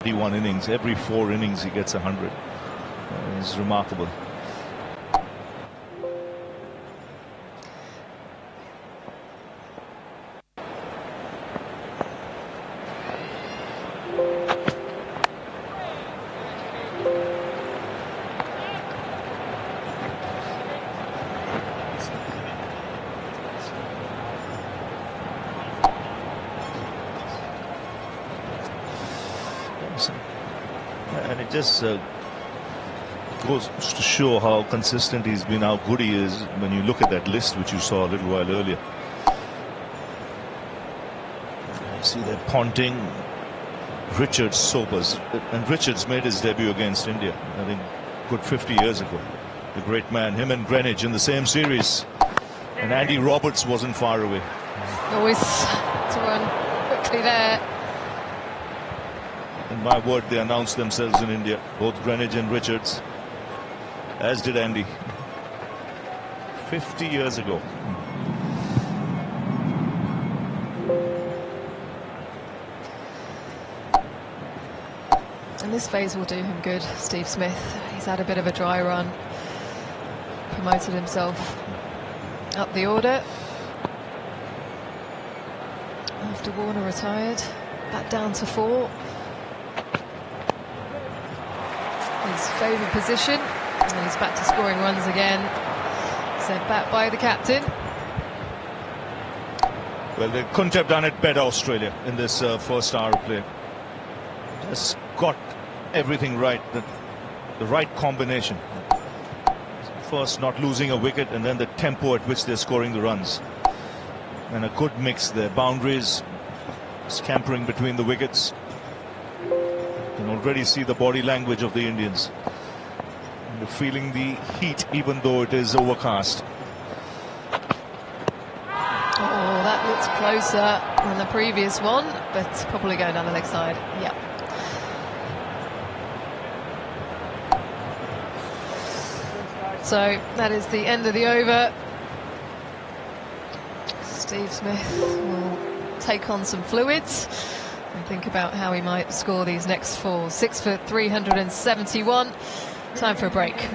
31 innings. Every 4 innings he gets 100. It's remarkable. And it just goes to show how consistent he's been, how good he is when you look at that list which you saw a little while earlier. You see they're Ponting, Richards, Sobers, and Richards made his debut against India, I think, good 50 years ago. The great man, him and Greenwich in the same series, and Andy Roberts wasn't far away. Always to run quickly there. In my word, they announced themselves in India, both Greenwich and Richards, as did Andy, 50 years ago. And this phase will do him good, Steve Smith. He's had a bit of a dry run, promoted himself up the order after Warner retired, back down to 4. His favoured position, and he's back to scoring runs again, sent back by the captain. Well, they couldn't have done it better, Australia, in this first hour of play. Just got everything right, the right combination. First not losing a wicket, and then the tempo at which they're scoring the runs. And a good mix there, boundaries, scampering between the wickets. You can already see the body language of the Indians. And they're feeling the heat even though it is overcast. Oh, that looks closer than the previous one, but probably going down the leg side. Yeah. So that is the end of the over. Steve Smith will take on some fluids and think about how he might score these next 4. 6 for 371. Time for a break.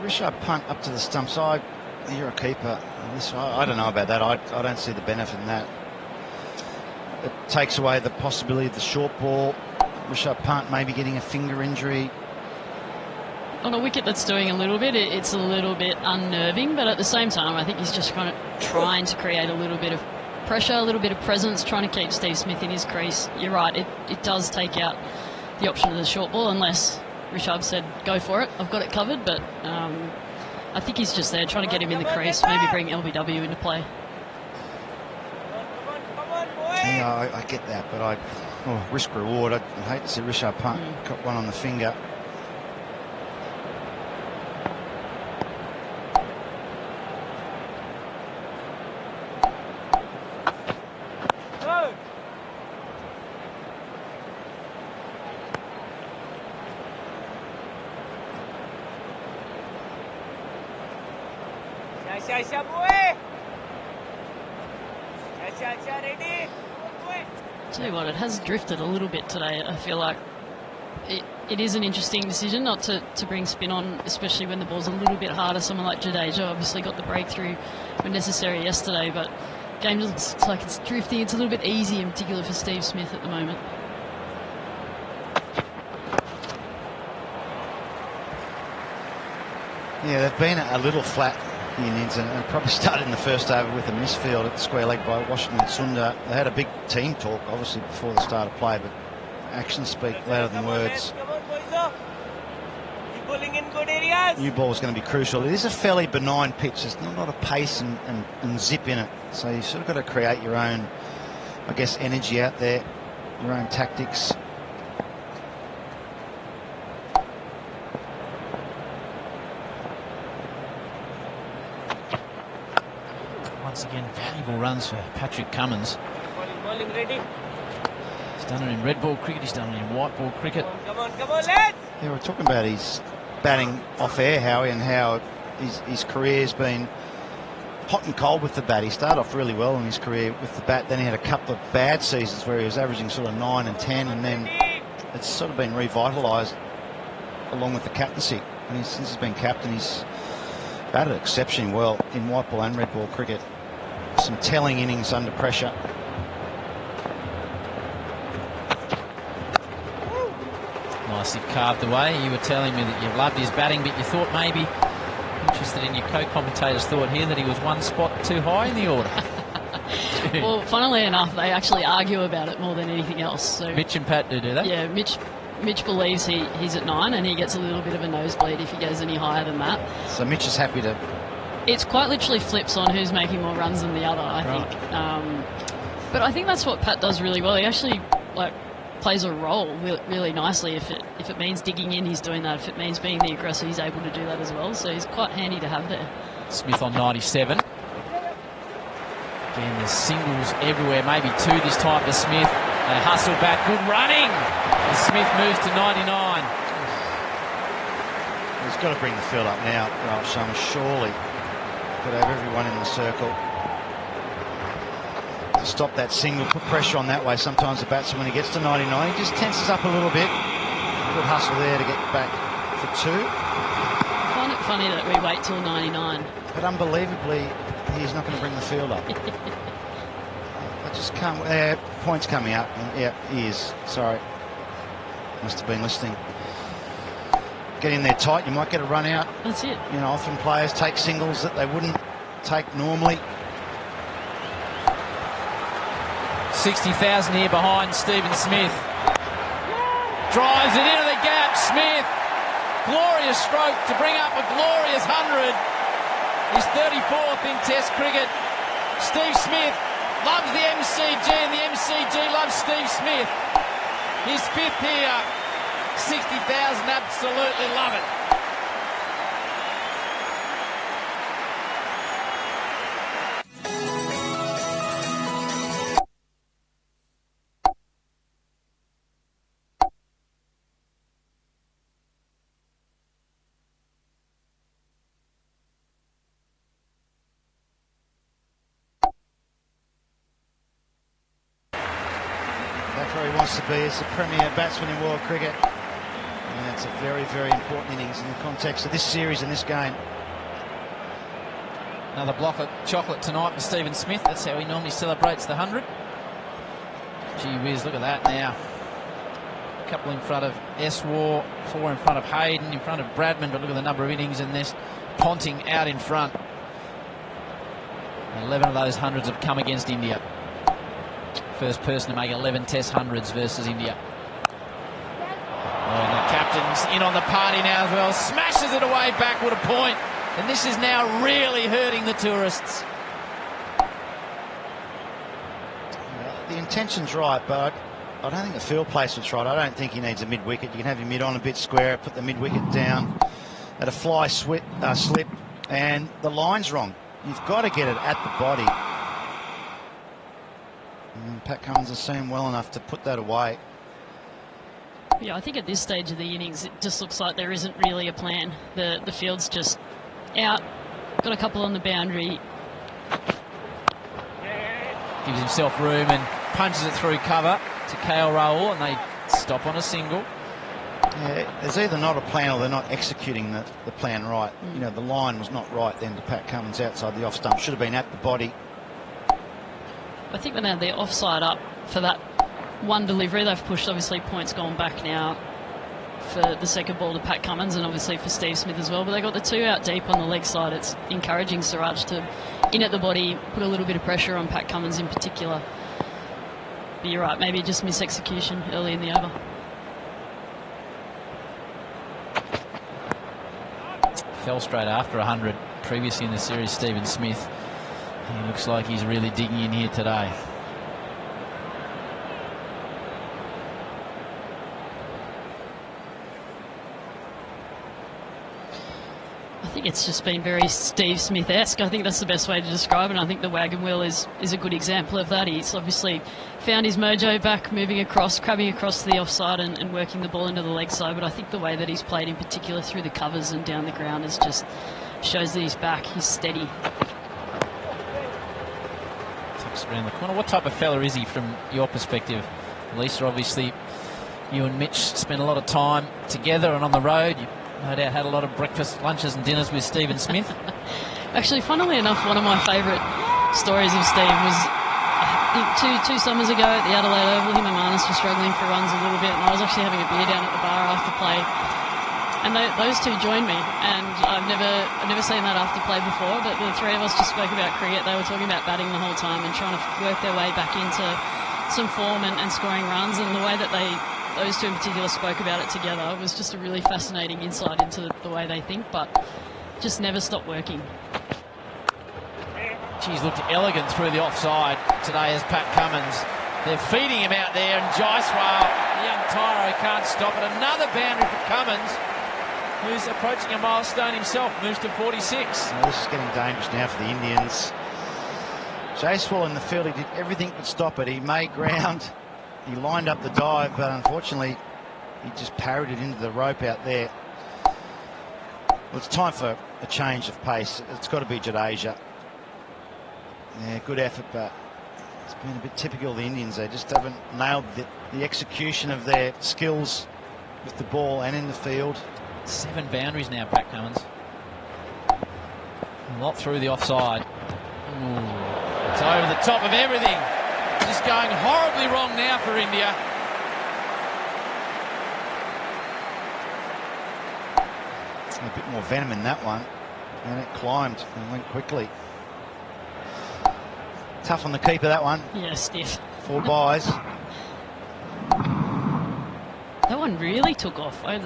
Richard punt up to the stump side. You're a keeper. I don't know about that. I don't see the benefit in that. It takes away the possibility of the short ball. Richard punt maybe getting a finger injury. On a wicket that's doing a little bit, it's a little bit unnerving, but at the same time, I think he's just kind of trying to create a little bit of pressure, a little bit of presence, trying to keep Steve Smith in his crease. You're right, it does take out the option of the short ball, unless Richard said, go for it, I've got it covered, but I think he's just there trying to get him in the crease, maybe bring LBW into play. Yeah, I get that, but risk reward. I'd hate to see Richard punt, got one on the finger. Tell you what, it has drifted a little bit today. I feel like it is an interesting decision not to bring spin on, especially when the ball's a little bit harder. Someone like Jadeja obviously got the breakthrough when necessary yesterday, but game looks like it's drifting. It's a little bit easy, in particular for Steve Smith at the moment. Yeah, they've been a little flat, the Indians, and probably started in the first over with a misfield at the square leg by Washington Sundar. They had a big team talk, obviously, before the start of play, but actions speak louder than words. New ball is going to be crucial. It is a fairly benign pitch. There's not a lot of pace and zip in it, so you've sort of got to create your own, I guess, energy out there, your own tactics. Once again, valuable runs for Patrick Cummins. He's done it in red ball cricket, he's done it in white ball cricket. Come on, lads! Yeah, we're talking about his batting off air, Howie, and how his career's been hot and cold with the bat. He started off really well in his career with the bat, then he had a couple of bad seasons where he was averaging sort of 9 and 10, and then it's sort of been revitalised along with the captaincy. And since he's been captain, he's batted exceptionally well in white ball and red ball cricket. Some telling innings under pressure. Nicely carved away. You were telling me that you loved his batting, but you thought maybe, interested in your co-commentators thought here, that he was one spot too high in the order. Well, funnily enough, they actually argue about it more than anything else. So Mitch and Pat do that? Yeah, Mitch believes he's at 9 and he gets a little bit of a nosebleed if he goes any higher than that. So Mitch is happy to... It's quite literally flips on who's making more runs than the other, I think. But I think that's what Pat does really well. He actually plays a role really nicely. If it means digging in, he's doing that. If it means being the aggressor, he's able to do that as well. So he's quite handy to have there. Smith on 97. Again, there's singles everywhere, maybe 2 this time for Smith. They hustle back, good running. And Smith moves to 99. He's got to bring the field up now, Labuschagne, surely. Got to have everyone in the circle to stop that single, put pressure on that way. Sometimes the batsman, when he gets to 99, he just tenses up a little bit. Good hustle there to get back for 2. I find it funny that we wait till 99. But unbelievably, he's not going to bring the field up. I just can't... points coming up. Yeah, he is. Sorry. Must have been listening. Get in there tight, you might get a run out. That's it. You know, often players take singles that they wouldn't take normally. 60,000 here behind Stephen Smith. Drives it into the gap. Smith, glorious stroke to bring up a glorious 100. His 34th in Test cricket. Steve Smith loves the MCG, and the MCG loves Steve Smith. His 5th here. 60,000, absolutely love it. That's where he wants to be as the premier batsman in world cricket. Yeah, It's a very, very important innings in the context of this series and this game. Another block of chocolate tonight for Stephen Smith. That's how he normally celebrates the 100. Gee whiz, look at that now. A couple in front of Eswar, 4 in front of Hayden, in front of Bradman, but look at the number of innings and this Ponting out in front. 11 of those hundreds have come against India. First person to make 11 Test hundreds versus India. Oh, and the captain's in on the party now as well. Smashes it away backward a point. And this is now really hurting the tourists. The intention's right, but I don't think the field placement's right. I don't think he needs a mid-wicket. You can have your mid on a bit square, put the mid-wicket down at a fly slip, and the line's wrong. You've got to get it at the body. And Pat Cummins has seen well enough to put that away. Yeah, I think at this stage of the innings, it just looks like there isn't really a plan. The field's just out, got a couple on the boundary. Gives himself room and punches it through cover to KL Rahul, and they stop on a single. Yeah, there's either not a plan or they're not executing the plan right. You know, the line was not right then to Pat Cummins outside the off stump. Should have been at the body. I think when they had the offside up for that one delivery, they've pushed, obviously, points gone back now for the second ball to Pat Cummins and obviously for Steve Smith as well. But they got the 2 out deep on the leg side. It's encouraging Siraj to in at the body, put a little bit of pressure on Pat Cummins in particular. But you're right, maybe just mis-execution early in the over. Fell straight after 100 previously in the series, Stephen Smith. He looks like he's really digging in here today. I think it's just been very Steve Smith-esque. I think that's the best way to describe it. And I think the wagon wheel is a good example of that. He's obviously found his mojo back, moving across, crabbing across the offside and working the ball into the leg side. But I think the way that he's played, in particular through the covers and down the ground, is just shows that he's back, he's steady. Tucks around the corner. What type of fella is he from your perspective, Lisa? Obviously, you and Mitch spent a lot of time together and on the road. You no doubt had a lot of breakfast, lunches and dinners with Stephen Smith. Actually, funnily enough, one of my favourite stories of Steve was, I think, two summers ago at the Adelaide Oval. Him and Marnus were struggling for runs a little bit, and I was actually having a beer down at the bar after play. And those two joined me, and I've never seen that after play before, but the three of us just spoke about cricket. They were talking about batting the whole time and trying to work their way back into some form and scoring runs, and the way that those two in particular spoke about it together was just a really fascinating insight into the way they think, but just never stop working. She's looked elegant through the offside today as Pat Cummins. They're feeding him out there, and Jaiswal, the young Tyro, can't stop it. Another boundary for Cummins, who's approaching a milestone himself, moves to 46. Well, this is getting dangerous now for the Indians. Jaiswal in the field, he did everything but stop it. He made ground, he lined up the dive, but unfortunately he just parried it into the rope out there. Well, it's time for a change of pace. It's got to be Jadeja. Yeah, good effort, but it's been a bit typical of the Indians. They just haven't nailed the execution of their skills with the ball and in the field. 7 boundaries now, Pat Cummins. A lot through the offside. Ooh, it's over the top of everything. Just going horribly wrong now for India. A bit more venom in that one, and it climbed and went quickly. Tough on the keeper, that one. Yeah, stiff. 4 byes. That one really took off. I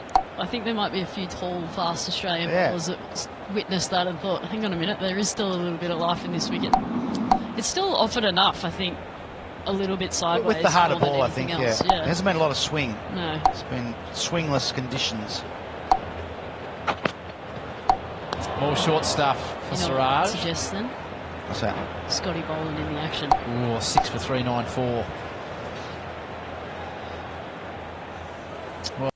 think there might be a few tall, fast Australian bowlers that witnessed that and thought, hang on a minute, there is still a little bit of life in this wicket. It's still offered enough, I think, a little bit sideways. With the harder more than ball, I think, anything else. yeah. There hasn't been a lot of swing. No. It's been swingless conditions. More short stuff for You know what Siraj. that suggests then? What's that? Scotty Boland in the action. Ooh, 6 for 394. Well,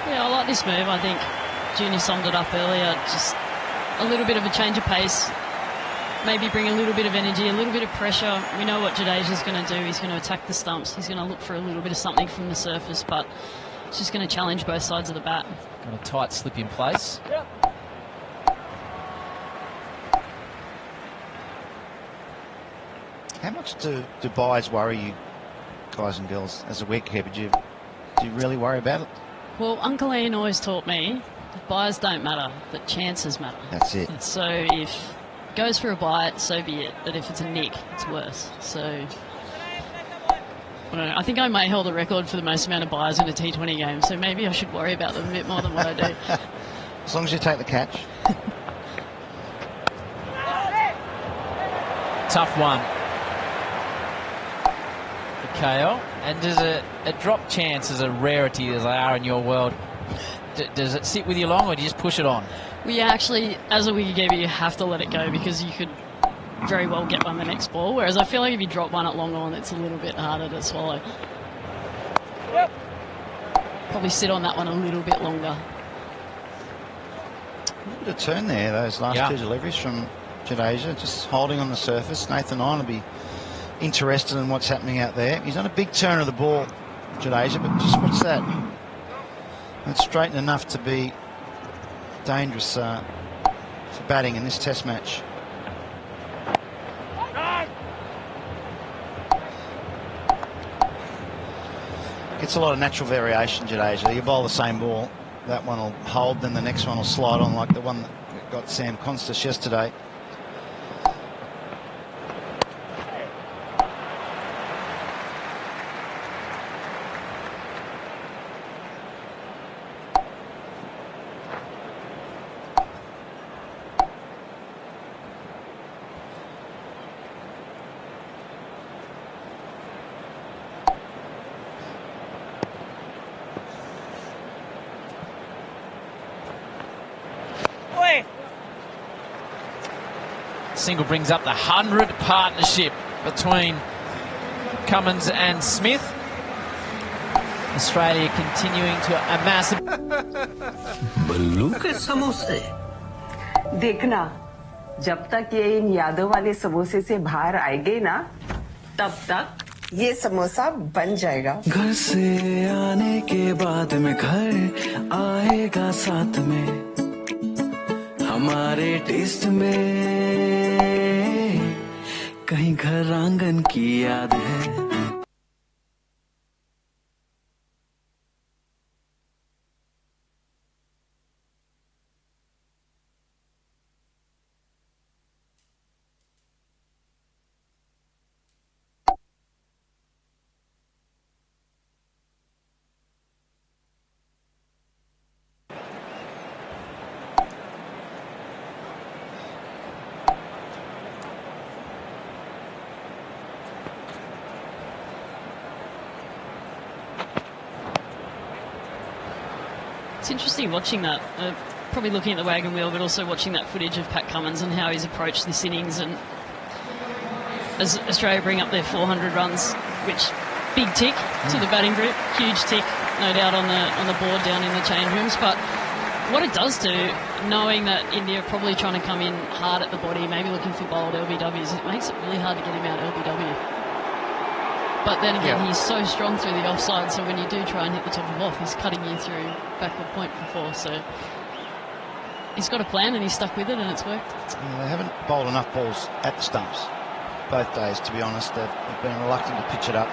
Yeah, I like this move. I think Junior summed it up earlier. Just a little bit of a change of pace. Maybe bring a little bit of energy, a little bit of pressure. We know what Jadeja's going to do. He's going to attack the stumps. He's going to look for a little bit of something from the surface, but it's just going to challenge both sides of the bat. Got a tight slip in place. Yep. How much do buys worry you, guys and girls, as a wicketkeeper? Do you really worry about it? Well, Uncle Ian always taught me that buys don't matter, but chances matter. That's it. So if it goes for a bite, so be it. But if it's a nick, it's worse. So I don't know. I think I may hold the record for the most amount of buys in a T20 game, so maybe I should worry about them a bit more than what I do. As long as you take the catch. Tough one for KL. And does a drop chance as a rarity as they are in your world, does it sit with you long, or do you just push it on? We actually, as a wicketkeeper, you have to let it go because you could very well get one the next ball, whereas I feel like if you drop one at long on, it's a little bit harder to swallow. Yep. Probably sit on that one a little bit longer. A little bit of turn there, those last two deliveries from Jadeja, just holding on the surface. Nathan Ryan will be interested in what's happening out there. He's on a big turn of the ball, Jadeja, but just what's that? It's straightened enough to be dangerous for batting in this test match. Gets a lot of natural variation, Jadeja. You bowl the same ball, that one will hold, then the next one will slide on, like the one that got Sam Konstas yesterday. Single brings up the 100 partnership between Cummins and Smith. Australia continuing to amass. बल्लू के समोसे देखना जब तक ये इन यादों वाले समोसे से बाहर आएंगे ना तब तक ये समोसा बन जाएगा। घर से आने के बाद में घर आएगा साथ में हमारे टेस्ट में कहीं घर आंगन की याद है। It's interesting watching that. Probably looking at the wagon wheel, but also watching that footage of Pat Cummins and how he's approached this innings. And as Australia bring up their 400 runs, which big tick to the batting group, huge tick, no doubt on the board down in the change rooms. But what it does do, knowing that India are probably trying to come in hard at the body, maybe looking for bold LBWs, it makes it really hard to get him out LBW. But then again, he's so strong through the offside, so when you do try and hit the top of off, he's cutting you through backward point for four. So he's got a plan and he's stuck with it, and it's worked. Yeah, they haven't bowled enough balls at the stumps both days, to be honest. They've been reluctant to pitch it up.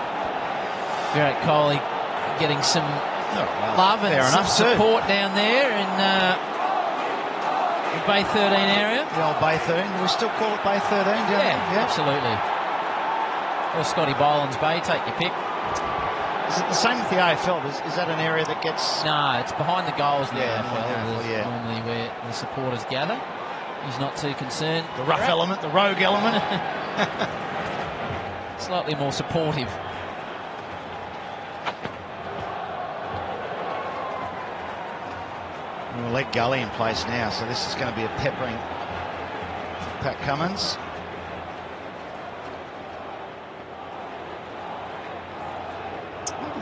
Virat Kohli getting some love and some support down there in the Bay 13 area. The old Bay 13. Do we still call it Bay 13? Yeah, absolutely. Or Scotty Boland's Bay, take your pick. Is it the same with the AFL? Is that an area that gets... No, it's behind the goals in the AFL. Yeah. Normally where the supporters gather. He's not too concerned. The rough element, the rogue element. Slightly more supportive. We'll let Gully in place now, so this is going to be a peppering for Pat Cummins.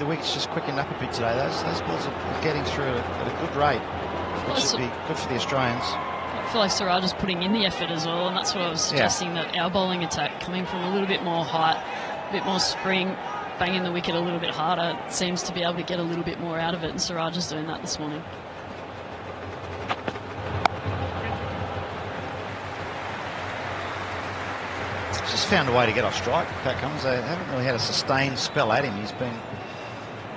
the wicket's just quickened up a bit today. Those balls are getting through at a good rate, which should be good for the Australians. I feel like Siraj is putting in the effort as well, and that's what I was suggesting, that our bowling attack coming from a little bit more height, a bit more spring, banging the wicket a little bit harder, seems to be able to get a little bit more out of it, and Siraj is doing that this morning. Just found a way to get off strike, Pat Cummins. They haven't really had a sustained spell at him. He's been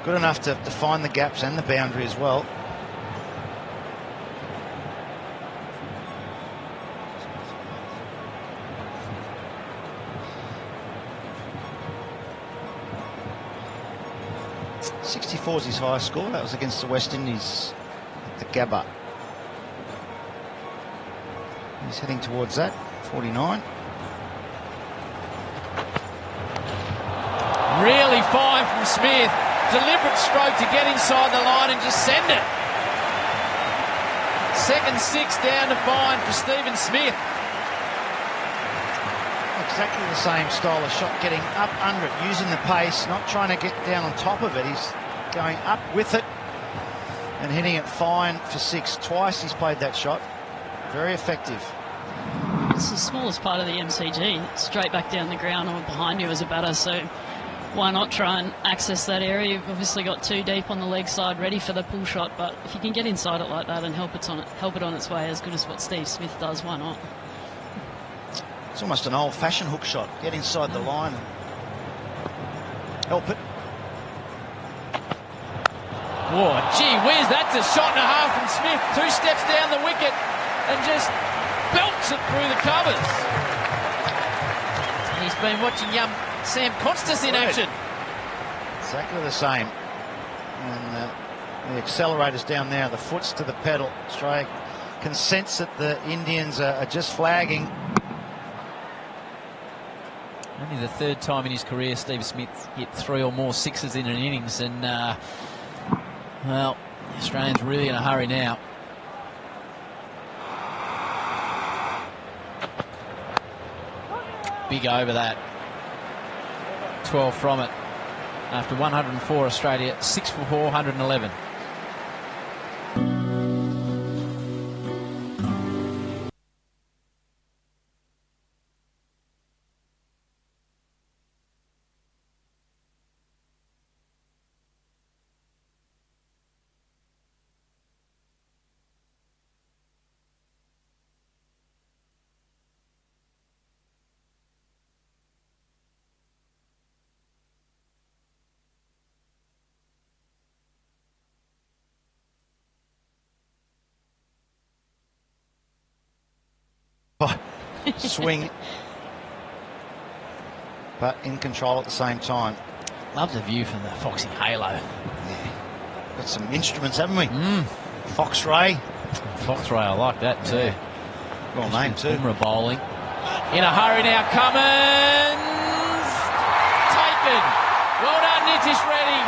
good enough to find the gaps and the boundary as well. .64 is his highest score. That was against the West Indies at the Gabba. He's heading towards that, 49. Really fine from Smith. Deliberate stroke to get inside the line and just send it. Second 6 down to fine for Stephen Smith. Exactly the same style of shot, getting up under it, using the pace, not trying to get down on top of it. He's going up with it and hitting it fine for 6. Twice he's played that shot. Very effective. It's the smallest part of the MCG, straight back down the ground or behind you as a batter, so why not try and access that area? You've obviously got 2 deep on the leg side ready for the pull shot, but if you can get inside it like that and help it on its way as good as what Steve Smith does, why not? It's almost an old-fashioned hook shot. Get inside the line and help it. Oh, gee whiz, that's a shot and a half from Smith. 2 steps down the wicket and just belts it through the covers. He's been watching Sam Konstas in action. Exactly the same. And the accelerators down there, the foots to the pedal. Australia can sense that the Indians are just flagging. Only the 3rd time in his career Steve Smith hit 3 or more 6s in an innings, and well, the Australians really in a hurry now. Big over that. 12 from it. After 104, Australia 6 for 411. Swing, but in control at the same time. Love the view from the Foxy Halo. Yeah. Got some instruments, haven't we? Fox Ray. Fox Ray, I like that too. Yeah. Well named too. Bumrah bowling. In a hurry now, Cummins. Taken. Well done, Nitish Reddy.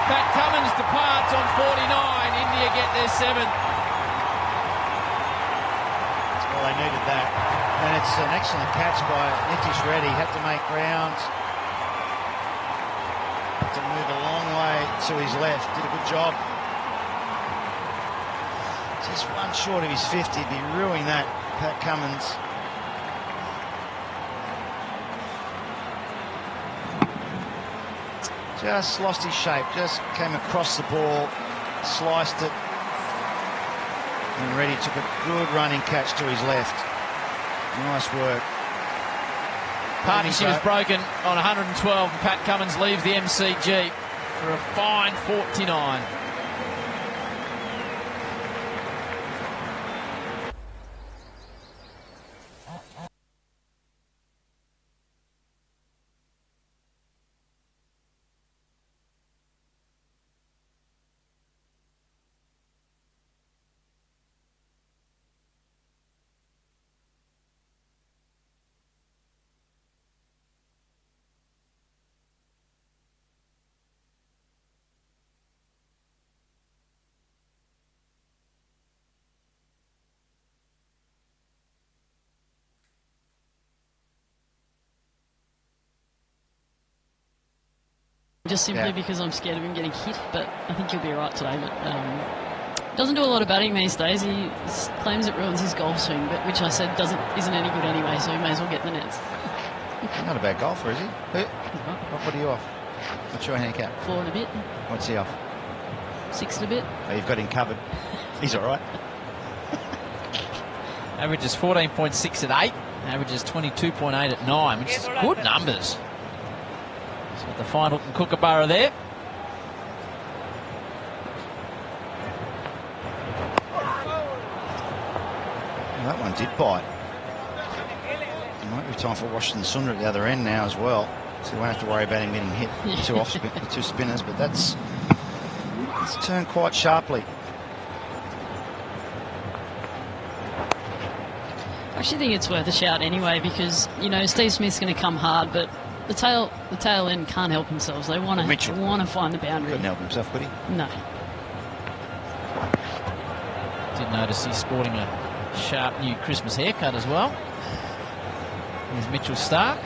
Pat Cummins departs on 49. India get their 7th. Well, they needed that. And it's an excellent catch by Nitish Reddy. Had to make ground. Had to move a long way to his left. Did a good job. Just one short of his 50. He'd be ruining that, Pat Cummins. Just lost his shape. Just came across the ball, sliced it. And Reddy took a good running catch to his left. Nice work. Partnership is broken on 112, and Pat Cummins leaves the MCG for a fine 49. just simply because I'm scared of him getting hit, but I think he'll be all right today. But doesn't do a lot of batting these days. He claims it ruins his golf swing, but which I said isn't any good anyway, so he may as well get in the nets. Not a bad golfer, is he? What are you off? What's your handicap? 4 and a bit. What's he off? 6 and a bit. Oh, you've got him covered. He's all right. Averages 14.6 at 8. Averages 22.8 at 9, which is good numbers. So the final Kookaburra there. Well, that one did bite. It might be time for Washington Sundar at the other end now as well. So we won't have to worry about him getting hit the two spinners, but it's turned quite sharply. I actually think it's worth a shout anyway because, you know, Steve Smith's going to come hard, but the tail end can't help themselves. They want to find the boundary. Couldn't help himself, could he? No. Did notice he's sporting a sharp new Christmas haircut as well. Here's Mitchell Starc.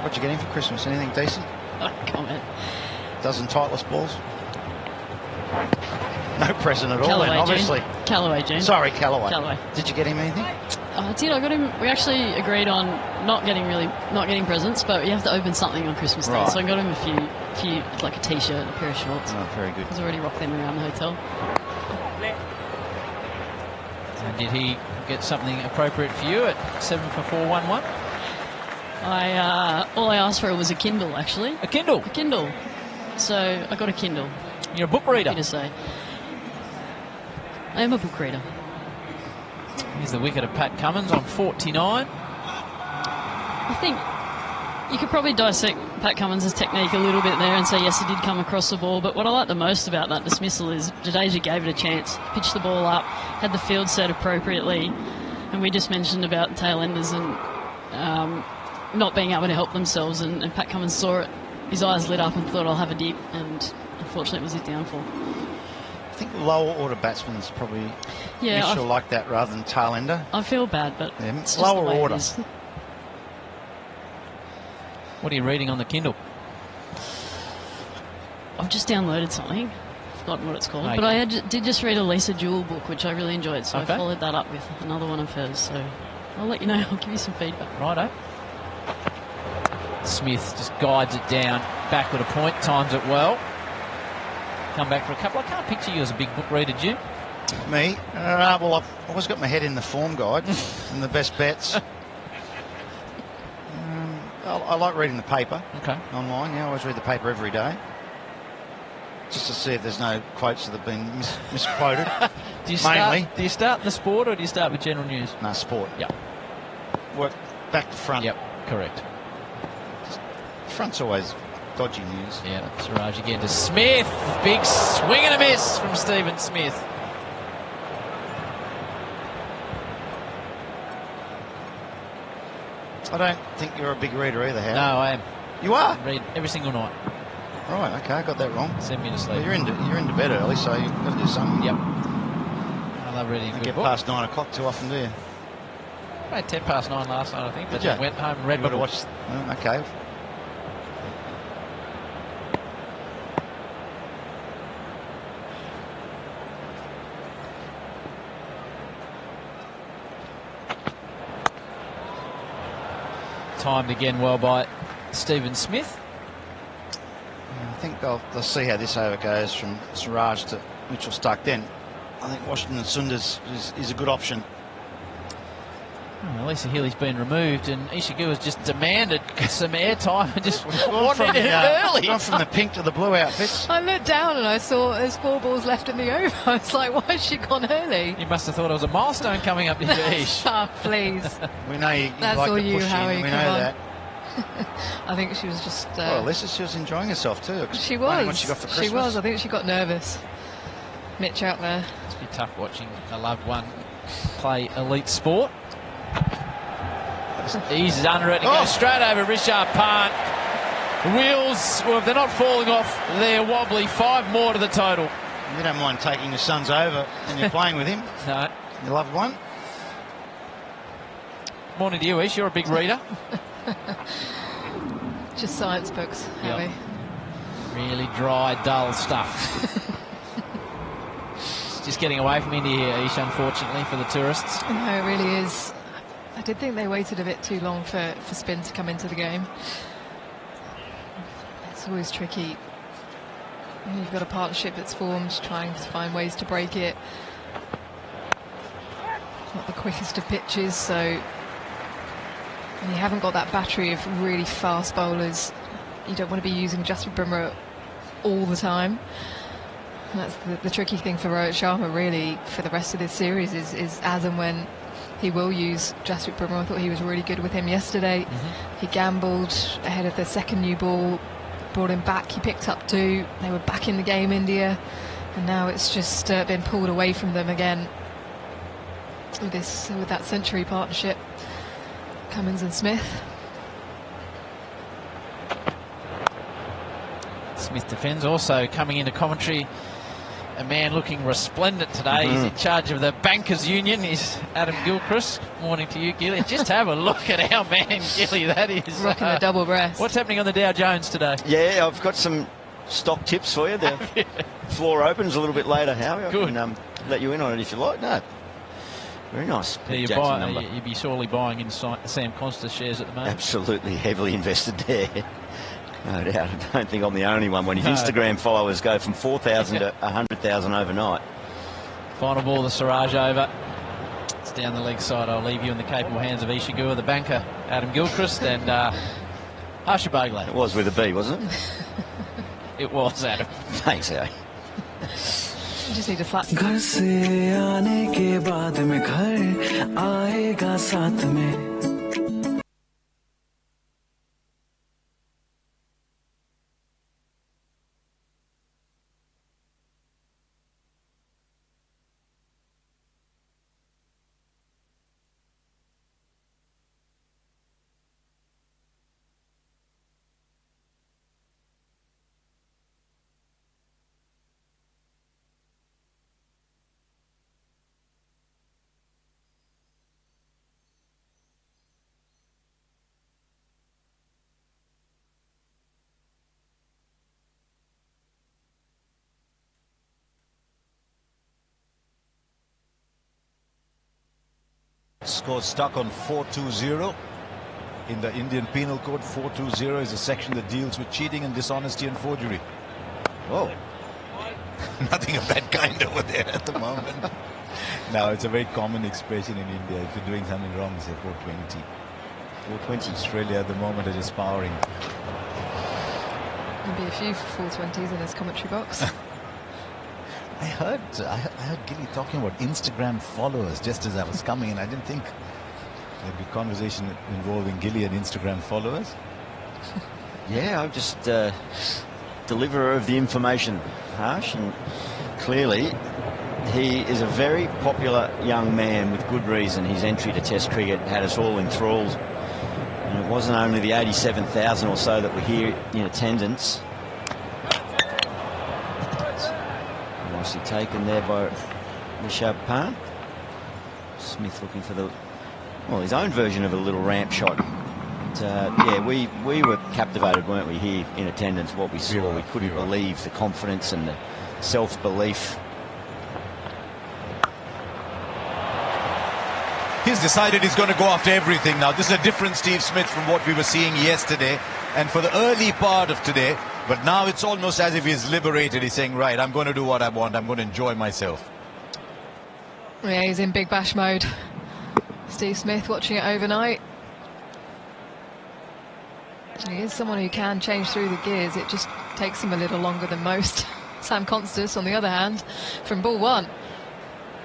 What'd you get him for Christmas? Anything decent? No comment. Dozen Titleist balls? No present at all Callaway, then, obviously. June. Callaway, June. Sorry, Callaway. Callaway. Did you get him anything? I did. I got him. We actually agreed on not getting presents, but you have to open something on Christmas Day. Right. So I got him a few, like a T-shirt, a pair of shorts. Oh, very good. He's already rocked them around the hotel. And did he get something appropriate for you at 7 for 411? All I asked for was a Kindle, actually. A Kindle? A Kindle. So I got a Kindle. You're a book reader? Happy to say. I am a book reader. Here's the wicket of Pat Cummins on 49. I think you could probably dissect Pat Cummins' technique a little bit there and say, yes, he did come across the ball. But what I like the most about that dismissal is Jadeja gave it a chance, pitched the ball up, had the field set appropriately. And we just mentioned about tail-enders and not being able to help themselves. And Pat Cummins saw it. His eyes lit up and thought, I'll have a dip. And unfortunately, it was his downfall. I think lower order batsmen is probably Mitchell like that rather than tail ender. I feel bad, but Yeah, it's just lower the way order. it is. What are you reading on the Kindle? I've just downloaded something. Forgotten what it's called. Okay. But I did just read a Lisa Jewell book, which I really enjoyed. So Okay. I followed that up with another one of hers. So I'll let you know. I'll give you some feedback. Righto. Smith just guides it down backward a point, times it well. Come back for a couple. I can't picture you as a big book reader, Jim. Me? Well, I've always got my head in the form guide and the best bets. I like reading the paper online. I always read the paper every day. Just to see if there's no quotes that have been misquoted. Do you Mainly. start in the sport or do you start with general news? No, sport. Yep. Work back to front. Yep, correct. Front's always dodgy news. Yeah, Siraj again to Smith. Big swing and a miss from Stephen Smith. I don't think you're a big reader either, Howard. No, I am. You are? I read every single night. Right, okay, I got that wrong. Send me to sleep. Well, you're into bed early, so you've got to do something. Yep. I love reading a You good get book. past 9 o'clock too often, do you? I had 10 past 9 last night, I think. But Did you? then went home and read You've my got to book. watch. Okay. Timed again well by Stephen Smith. I think they'll see how this over goes from Siraj to Mitchell Starc. Then I think Washington and Sundars is a good option. Well, Lisa Healy's been removed and Ishigua's just demanded some airtime and just Gone wanted it early. gone from the pink to the blue outfits. I looked down and I saw there's 4 balls left in the over. I was like, why has she gone early? You must have thought it was a milestone coming up, did you, Ish? Ah, please. We know you That's like all to you, push Howie, in. We come know on. that. I think she was just... Well, Lisa, she was enjoying herself too. she Wondering was. what she got for She Christmas. was. I think she got nervous. Mitch out there. Must be tough watching a loved one play elite sport. Eases under it and goes straight over Richard Pant. Wheels, well, if they're not falling off, they're wobbly. 5 more to the total. You don't mind taking your sons over and you're playing with him, No. your loved one. Morning to you, Ish. You're a big reader. Just science books, Howie. Really dry, dull stuff. It's just getting away from India here, Ish, unfortunately, for the tourists. No, it really is. I did think they waited a bit too long for spin to come into the game. It's always tricky. When you've got a partnership that's formed, trying to find ways to break it. Not the quickest of pitches, so when you haven't got that battery of really fast bowlers, you don't want to be using Jasprit Bumrah all the time. And that's the tricky thing for Rohit Sharma, really, for the rest of this series, is as and when he will use Jasprit Bumrah. I thought he was really good with him yesterday. He gambled ahead of the second new ball, brought him back, he picked up 2. They were back in the game, India, and now it's just been pulled away from them again with that century partnership, Cummins and Smith. Smith defends. Also coming into commentary, a man looking resplendent today. He's in charge of the Bankers Union. He's Adam Gilchrist. Morning to you, Gilly. Just have a look at our man, Gilly. That is rocking the double breast. What's happening on the Dow Jones today? Yeah, I've got some stock tips for you. The floor opens a little bit later, Howie. I can let you in on it if you like. No, very nice. Yeah, you'd be surely buying in Sam Konstas shares at the moment. Absolutely heavily invested there. No doubt. I don't think I'm the only one when his Instagram followers go from 4,000 to 100,000 overnight. Final ball, the Siraj over. It's down the leg side. I'll leave you in the capable hands of Ishigua, the banker, Adam Gilchrist, and Harsha Bhogle. It was with a B, wasn't it? It was, Adam. Thanks, Howie. You just need a flat. घर से आने के बाद में घर आएगा साथ में. Score stuck on 420 in the Indian Penal Code. 420 is a section that deals with cheating and dishonesty and forgery. Whoa. Nothing of that kind over there at the moment. No, it's a very common expression in India. If you're doing something wrong, say 420. 420. Australia at the moment are just powering. There'll be a few 420s in this commentary box. I heard Gilly talking about Instagram followers just as I was coming in. I didn't think there'd be conversation involving Gilly and Instagram followers. Yeah, I'm just deliverer of the information, Harsh, and clearly he is a very popular young man with good reason. His entry to Test cricket had us all enthralled, and it wasn't only the 87,000 or so that were here in attendance. Nicely taken there by Rishabh Pant. Smith looking for his own version of a little ramp shot. But, yeah, we were captivated, weren't we, here in attendance, what we saw. We couldn't believe the confidence and the self-belief. He's decided he's going to go after everything now. This is a different Steve Smith from what we were seeing yesterday and for the early part of today. But now it's almost as if he's liberated. He's saying, right, I'm going to do what I want. I'm going to enjoy myself. Yeah, he's in big bash mode. Steve Smith watching it overnight. He is someone who can change through the gears. It just takes him a little longer than most. Sam Konstas, on the other hand, from ball 1.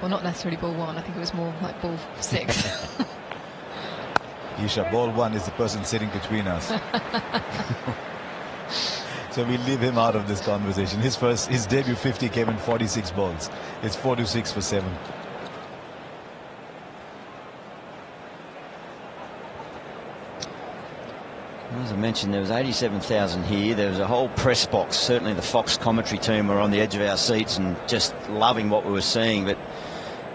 Well, not necessarily ball 1. I think it was more like ball 6. Isha, ball 1 is the person sitting between us. So we leave him out of this conversation. His debut 50 came in 46 balls. It's 4-6 for 7. As I mentioned, there was 87,000 here. There was a whole press box. Certainly the Fox commentary team were on the edge of our seats and just loving what we were seeing. But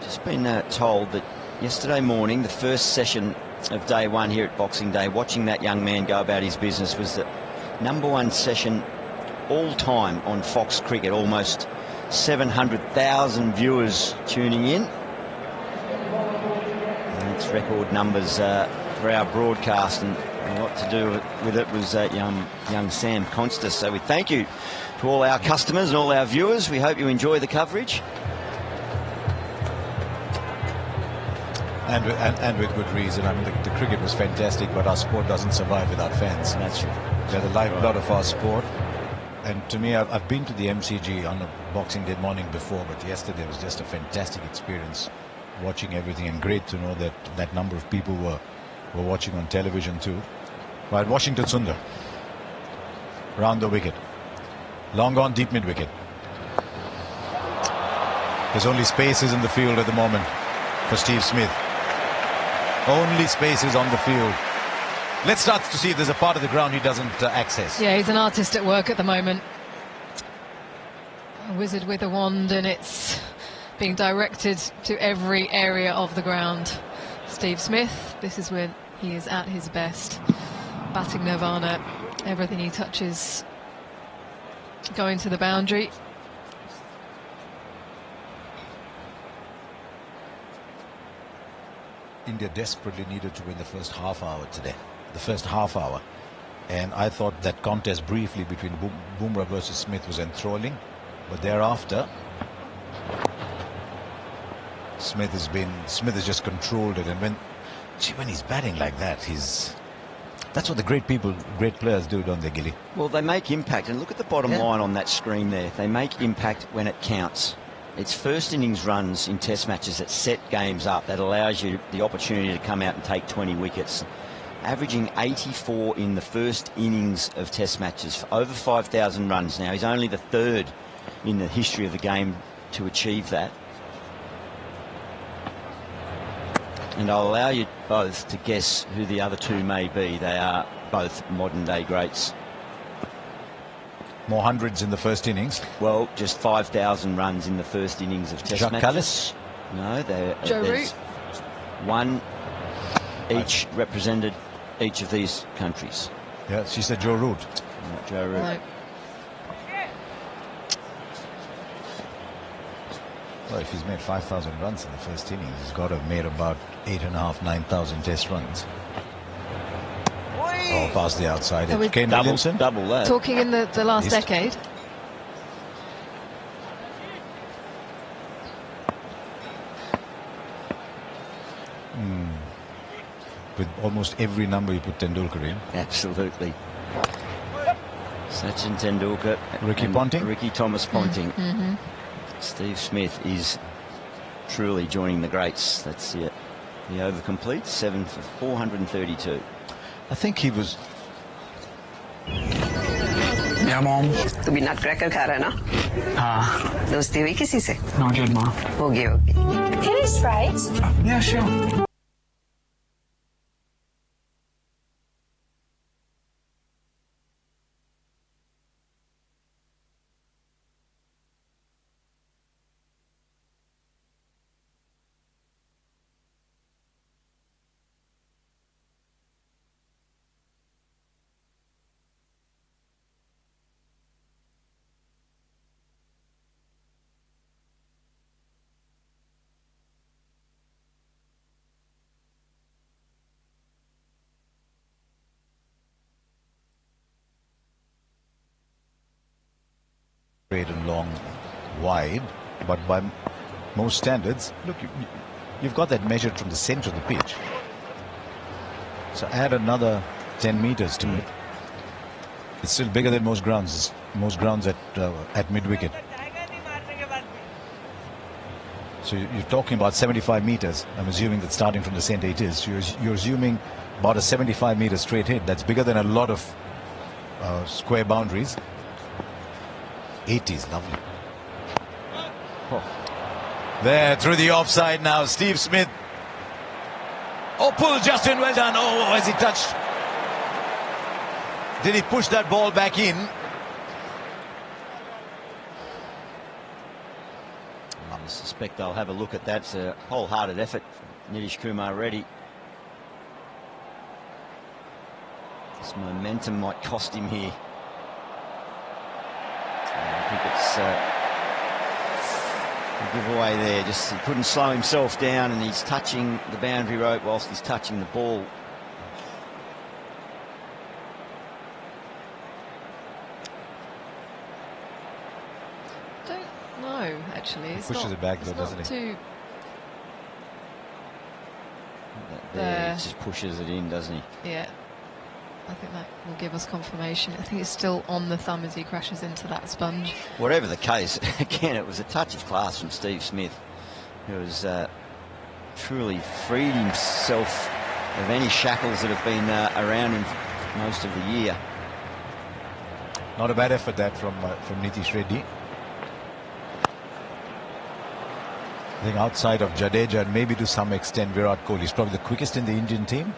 just been told that yesterday morning, the first session of day 1 here at Boxing Day, watching that young man go about his business was the #1 session all time on Fox Cricket. Almost 700,000 viewers tuning in. And it's record numbers for our broadcast, and a lot to do with it was young Sam Konstas. So we thank you to all our customers and all our viewers. We hope you enjoy the coverage. And with good reason. I mean, the cricket was fantastic, but our sport doesn't survive without fans. That's right. They're the lifeblood of our sport. And to me, I've been to the MCG on a Boxing Day morning before, but yesterday was just a fantastic experience, watching everything, and great to know that that number of people were watching on television too. Right, Washington Sundar, round the wicket, long on deep mid wicket. There's only spaces in the field at the moment for Steve Smith. Only spaces on the field. Let's start to see if there's a part of the ground he doesn't access. Yeah, he's an artist at work at the moment. A wizard with a wand, and it's being directed to every area of the ground. Steve Smith, this is when he is at his best. Batting nirvana, everything he touches going to the boundary. India desperately needed to win the first half hour today. The first half hour. And I thought that contest briefly between Bumrah versus Smith was enthralling. But thereafter, Smith has just controlled it. And when he's batting like that, that's what the great players do, don't they, Gilly? Well, they make impact. And look at the bottom line on that screen there. They make impact when it counts. It's first innings runs in test matches that set games up, that allows you the opportunity to come out and take 20 wickets. Averaging 84 in the first innings of test matches for over 5,000 runs now. He's only the third in the history of the game to achieve that. And I'll allow you both to guess who the other two may be. They are both modern day greats. More hundreds in the first innings. Well, just 5,000 runs in the first innings of test matches. No, Joe there's Root. One each represented each of these countries. Yeah, she said Joe Root. Not Joe Root. No. Well, if he's made 5,000 runs in the first innings, he's got to have made about 8,500, 9,000 test runs. Oh, past the outside. So Kane Williamson. Double that. Talking in the last decade. With almost every number you put Tendulkar in. Absolutely. Sachin Tendulkar. Ricky Ponting. Ricky Thomas Ponting. Steve Smith is truly joining the greats. That's it. The over complete, 7 for 432. I think he was. Yeah, Mom. तू भी Nutcracker खा रहा है ना? हाँ. दोस्ती हुई किसी से? Not yet, Ma. होगी. Finished, right? Yeah, sure. Straight and long, wide, but by most standards, look, you've got that measured from the center of the pitch. So add another 10 meters to it. It's still bigger than most grounds. Most grounds at mid wicket. So you're talking about 75 meters. I'm assuming that starting from the center it is. You're assuming about a 75 meter straight hit. That's bigger than a lot of square boundaries. 80 is lovely. Oh. There, through the offside now, Steve Smith. Oh, pull, Justin, well done. Oh, has he touched? Did he push that ball back in? I suspect they'll have a look at that. It's a wholehearted effort from Nitish Kumar Reddy. His momentum might cost him here. I think it's a giveaway there. Just he couldn't slow himself down, and he's touching the boundary rope whilst he's touching the ball. Don't know, actually. It's pushes not, it back, it's though, not doesn't he? too. There, he just pushes it in, doesn't he? Yeah. I think that will give us confirmation. I think it's still on the thumb as he crashes into that sponge. Whatever the case, again, it was a touch of class from Steve Smith, who has truly freed himself of any shackles that have been around him most of the year. Not a bad effort that from Nitish Reddy. I think outside of Jadeja and maybe to some extent Virat Kohli, he's probably the quickest in the Indian team.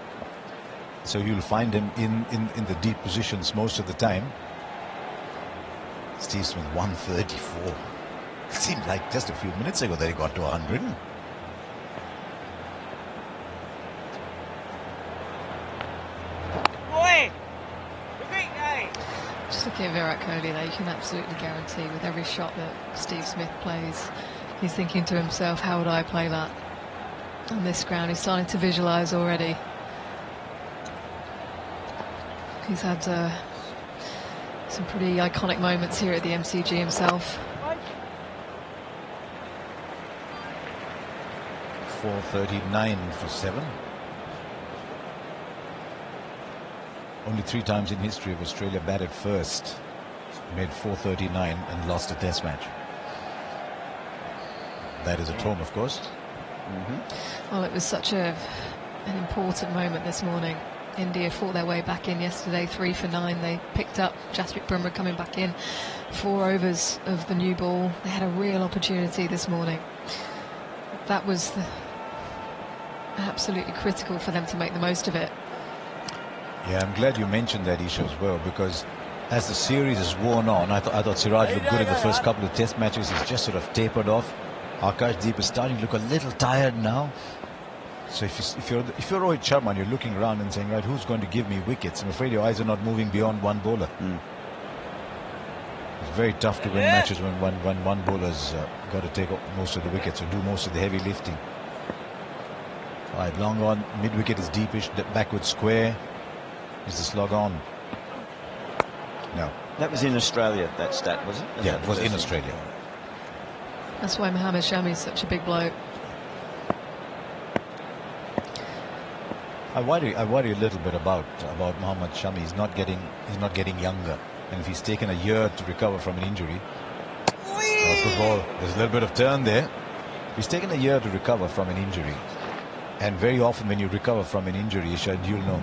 So you'll find him in the deep positions most of the time. Steve Smith 134. It seemed like just a few minutes ago that he got to 100. Just looking at Virat Kohli there, you can absolutely guarantee with every shot that Steve Smith plays, he's thinking to himself, how would I play that on this ground? He's starting to visualise already. He's had some pretty iconic moments here at the MCG himself. 439 for 7. Only 3 times in history of Australia batted first, made 439 and lost a test match. That is at home, of course. Well, it was such an important moment this morning. India fought their way back in yesterday, 3 for 9. They picked up Jasprit Bumrah coming back in, 4 overs of the new ball. They had a real opportunity this morning. That was absolutely critical for them to make the most of it. Yeah, I'm glad you mentioned that issue as well, because as the series has worn on, I thought Siraj looked good in the first couple of test matches. He's just sort of tapered off. Akashdeep is starting to look a little tired now. So if you're Rohit Sharma and you're looking around and saying, right, who's going to give me wickets? I'm afraid your eyes are not moving beyond one bowler. It's very tough to win matches when one bowler's got to take most of the wickets or do most of the heavy lifting. Right, long on, mid wicket is deepish, backward square. Is the slog on? No. That was in Australia, that stat, was it? Yeah, it was in Australia. That's why Mohammad Shami is such a big bloke. I worry a little bit about Mohammad Shami. He's not getting younger, and if he's taken a year to recover from an injury, good ball. There's a little bit of turn there. He's taken a year to recover from an injury, and very often when you recover from an injury, Ishad, you'll know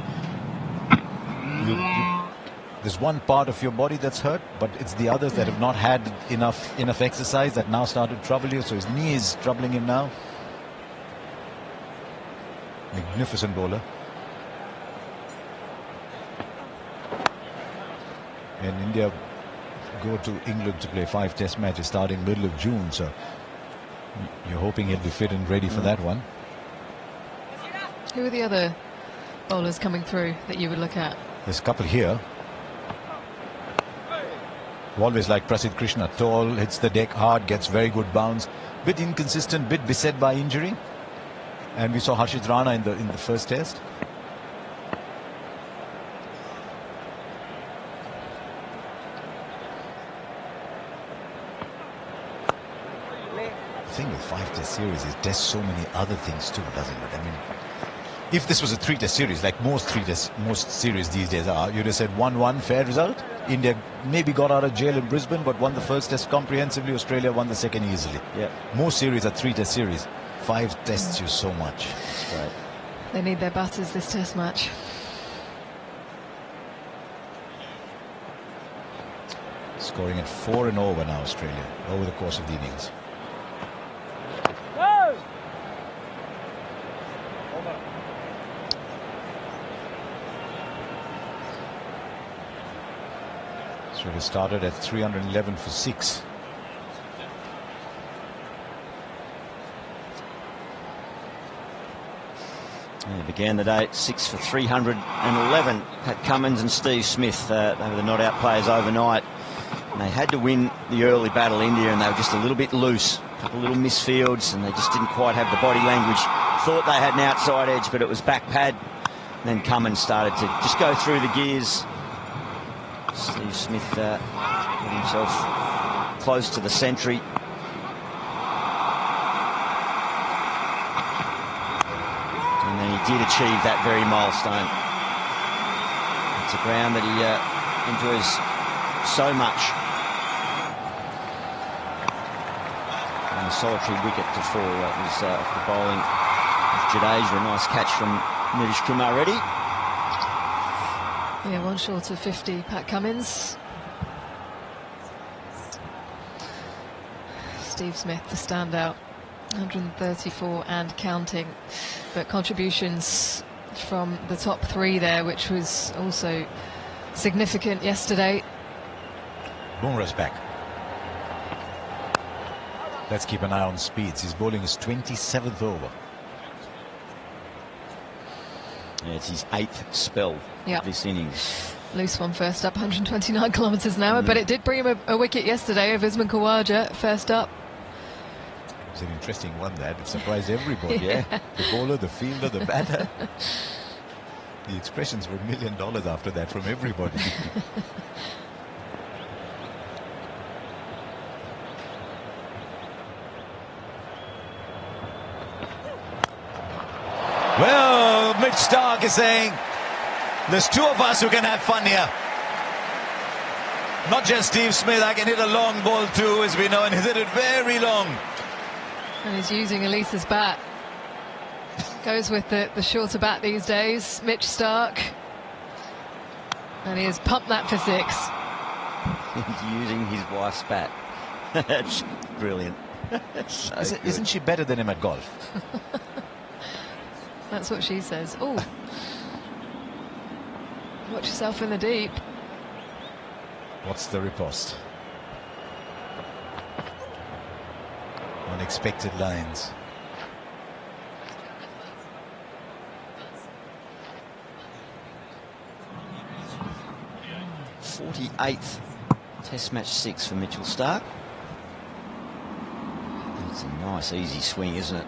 there's one part of your body that's hurt, but it's the others that have not had enough exercise that now start to trouble you. So his knee is troubling him now. Magnificent bowler. And India go to England to play 5 test matches starting middle of June, so you're hoping he'll be fit and ready for that one. Who are the other bowlers coming through that you would look at? There's a couple here. Always like Prasidh Krishna, tall, hits the deck hard, gets very good bounce, bit inconsistent, bit beset by injury. And we saw Harshit Rana in the first test. The thing with 5 test series is there's so many other things too, doesn't it? I mean, if this was a 3 test series, like most series these days are, you'd have said 1-1, fair result. India maybe got out of jail in Brisbane, but won the first test comprehensively. Australia won the second easily. Yeah. Most series are 3 test series. 5 tests you so much. Right. They need their batters this test match. Scoring at 4 and over now, Australia, over the course of the innings. So it started at 311 for 6. They began the day at 6 for 311. Pat Cummins and Steve Smith, they were the not-out players overnight. And they had to win the early battle India, and they were just a little bit loose. A couple little misfields, and they just didn't quite have the body language. Thought they had an outside edge, but it was back pad. And then Cummins started to just go through the gears. Steve Smith got himself close to the century. And then he did achieve that very milestone. It's a ground that he enjoys so much. And a solitary wicket to fall. That was off the bowling of Jadeja. A nice catch from Nitish Kumar Reddy. Yeah, one short of 50, Pat Cummins. Steve Smith, the standout, 134 and counting. But contributions from the top three there, which was also significant yesterday. Bumrah's back. Let's keep an eye on speeds. His bowling is 27th over. Yeah, it's his 8th spell this innings. Loose one first up, 129 kilometres an hour, but it did bring him a wicket yesterday of Usman Khawaja, first up. It's an interesting one, that. It surprised everybody. Yeah. The bowler, the fielder, the batter. The expressions were $1 million after that from everybody. Well, Mitch Stark is saying there's two of us who can have fun here. Not just Steve Smith, I can hit a long ball too, as we know, and he's hit it very long. And he's using Elisa's bat. Goes with the shorter bat these days, Mitch Stark. And he has pumped that for 6. He's using his wife's bat. That's brilliant. So isn't she better than him at golf? That's what she says. Oh, watch yourself in the deep. What's the riposte? Unexpected lines. '48th Test match 6 for Mitchell Stark. It's a nice easy swing, isn't it?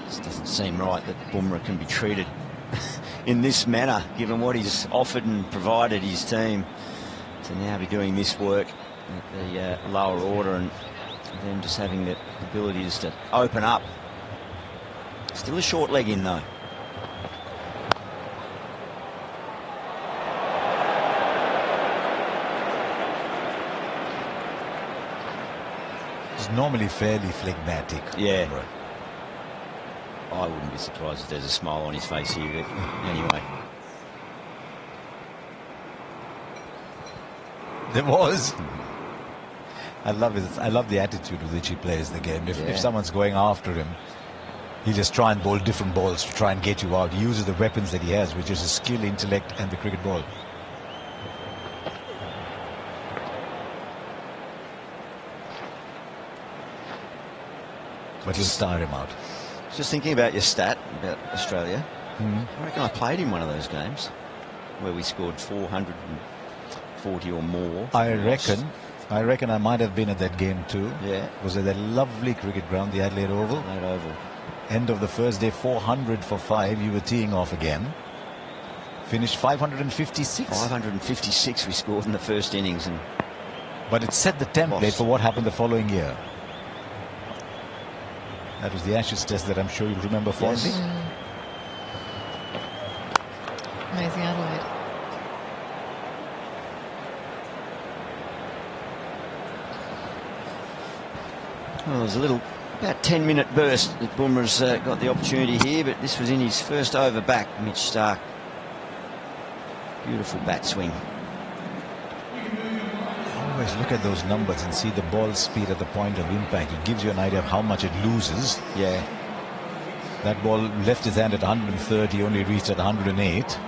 It doesn't seem right that Bumrah can be treated in this manner, given what he's offered and provided his team, to now be doing this work at the lower order, and then just having the ability just to open up. Still a short leg in though. He's normally fairly phlegmatic. Yeah. Bumrah. I wouldn't be surprised if there's a smile on his face here, but anyway. There was. I love the attitude with which he plays the game. If someone's going after him, he just try and bowl different balls to try and get you out. He uses the weapons that he has, which is his skill, intellect, and the cricket ball. But he'll star him out. Just thinking about your stat about Australia. I reckon I played in one of those games where we scored 440 or more. I reckon I might have been at that game too. Yeah. It was at that lovely cricket ground, the Adelaide Oval. Adelaide Oval. End of the first day, 400 for 5. You were teeing off again. Finished 556. 556 we scored in the first innings, but it set the template for what happened the following year. That was the Ashes test that I'm sure you'll remember fondly. Yes. Amazing Adelaide. Well, there's a little about 10-minute burst that Bumrah's got the opportunity here, but this was in his first over back, Mitch Stark. Beautiful bat swing. Always look at those numbers and see the ball speed at the point of impact. It gives you an idea of how much it loses. Yeah. That ball left his hand at 130, only reached at 108.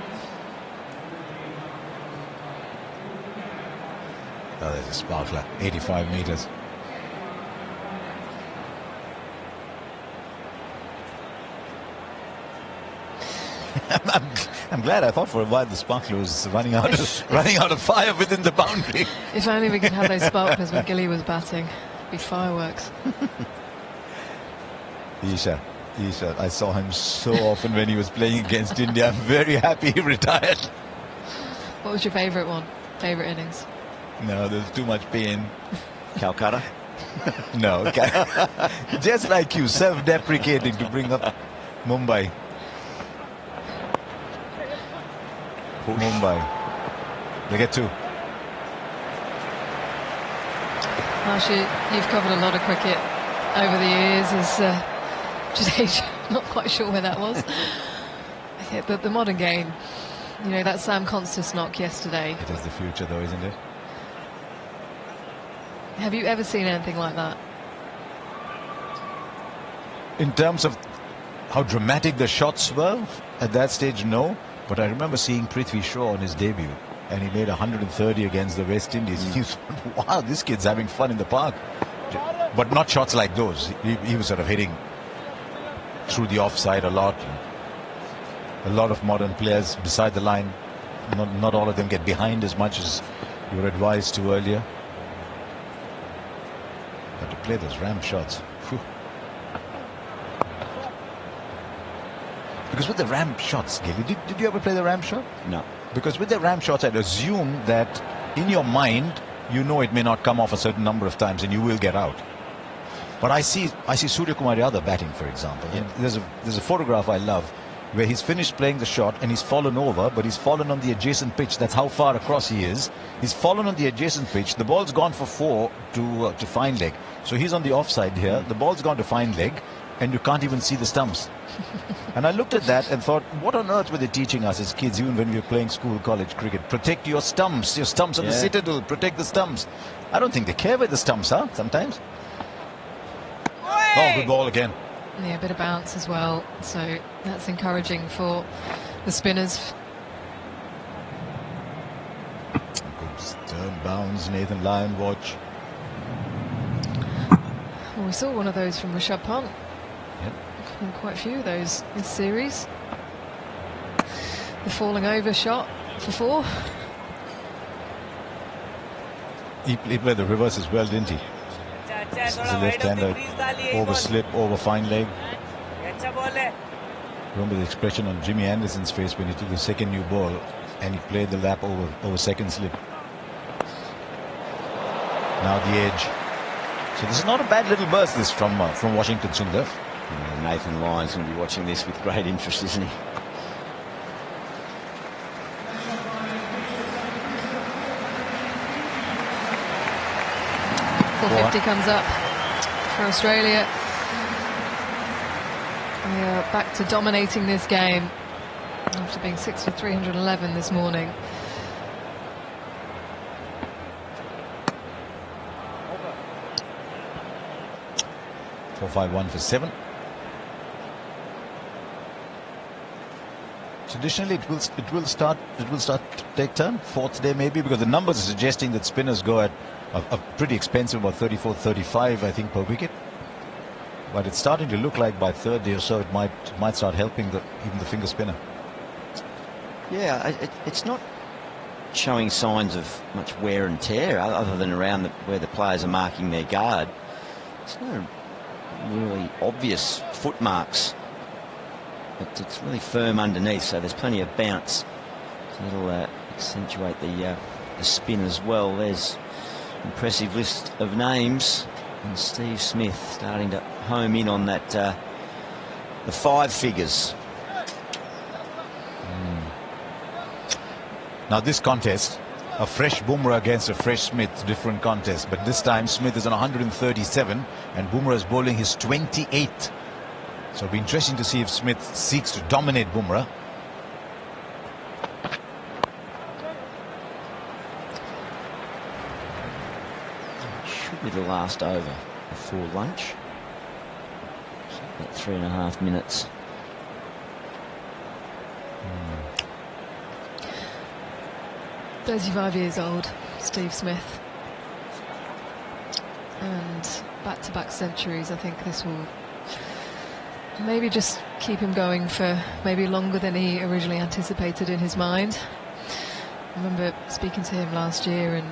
Oh, there's a sparkler, 85 meters. I'm glad. I thought for a while the sparkler was running out of fire within the boundary. If only we could have those sparklers when Gilly was batting. It'd be fireworks. Isha, I saw him so often when he was playing against India. I'm very happy he retired. What was your favourite one? Favourite innings? No, there's too much pain. Calcutta? No, just like you, self-deprecating to bring up Mumbai. Mumbai. They get 2. Actually, you've covered a lot of cricket over the years as just age. Not quite sure where that was. Yeah, but the modern game, you know, that Sam Konstas knock yesterday. It is the future though, isn't it? Have you ever seen anything like that? In terms of how dramatic the shots were at that stage, no. But I remember seeing Prithvi Shaw on his debut, and he made 130 against the West Indies. You thought, wow, this kid's having fun in the park. But not shots like those. He was sort of hitting through the offside a lot. A lot of modern players beside the line, not all of them get behind as much as you were advised to earlier. But to play those ramp shots, whew. Because with the ramp shots, Gilly, did you ever play the ramp shot? No. Because with the ramp shots, I'd assume that in your mind, you know it may not come off a certain number of times and you will get out. But I see Surya Kumar Yadav batting, for example. Yeah. There's a photograph I love where he's finished playing the shot and he's fallen over, but he's fallen on the adjacent pitch. That's how far across he is. He's fallen on the adjacent pitch. The ball's gone for 4 to fine leg. So he's on the offside here. The ball's gone to fine leg, and you can't even see the stumps. And I looked at that and thought, what on earth were they teaching us as kids, even when we were playing school, college cricket? Protect your stumps on the citadel, protect the stumps. I don't think they care where the stumps are sometimes. Oh, good ball again. Yeah, a bit of bounce as well, so that's encouraging for the spinners. Good stern bounce, Nathan Lyon watch. Well, we saw one of those from Rishabh Pant. Yep. And quite a few of those this series. The falling over shot for 4. He played the reverse as well, didn't he? This is a left-hander, over slip, over fine leg. Remember the expression on Jimmy Anderson's face when he took the second new ball and he played the lap over second slip. Now the edge. So this is not a bad little burst, this from Washington Sundar. Nathan Lyon's going to be watching this with great interest, isn't he? .450 comes up for Australia. They are back to dominating this game after being 6 for 311 this morning. Over. 4-5-1 for 7. Traditionally, it will start to take turn. 4th day maybe, because the numbers are suggesting that spinners go at a pretty expensive, about 34-35, I think, per wicket. But it's starting to look like by 3rd day or so it might start helping even the finger spinner. Yeah, it's not showing signs of much wear and tear other than around where the players are marking their guard. It's no really obvious foot marks, but it's really firm underneath, so there's plenty of bounce. So it'll accentuate the spin as well. There's an impressive list of names, and Steve Smith starting to home in on that the 5 figures. Now this contest, a fresh Bumrah against a fresh Smith, different contest, but this time Smith is on 137 and Bumrah is bowling his 28th. So it'll be interesting to see if Smith seeks to dominate Bumrah. Should be the last over before lunch. So about 3.5 minutes. 35 years old, Steve Smith. And back-to-back centuries. I think this will maybe just keep him going for maybe longer than he originally anticipated in his mind. I remember speaking to him last year, and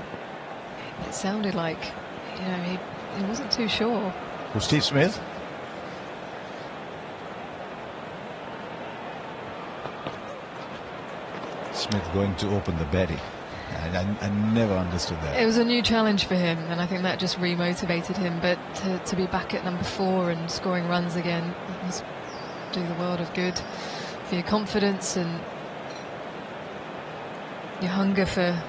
it sounded like, you know, he wasn't too sure. Well, Steve Smith. Smith going to open the batting. I never understood that. It was a new challenge for him, and I think that just re-motivated him. But to be back at number 4 and scoring runs again, it must do the world of good for your confidence and your hunger for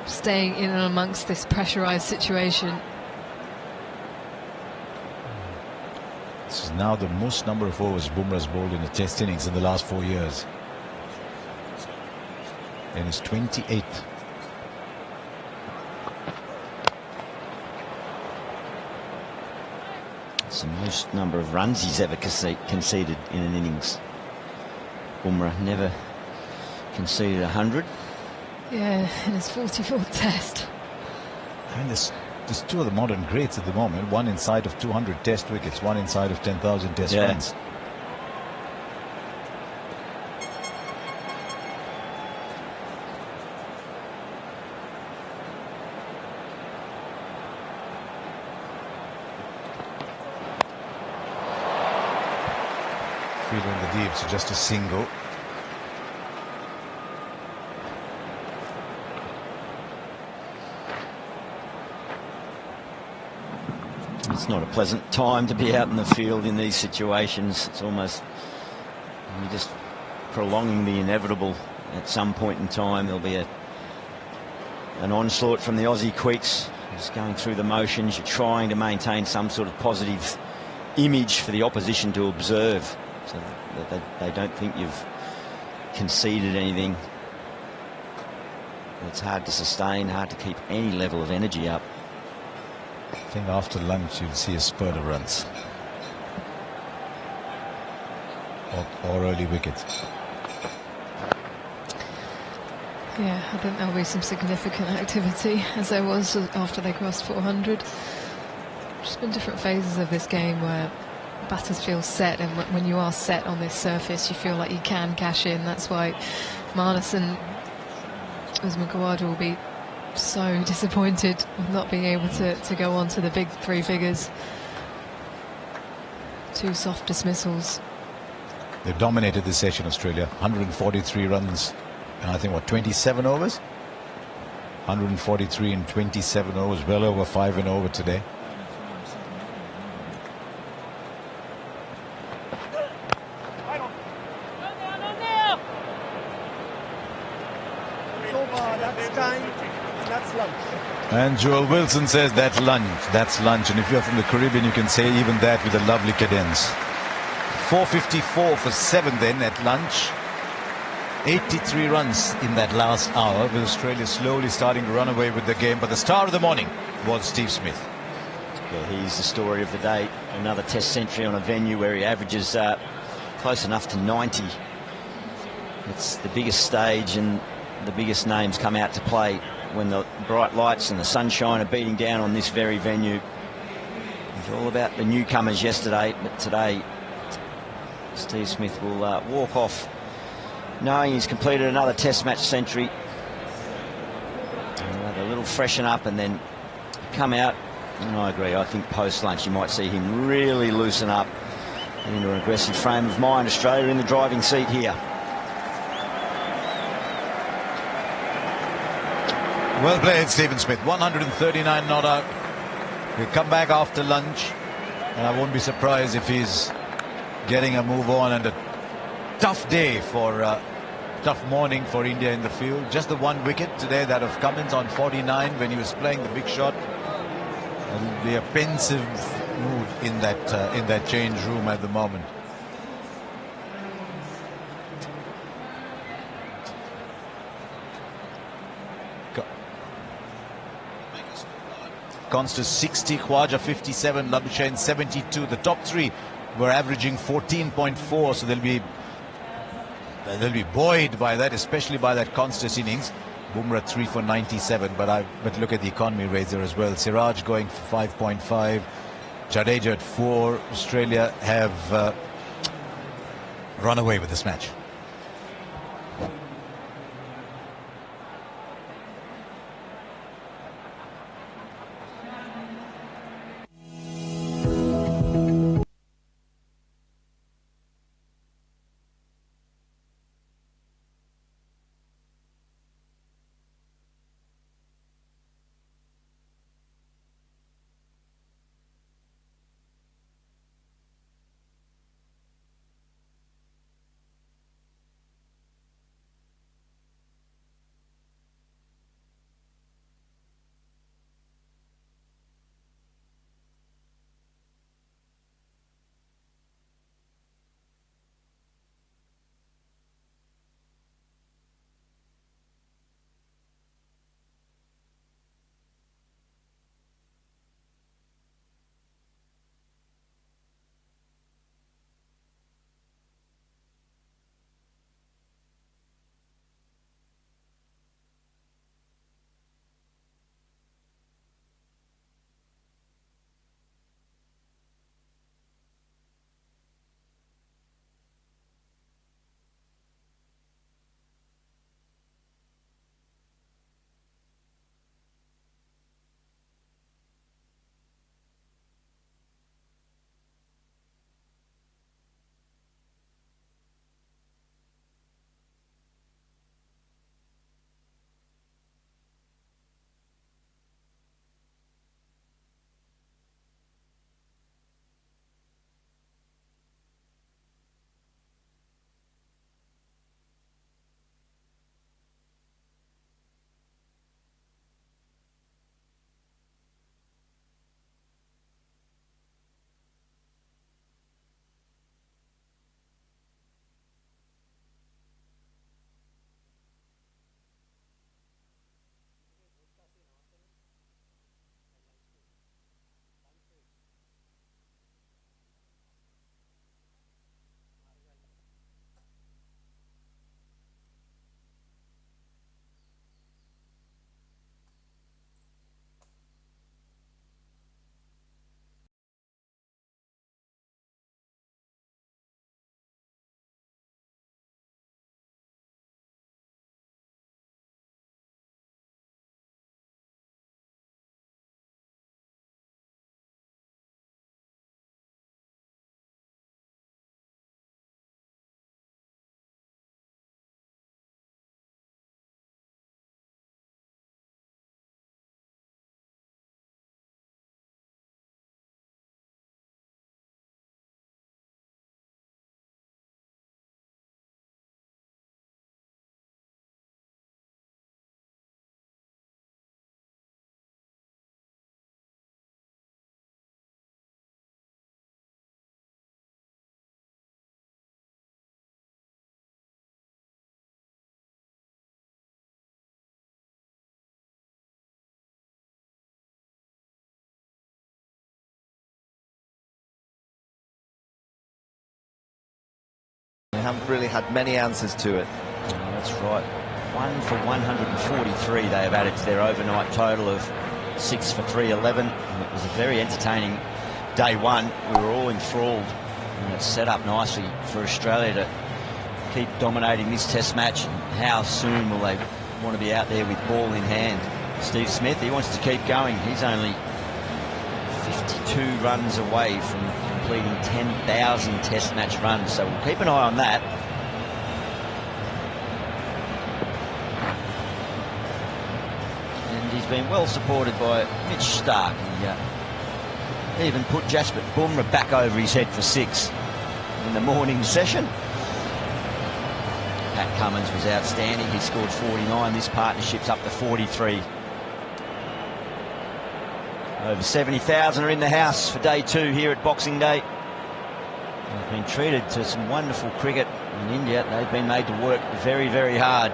staying in and amongst this pressurised situation. This is now the most number of overs Bumrah's bowled in a test innings in the last 4 years. And it's 28th. It's the most number of runs he's ever conceded in an innings. Bumrah never conceded 100. Yeah, in his 44th test. I mean, there's two of the modern greats at the moment. One inside of 200 test wickets, one inside of 10,000 test runs. Fielder in the deep, so just a single. It's not a pleasant time to be out in the field in these situations. It's almost, you're just prolonging the inevitable. At some point in time there'll be an onslaught from the Aussie quicks, just going through the motions. You're trying to maintain some sort of positive image for the opposition to observe, so that they don't think you've conceded anything. It's hard to sustain, hard to keep any level of energy up. I think after lunch you'll see a spurt of runs or early wickets. Yeah, I think there'll be some significant activity, as there was after they crossed 400. Just been different phases of this game where batters feel set, and when you are set on this surface you feel like you can cash in. That's why Marnus and Usman Khawaja will be so disappointed with not being able to go on to the big 3 figures. 2 soft dismissals. They dominated this session, Australia. 143 runs and I think, what, 27 overs? 143 in 27 overs, well over 5 and over today. And Joel Wilson says that's lunch, that's lunch. And if you're from the Caribbean, you can say even that with a lovely cadence. 4:54 for 7 then at lunch. 83 runs in that last hour, with Australia slowly starting to run away with the game. But the star of the morning was Steve Smith. Yeah, he's the story of the day. Another test century on a venue where he averages close enough to 90. It's the biggest stage, and the biggest names come out to play when the bright lights and the sunshine are beating down on this very venue. It's all about the newcomers yesterday, but today Steve Smith will walk off knowing he's completed another test match century. Have a little freshen up and then come out. And I agree, I think post-lunch you might see him really loosen up into an aggressive frame of mind. Australia in the driving seat here. Well played, Stephen Smith. 139 not out. He'll come back after lunch, and I won't be surprised if he's getting a move on. And a tough day for tough morning for India in the field. Just the 1 wicket today, that of Cummins on 49 when he was playing the big shot. And the pensive mood in that change room at the moment. Konstas 60, Khawaja 57, Labuschagne 72. The top 3 were averaging 14.4, so they'll be buoyed by that, especially by that Konstas innings. Bumrah 3 for 97, but look at the economy rates there as well. Siraj going for 5.5, Jadeja at 4. Australia have run away with this match. They haven't really had many answers to it. That's right. 1 for 143 they have added to their overnight total of 6 for 311. And it was a very entertaining day one. We were all enthralled, and it's set up nicely for Australia to keep dominating this test match. And how soon will they want to be out there with ball in hand? Steve Smith, he wants to keep going. He's only 52 runs away from completing 10,000 test match runs, so we'll keep an eye on that. And he's been well supported by Mitch Stark. He even put Jasprit Bumrah back over his head for 6 in the morning session. Pat Cummins was outstanding. He scored 49. This partnership's up to 43. Over 70,000 are in the house for day 2 here at Boxing Day. They've been treated to some wonderful cricket in India. They've been made to work very, very hard.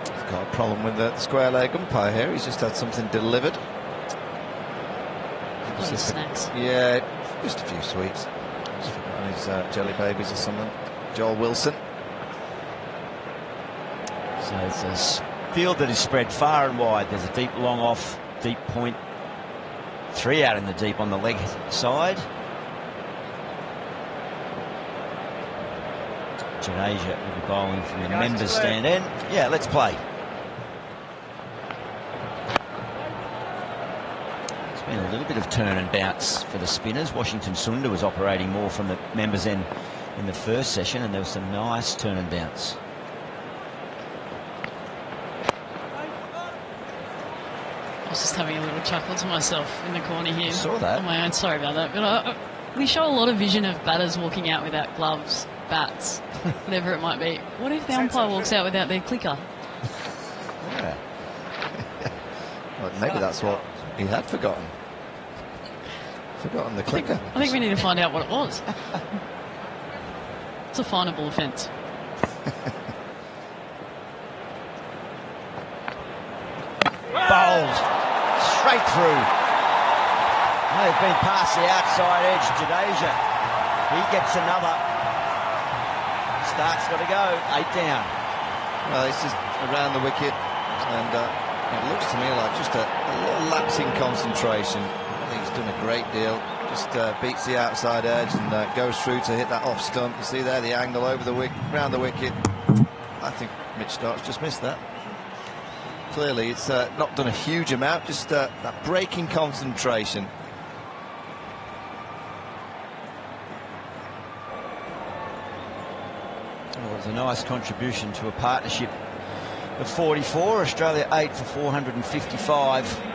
He's got a problem with the square leg umpire here. He's just had something delivered. Snacks. Yeah, just a few sweets. Just on his jelly babies or something. Joel Wilson. So it's a field that is spread far and wide. There's a deep long off, deep point 3 out in the deep on the leg side. Jadeja will be bowling from the members stand end. Yeah, let's play. It's been a little bit of turn and bounce for the spinners. Washington Sundar was operating more from the members end in the first session, and there was some nice turn and bounce. I was just having a little chuckle to myself in the corner here. I saw that. On my own, sorry about that. But we show a lot of vision of batters walking out without gloves, bats, whatever it might be. What if the umpire walks out without their clicker? Yeah. Well, maybe that's what he had forgotten. Forgotten the clicker. I think we need to find out what it was. It's a finable offence. Bowled straight through. They've been past the outside edge. Jadeja, he gets another. Stark's got to go. 8 down. Well, it's just around the wicket, and it looks to me like just a little lapse in concentration. I think he's done a great deal. Just beats the outside edge and goes through to hit that off stump. You see there the angle over the wicket, round the wicket. I think Mitch Stark's just missed that. Clearly, it's not done a huge amount. Just that break in concentration. Well, it was a nice contribution to a partnership of 44. Australia 8 for 455.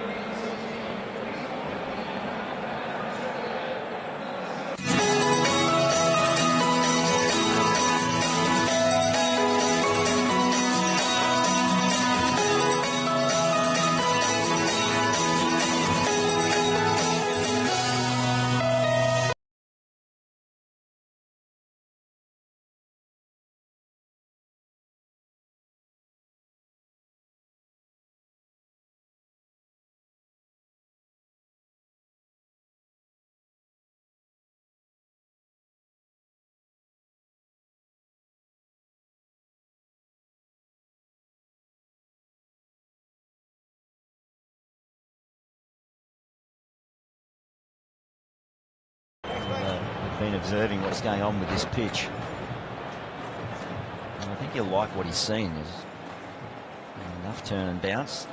Been observing what's going on with this pitch. And I think he'll like what he's seen. There's enough turn and bounce.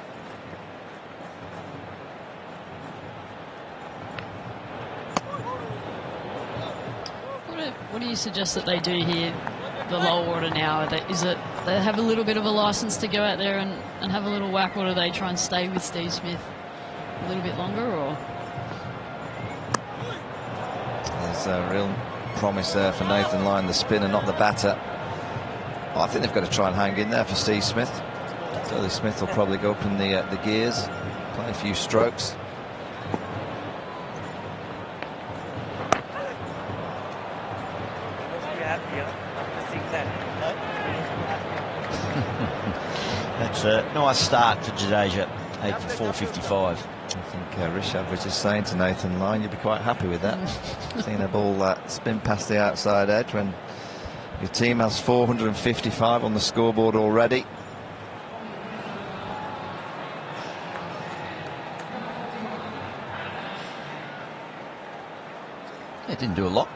What do you suggest that they do here, the lower order now? Is it they have a little bit of a license to go out there and have a little whack, or do they try and stay with Steve Smith a little bit longer? Or there's a real promise there for Nathan Lyon, the spinner, not the batter. Well, I think they've got to try and hang in there for Steve Smith. So Smith will probably go up in the gears, play a few strokes. That's a nice start for Jadeja. 8 for 455. I think Rishabh was just saying to Nathan Lyon, you'd be quite happy with that. Seeing a ball spin past the outside edge when your team has 455 on the scoreboard already. He didn't do a lot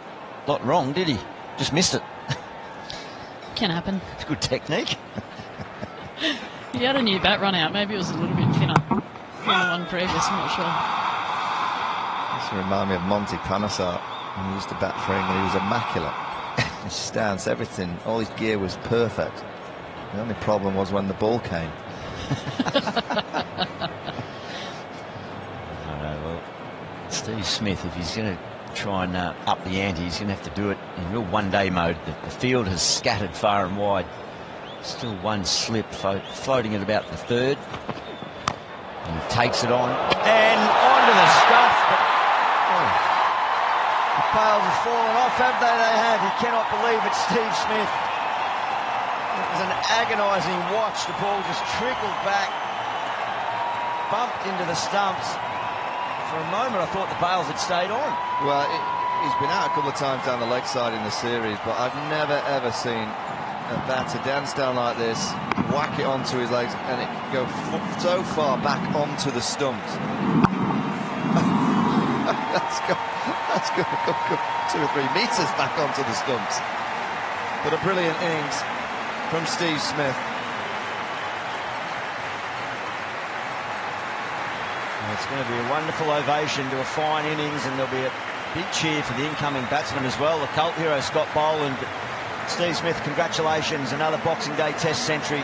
wrong, did he? Just missed it. can happen. It's good technique. He had a new bat run out. Maybe it was a little bit thinner than the one previous. I'm not sure. This reminds me of Monty Panesar when he used to bat for England. He was immaculate. His stance, everything, all his gear was perfect. The only problem was when the ball came. Well, Steve Smith, if he's going to try and up the ante, he's going to have to do it in real one-day mode. The field has scattered far and wide. Still one slip, floating at about the third. And he takes it on and onto the stuff. But, the pails have fallen off, have they? They have. You cannot believe it, Steve Smith. It was an agonising watch. The ball just trickled back, bumped into the stumps. For a moment, I thought the bails had stayed on. Well, he's been out a couple of times down the leg side in the series, but I've never, ever seen a batter dance down like this, whack it onto his legs, and it go so far back onto the stumps. that's going to go 2 or 3 metres back onto the stumps. But a brilliant innings from Steve Smith. It's going to be a wonderful ovation to a fine innings, and there'll be a big cheer for the incoming batsman as well, the cult hero Scott Boland. Steve Smith, congratulations, another Boxing Day Test century.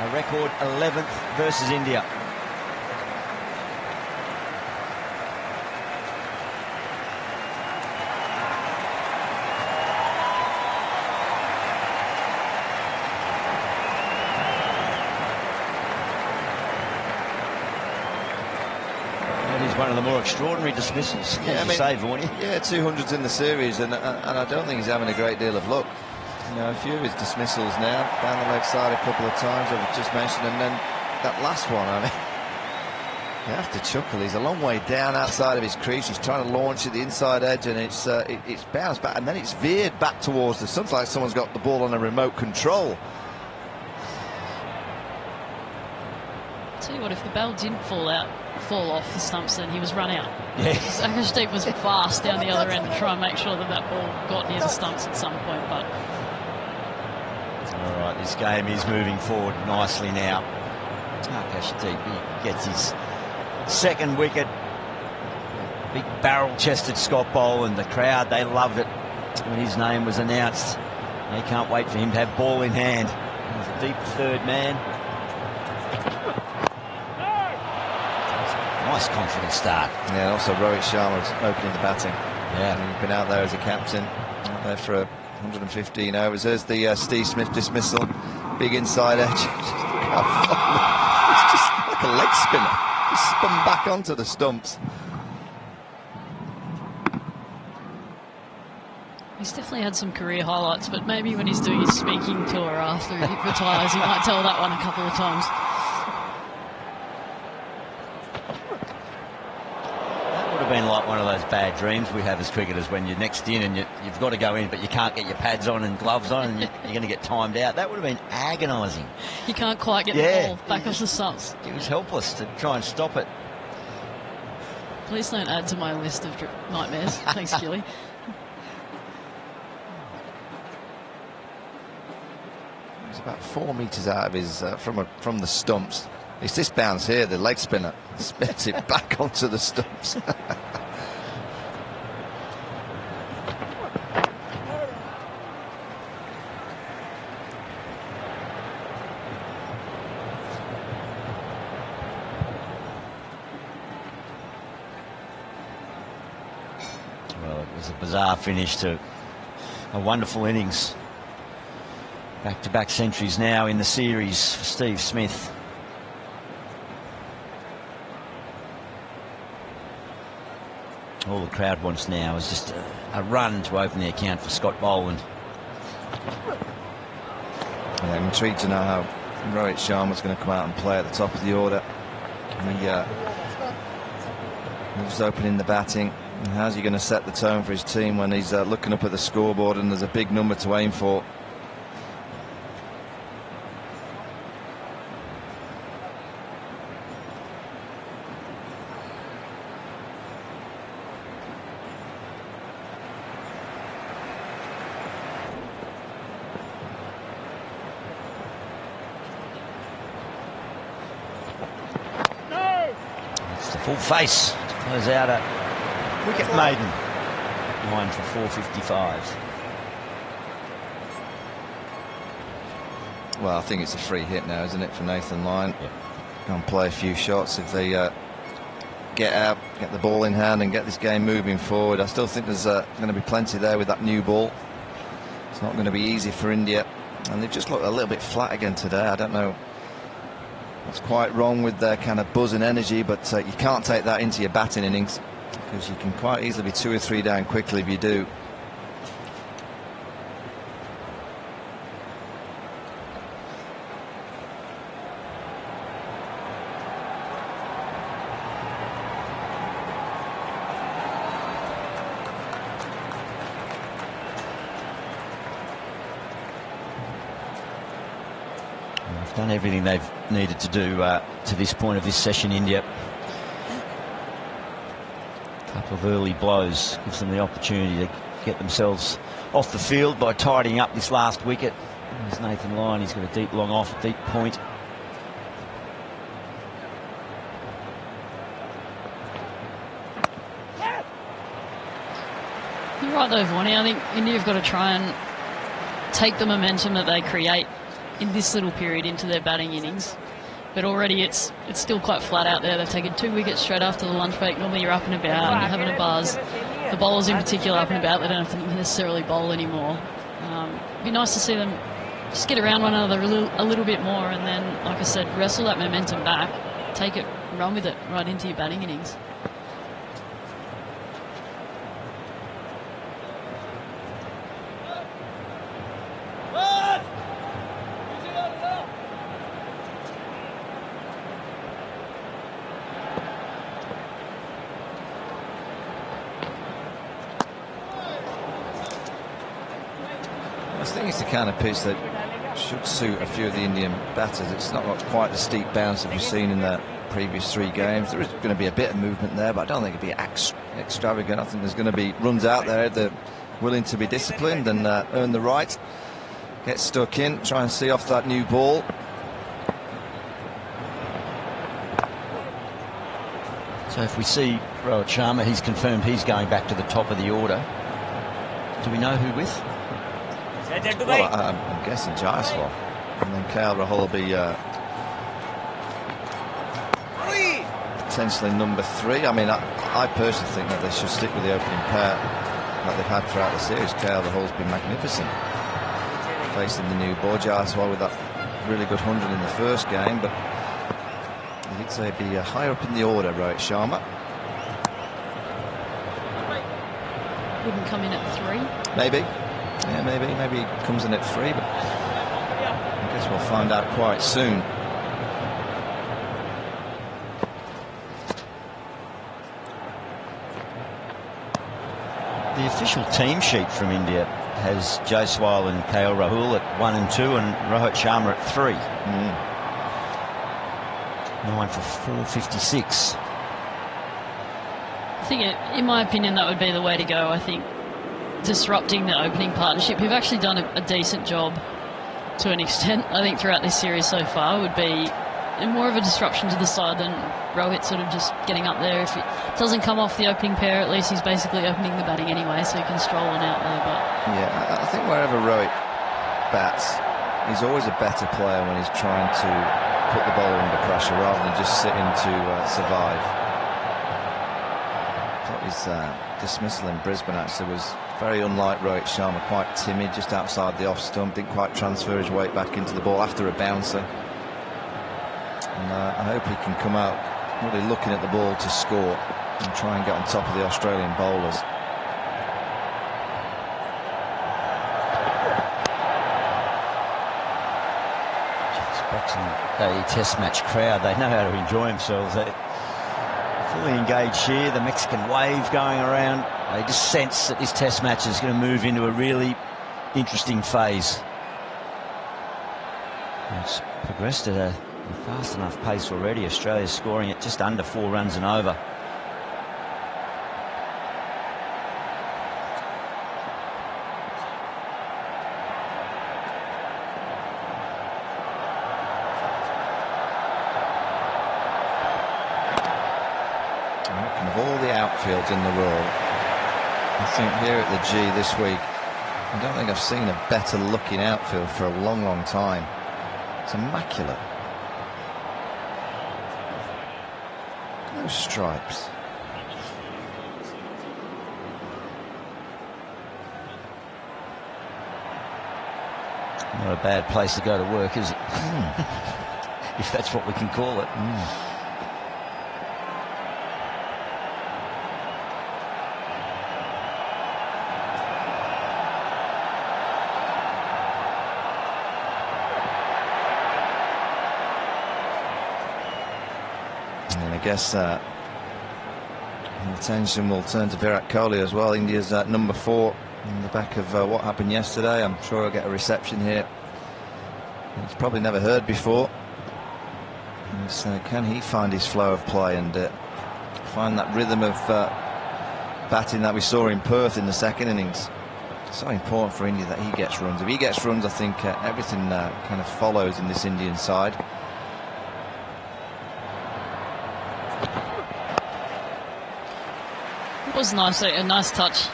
A record 11th versus India. One of the more extraordinary dismissals, yeah, say, Vaughan. Yeah, 200s in the series, and I don't think he's having a great deal of luck. You know, a few of his dismissals now, down the leg side a couple of times, I've just mentioned, and then that last one, I mean, you have to chuckle. He's a long way down outside of his crease. He's trying to launch at the inside edge, and it's bounced back, and then it's veered back towards the stumps like someone's got the ball on a remote control. Tell you what, if the ball didn't fall off the stumps, then he was run out. Yeah. Akashdeep was fast down the other end to try and make sure that that ball got near the stumps at some point. But all right, this game is moving forward nicely now. Akashdeep, he gets his second wicket. Big barrel-chested Scott Boland. The crowd, they loved it when his name was announced. They can't wait for him to have ball in hand. He's a deep third man. Nice confident start. Yeah, and also Rohit Sharma's opening the batting. Yeah. And he's been out there as a captain, out there for 115 overs. There's the Steve Smith dismissal. Big inside edge. It's just like a leg spinner. Just spun back onto the stumps. he's definitely had some career highlights, but maybe when he's doing his speaking tour after he retires, he might tell that one a couple of times. Been like one of those bad dreams we have as cricketers when you're next in and you've got to go in, but you can't get your pads on and gloves on, and you're going to get timed out. That would have been agonising. You can't quite get the ball back off the stumps. He was helpless to try and stop it. Please don't add to my list of nightmares. Thanks, Gilly. He's about 4 metres out of his from the stumps. It's this bounce here, the leg spinner, spins it back onto the stumps. Well, it was a bizarre finish to a wonderful innings. Back-to-back centuries now in the series for Steve Smith. All the crowd wants now is just a run to open the account for Scott Boland. Yeah, I'm intrigued to know how Rohit Sharma's going to come out and play at the top of the order. He's opening the batting. And how's he going to set the tone for his team when he's looking up at the scoreboard and there's a big number to aim for? Full face to close out a wicket maiden. 9 for 455. Well, I think it's a free hit now, isn't it, for Nathan Lyon? Yep. Go and play a few shots if they get out, get the ball in hand and get this game moving forward. I still think there's going to be plenty there with that new ball. It's not going to be easy for India, and they've just looked a little bit flat again today. I don't know what's quite wrong with their kind of buzz and energy, but you can't take that into your batting innings because you can quite easily be 2 or 3 down quickly if you do. Done everything they've needed to do to this point of this session, India. of early blows gives them the opportunity to get themselves off the field by tidying up this last wicket. There's Nathan Lyon, he's got a deep long off, deep point. You're right though, Vaughan. I think India have got to try and take the momentum that they create in this little period into their batting innings. But already it's still quite flat out there. They've taken 2 wickets straight after the lunch break. Normally you're up and about and you're having a buzz. The bowlers in particular up and about, they don't have to necessarily bowl anymore. It'd be nice to see them just get around one another a little bit more, and then, like I said, wrestle that momentum back, take it, run with it right into your batting innings. I think it's the kind of pitch that should suit a few of the Indian batters. It's not got quite the steep bounce that we've seen in the previous 3 games. There is going to be a bit of movement there, but I don't think it'll be extravagant. I think there's going to be runs out there. They're willing to be disciplined and earn the right. Get stuck in, try and see off that new ball. So if we see Rohit Sharma, he's confirmed he's going back to the top of the order. Do we know who with? Well, I'm guessing Jaiswal, and then KL Rahul will be potentially number 3. I mean, I personally think that they should stick with the opening pair that they've had throughout the series. KL Rahul's been magnificent, facing the new ball. Jaiswal with that really good 100 in the first game, but you'd say he'd be higher up in the order, Rohit Sharma. Wouldn't come in at 3. Maybe. Yeah, maybe he comes in at 3, but I guess we'll find out quite soon. The official team sheet from India has Jaiswal and KL Rahul at 1 and 2 and Rohit Sharma at 3. 9 for 456. I think, in my opinion, that would be the way to go. I think disrupting the opening partnership, who've actually done a decent job to an extent, I think, throughout this series so far, would be more of a disruption to the side than Rohit sort of just getting up there. If it doesn't come off the opening pair, at least he's basically opening the batting anyway, so he can stroll on out there. But yeah, I think wherever Rohit bats, he's always a better player when he's trying to put the bowler under pressure rather than just sitting to survive. I thought his dismissal in Brisbane actually was very unlike Rohit Sharma, quite timid just outside the off stump, didn't quite transfer his weight back into the ball after a bouncer. And I hope he can come out really looking at the ball to score and try and get on top of the Australian bowlers. A test match crowd, they know how to enjoy themselves. They're fully engaged here, the Mexican wave going around. They just sense that this test match is going to move into a really interesting phase. It's progressed at a fast enough pace already. Australia's scoring at just under 4 runs and over. Of all the outfields in the world, I think here at the G this week, I don't think I've seen a better looking outfield for a long, long time. It's immaculate. Look at those stripes. Not a bad place to go to work, is it? If that's what we can call it. And I guess the attention will turn to Virat Kohli as well. India's at number 4 in the back of what happened yesterday. I'm sure he'll get a reception here he's probably never heard before. And so can he find his flow of play and find that rhythm of batting that we saw in Perth in the second innings. So important for India that he gets runs. If he gets runs, I think everything kind of follows in this Indian side. It was nice, a nice touch.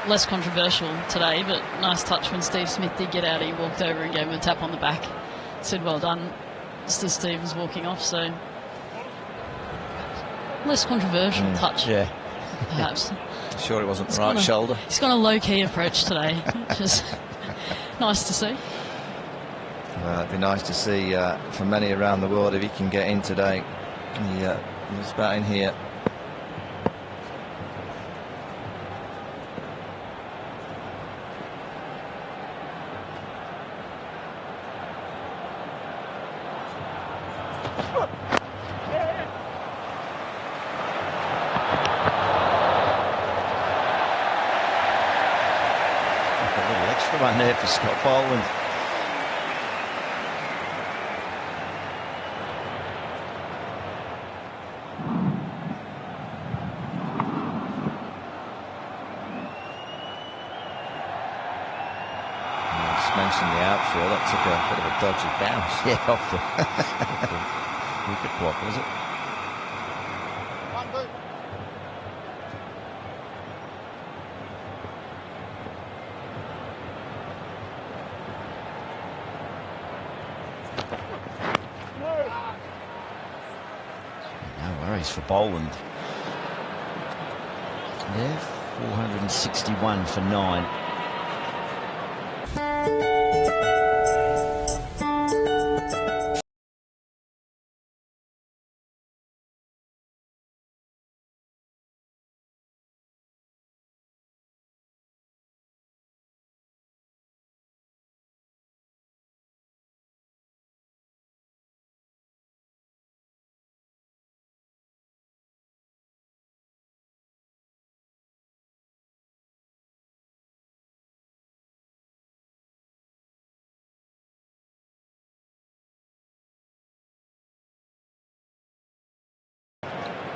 Less controversial today, but nice touch when Steve Smith did get out. He walked over and gave him a tap on the back. Said, well done, just as Steve was walking off. So less controversial touch, yeah, perhaps. Sure, it wasn't the right shoulder. He's got a low-key approach today, which is nice to see. It'd be nice to see for many around the world if he can get in today. He's batting here. One there for Scott Boland. Just mentioned the outfield. That took a bit of a dodgy bounce. Yeah, off the wicket block, was it? For Boland. Yeah, 461 for 9.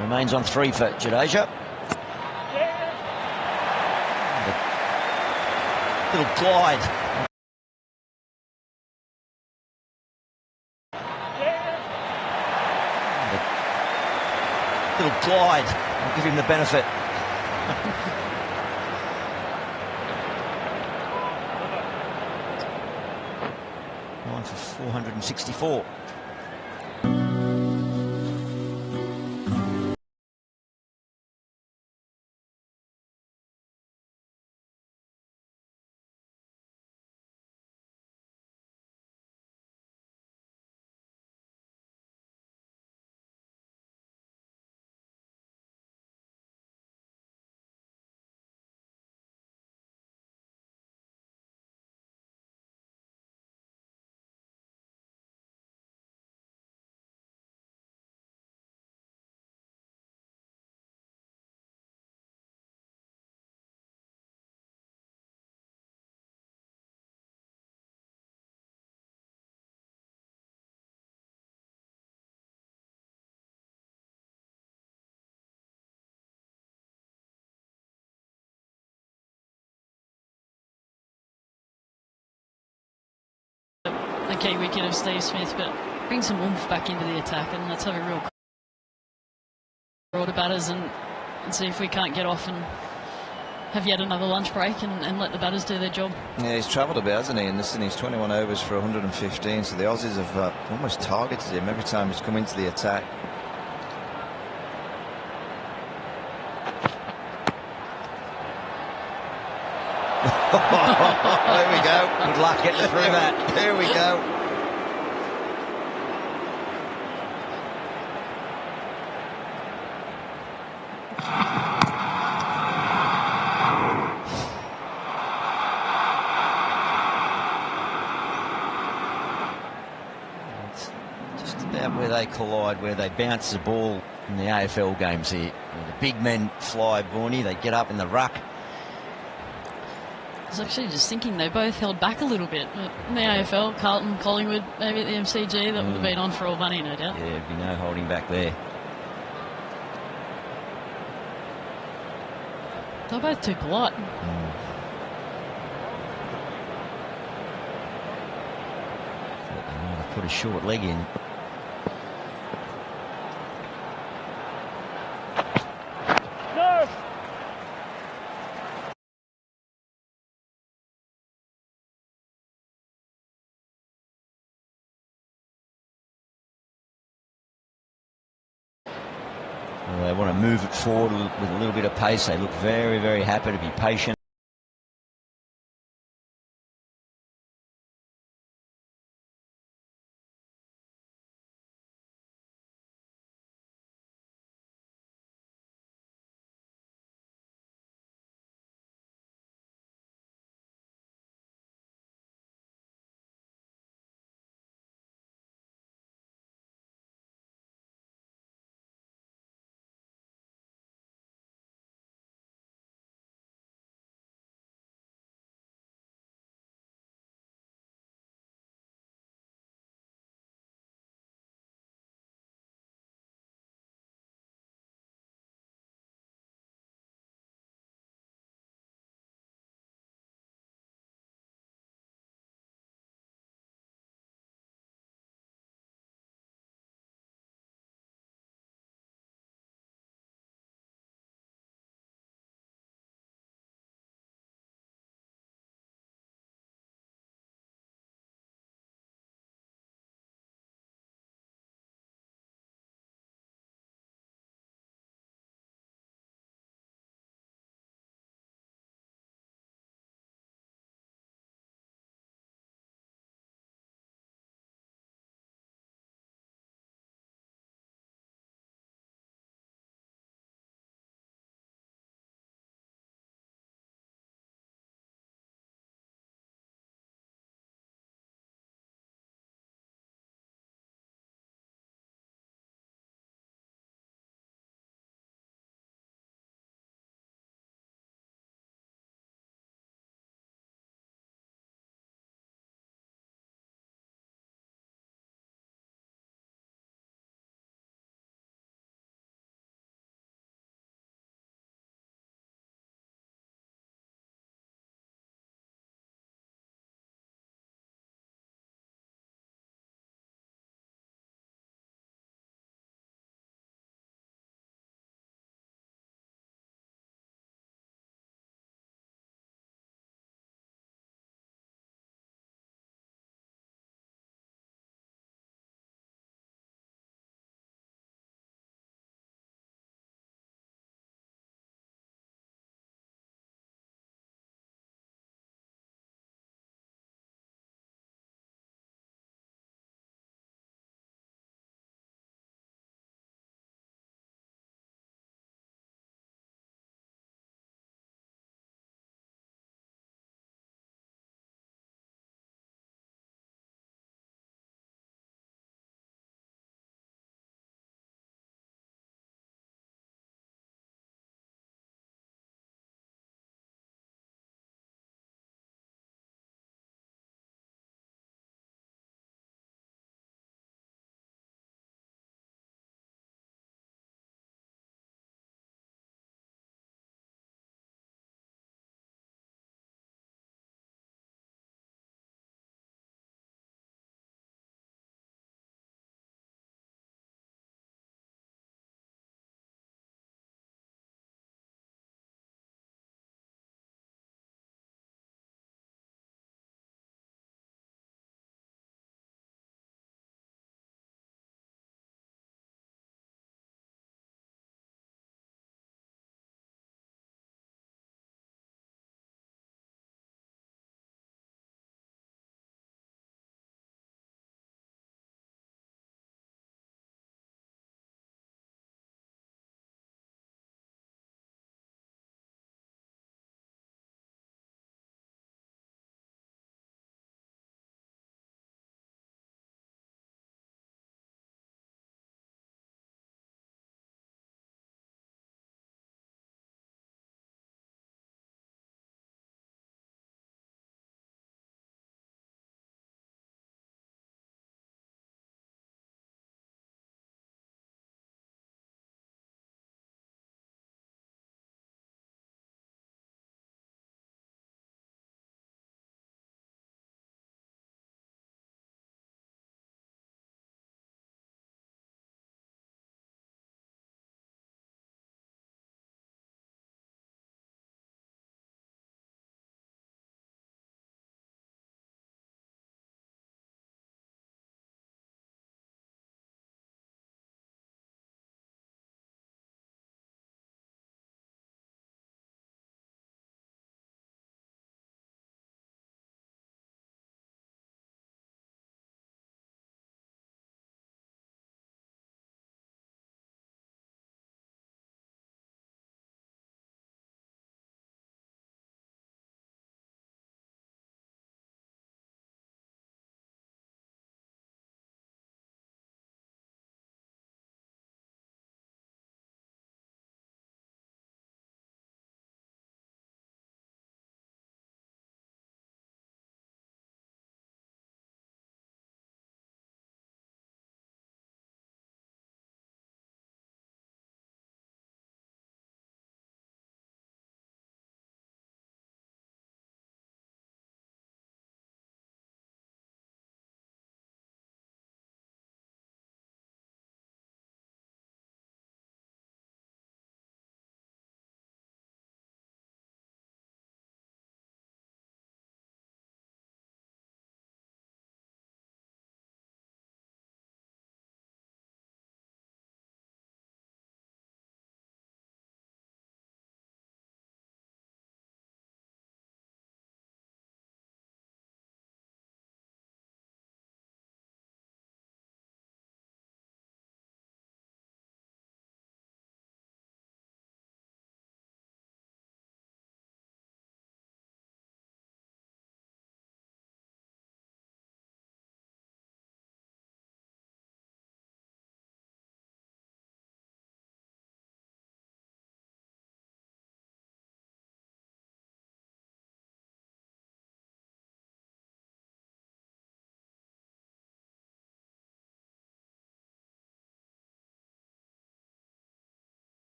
Remains on 3 for Jadeja. Little glide. Little glide. I'll give him the benefit. Line for 464. The key wicket of Steve Smith, but bring some oomph back into the attack, and let's have a real crawl to batters and see if we can't get off and have yet another lunch break and let the batters do their job. Yeah, he's travelled a bit, hasn't he? In this innings, 21 overs for 115, so the Aussies have almost targeted him every time he's come into the attack. There we go. Good luck getting through that. There we go. It's just about where they collide, where they bounce the ball in the AFL games here. The big men fly, Borny. They get up in the ruck. I was actually just thinking they both held back a little bit. But in the AFL, Carlton, Collingwood, maybe at the MCG, that would have been on for all money, no doubt. Yeah, there'd be no holding back there. They're both too polite. Put a short leg in. They want to move it forward with a little bit of pace. They look very, very happy to be patient.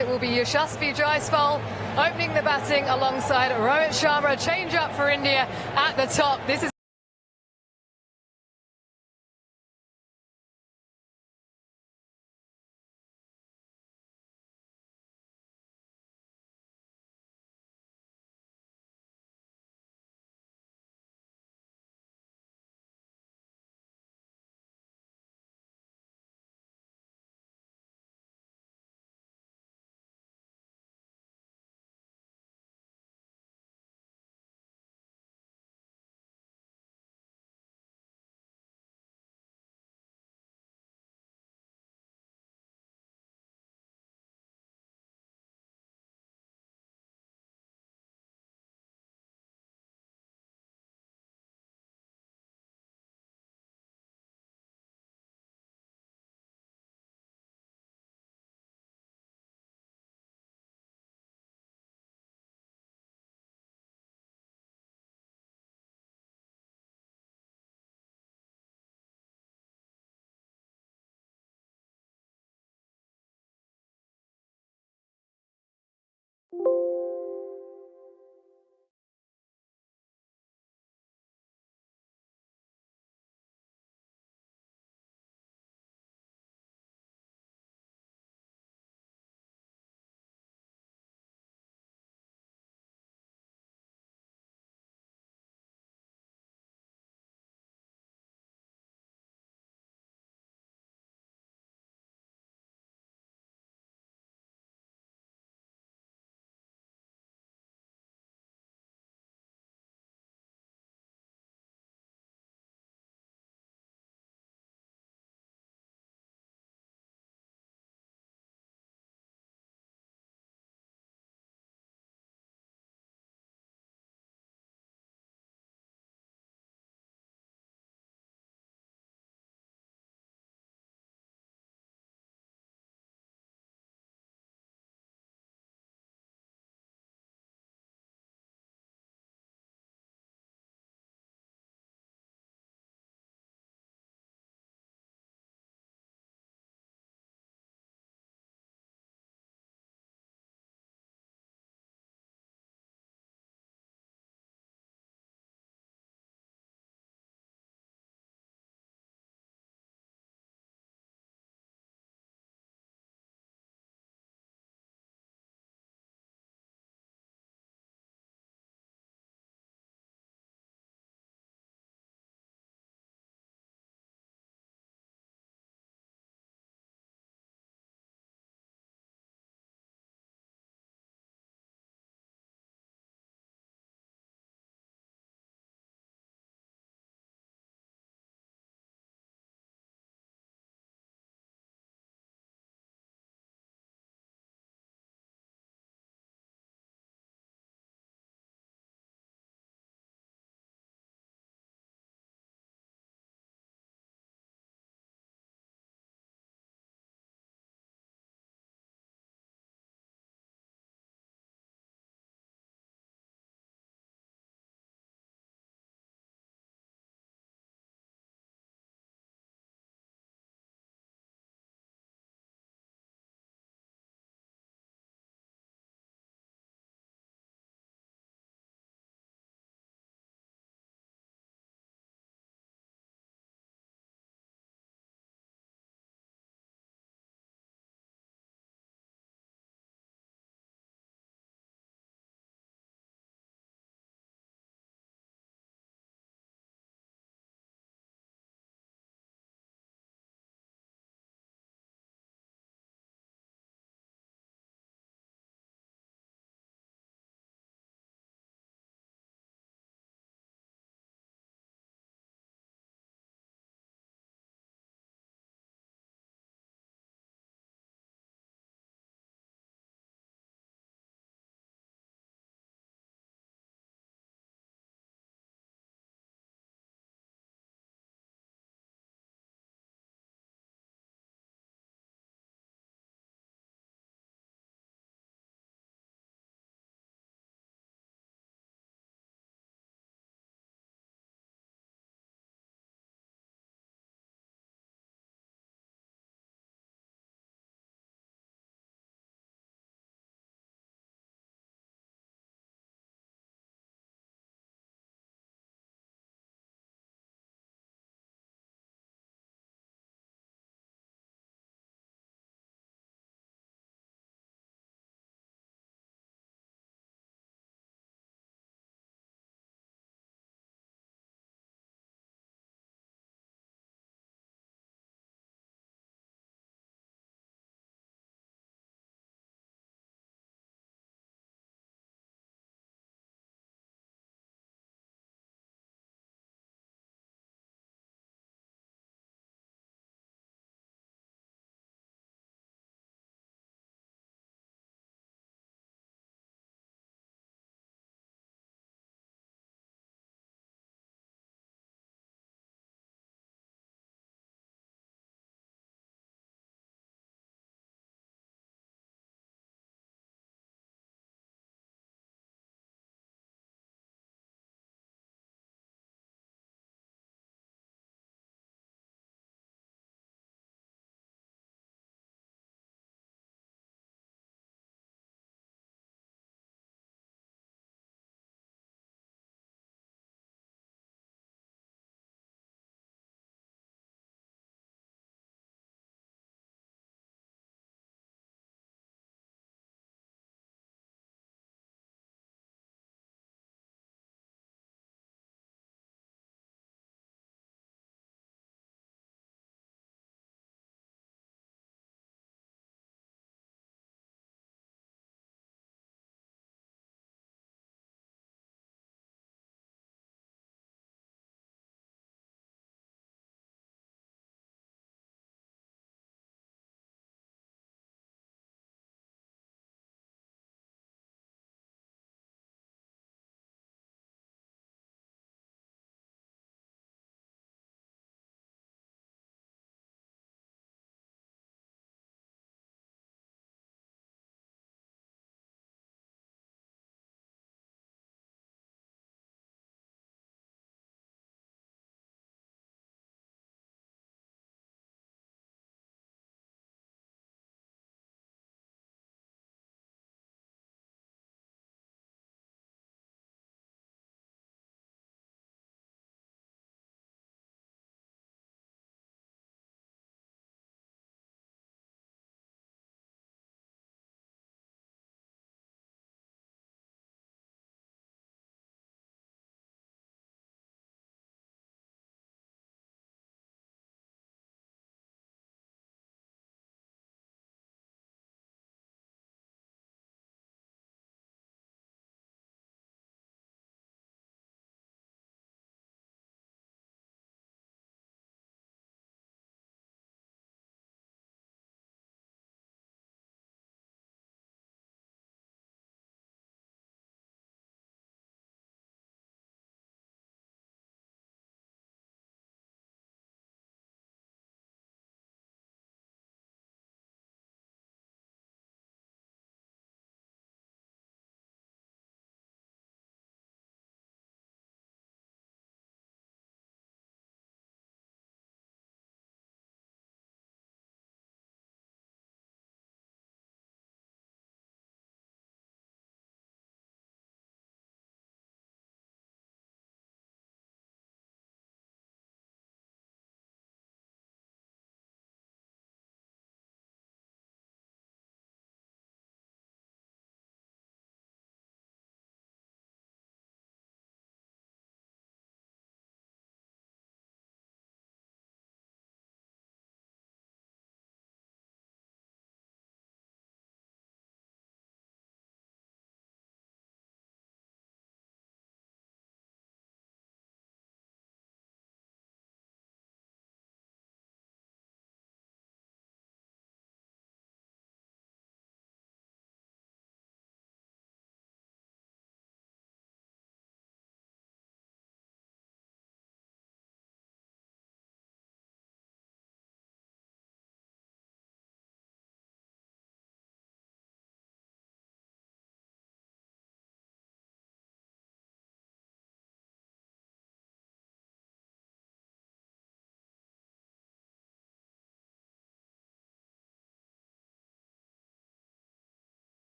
It will be Yashasvi Jaiswal opening the batting alongside Rohit Sharma. Change up for India at the top. This is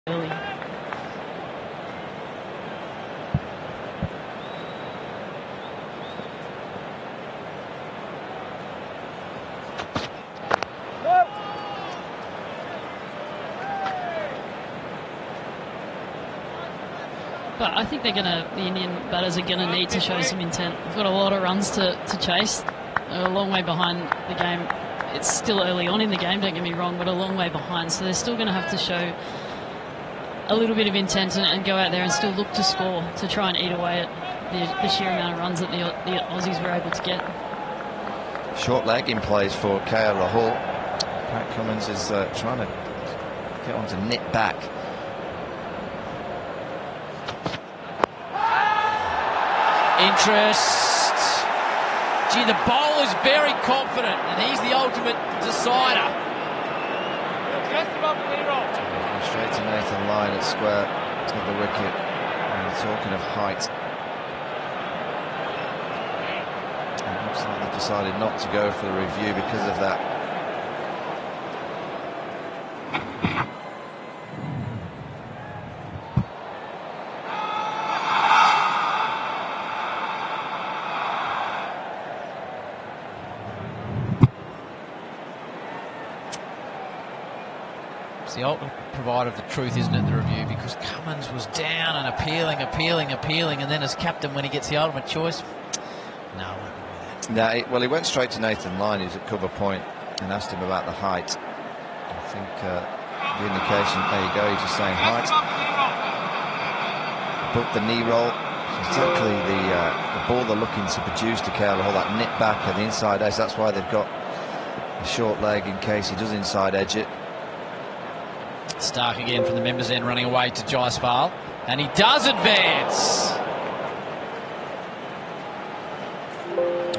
early. But I think the Indian batters are going to need to show some intent. They've got a lot of runs to chase. They're a long way behind the game. It's still early on in the game, don't get me wrong, but a long way behind. So they're still going to have to show a little bit of intent and go out there and still look to score to try and eat away at the sheer amount of runs that the Aussies were able to get. Short leg in plays for KL Rahul. Pat Cummins is trying to get on to nip back. Interest. Gee, the bowler's very confident, and he's the ultimate decider. Straight to Nathan Lyon at square of the wicket. And we're talking of height. It looks like they decided not to go for the review because of that. The ultimate provider of the truth, isn't it, the review, because Cummins was down and appealing, and then as captain, when he gets the ultimate choice, no, I won't do that. Well, he went straight to Nathan Lyon, who's at cover point, and asked him about the height. I think the indication, there you go, he's just saying height. Above the knee roll, exactly the ball they're looking to produce to KL Rahul, that nip back at the inside edge. That's why they've got a short leg in case he does inside edge it. Stark again from the members' end, running away to Jasprit, and he does advance.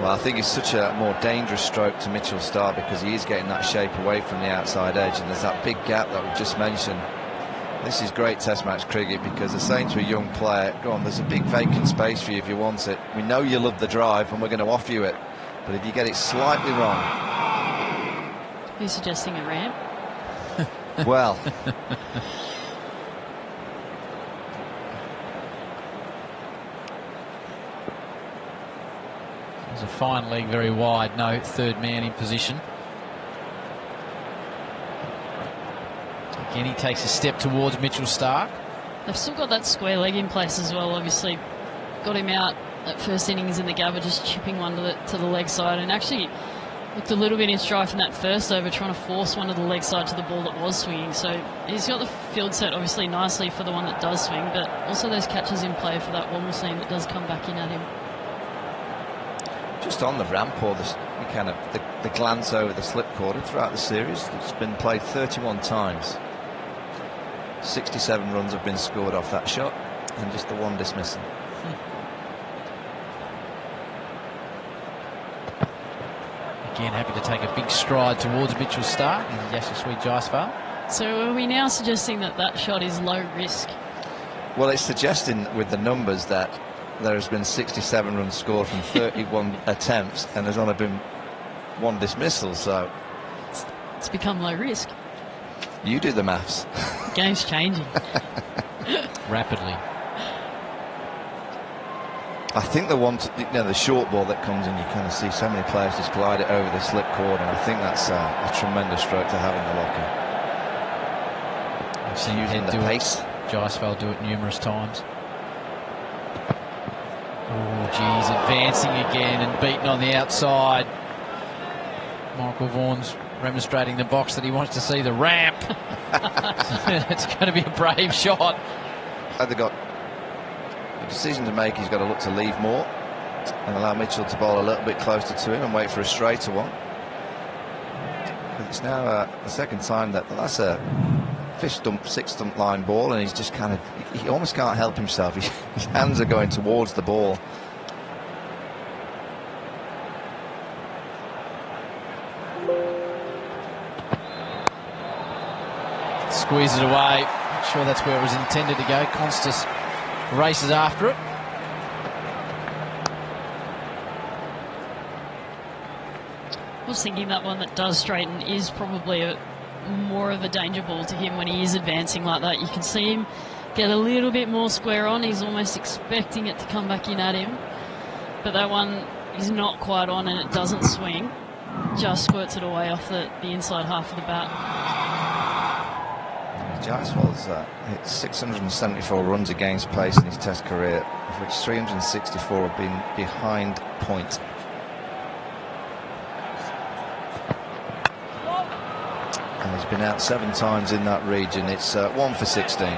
Well, I think it's such a more dangerous stroke to Mitchell Stark because he is getting that shape away from the outside edge, and there's that big gap that we just mentioned. This is great Test match cricket because they're saying to a young player, go on, there's a big vacant space for you if you want it. We know you love the drive and we're going to offer you it, but if you get it slightly wrong. Who's suggesting a ramp? Well, there's a fine leg, very wide, no third man in position. Again, he takes a step towards Mitchell Stark. They've still got that square leg in place as well. Obviously, got him out at first innings in the Gabba, just chipping one to the leg side, and actually looked a little bit in strife in that first over, trying to force one to the leg side to the ball that was swinging. So he's got the field set obviously nicely for the one that does swing, but also those catches in play for that Womble seam that does come back in at him. just on the ramp or the glance over the slip quarter throughout the series, it's been played 31 times. 67 runs have been scored off that shot and just the one dismissal. Again, happy to take a big stride towards Mitchell Stark and Jasprit Bumrah. So are we now suggesting that that shot is low risk? Well, it's suggesting with the numbers that there has been 67 runs scored from 31 attempts and there's only been one dismissal, so it's become low risk. You do the maths. The game's changing rapidly. I think the short ball that comes in, you kind of see so many players just glide it over the slip cord, and I think that's a tremendous stroke to have in the locker. I've seen using the pace. Jasprit do it numerous times. Oh, geez, advancing again and beaten on the outside. Michael Vaughan's remonstrating the box that he wants to see the ramp. It's going to be a brave shot. They've got a decision to make. He's got to look to leave more and allow Mitchell to bowl a little bit closer to him and wait for a straighter one. It's now the second time that's a fish stump, six stump line ball, and he's just he almost can't help himself. His hands are going towards the ball. Squeeze it away. Not sure that's where it was intended to go. Konstas races after it. I was thinking that one that does straighten is probably a more of a danger ball to him when he is advancing like that. You can see him get a little bit more square on. He's almost expecting it to come back in at him. But that one is not quite on and it doesn't swing. Just squirts it away off the inside half of the bat. Jasprit's hit 674 runs against pace in his Test career, of which 364 have been behind point. And he's been out 7 times in that region. It's 1 for 16.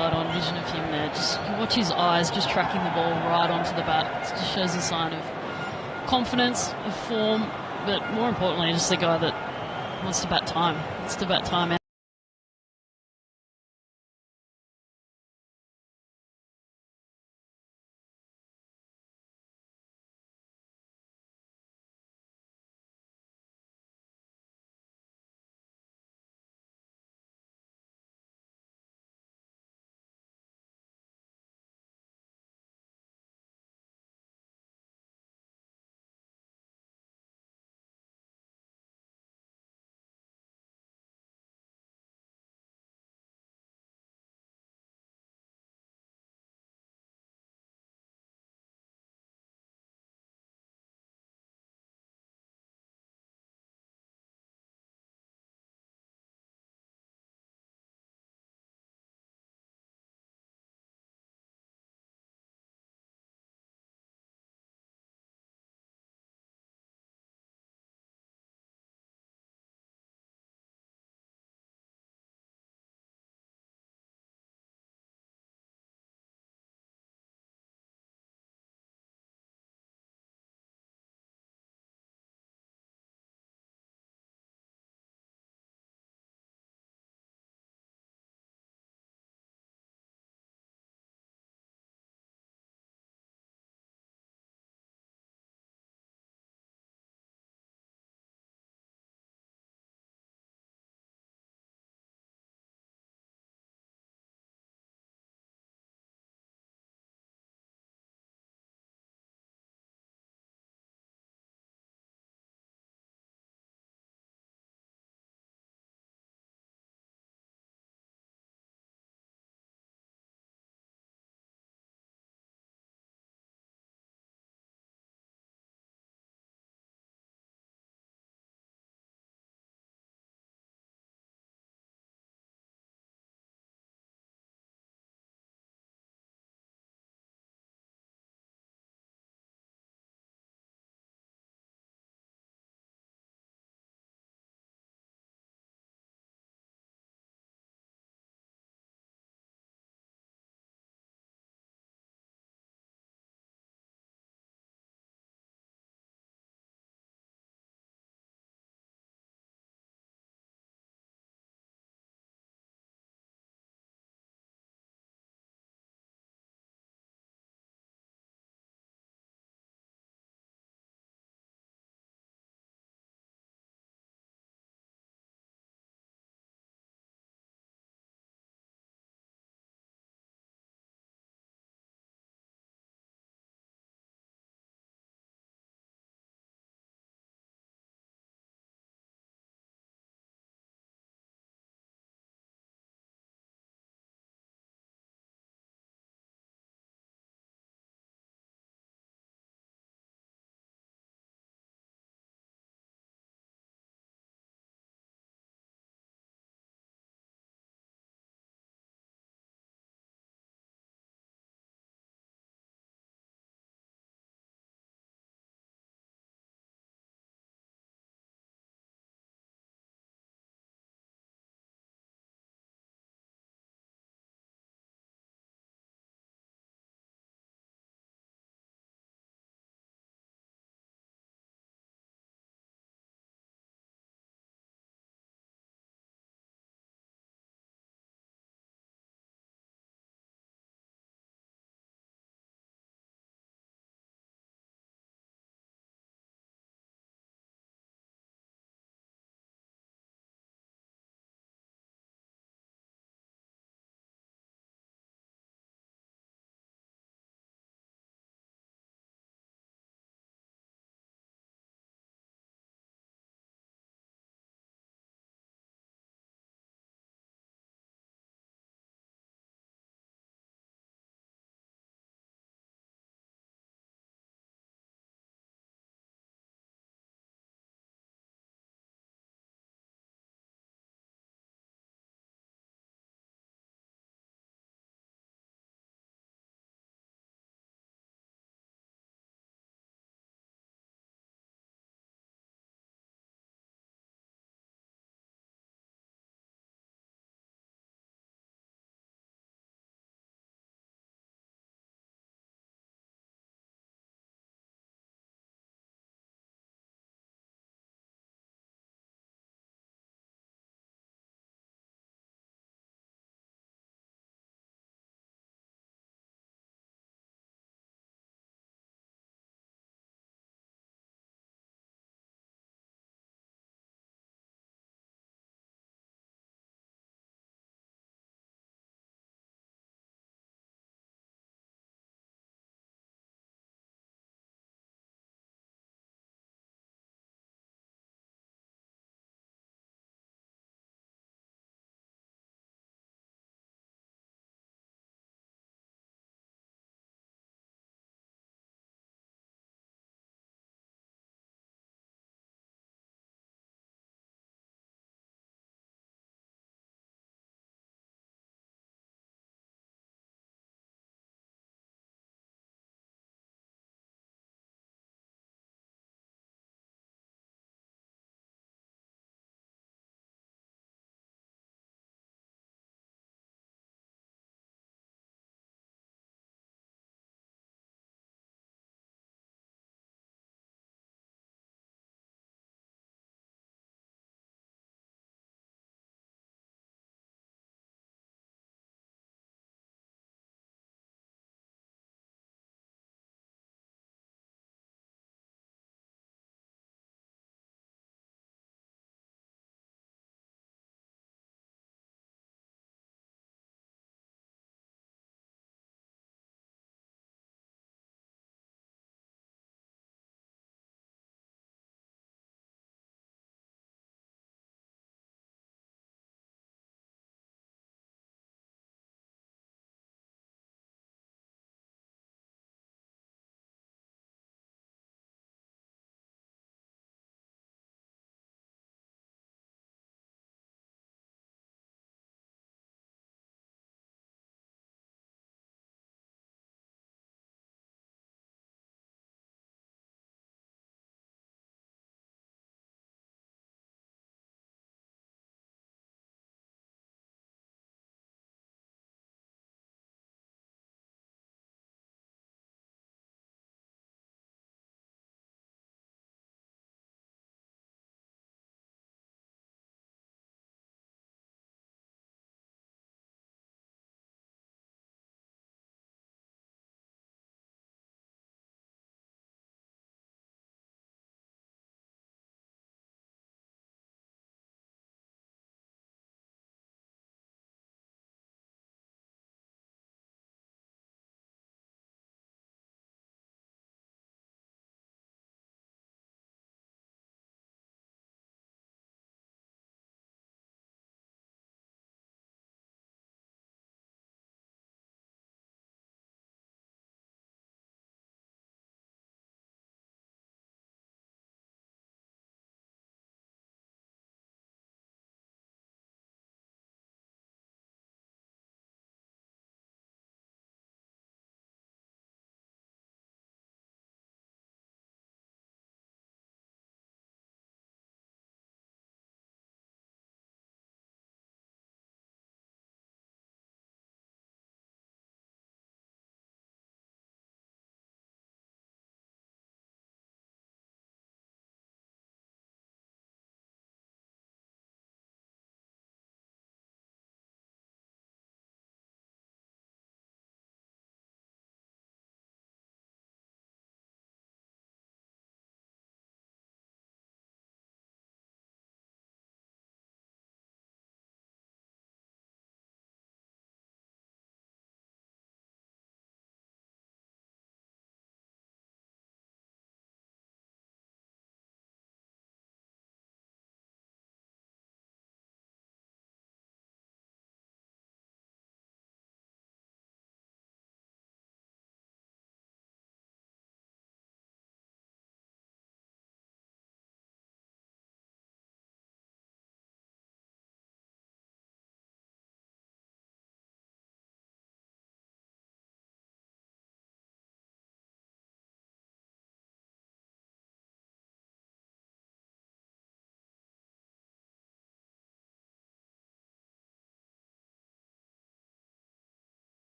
On vision of him there, just watch his eyes just tracking the ball right onto the bat. It just shows a sign of confidence, of form, but more importantly just the guy that wants to bat time. Wants to bat time out.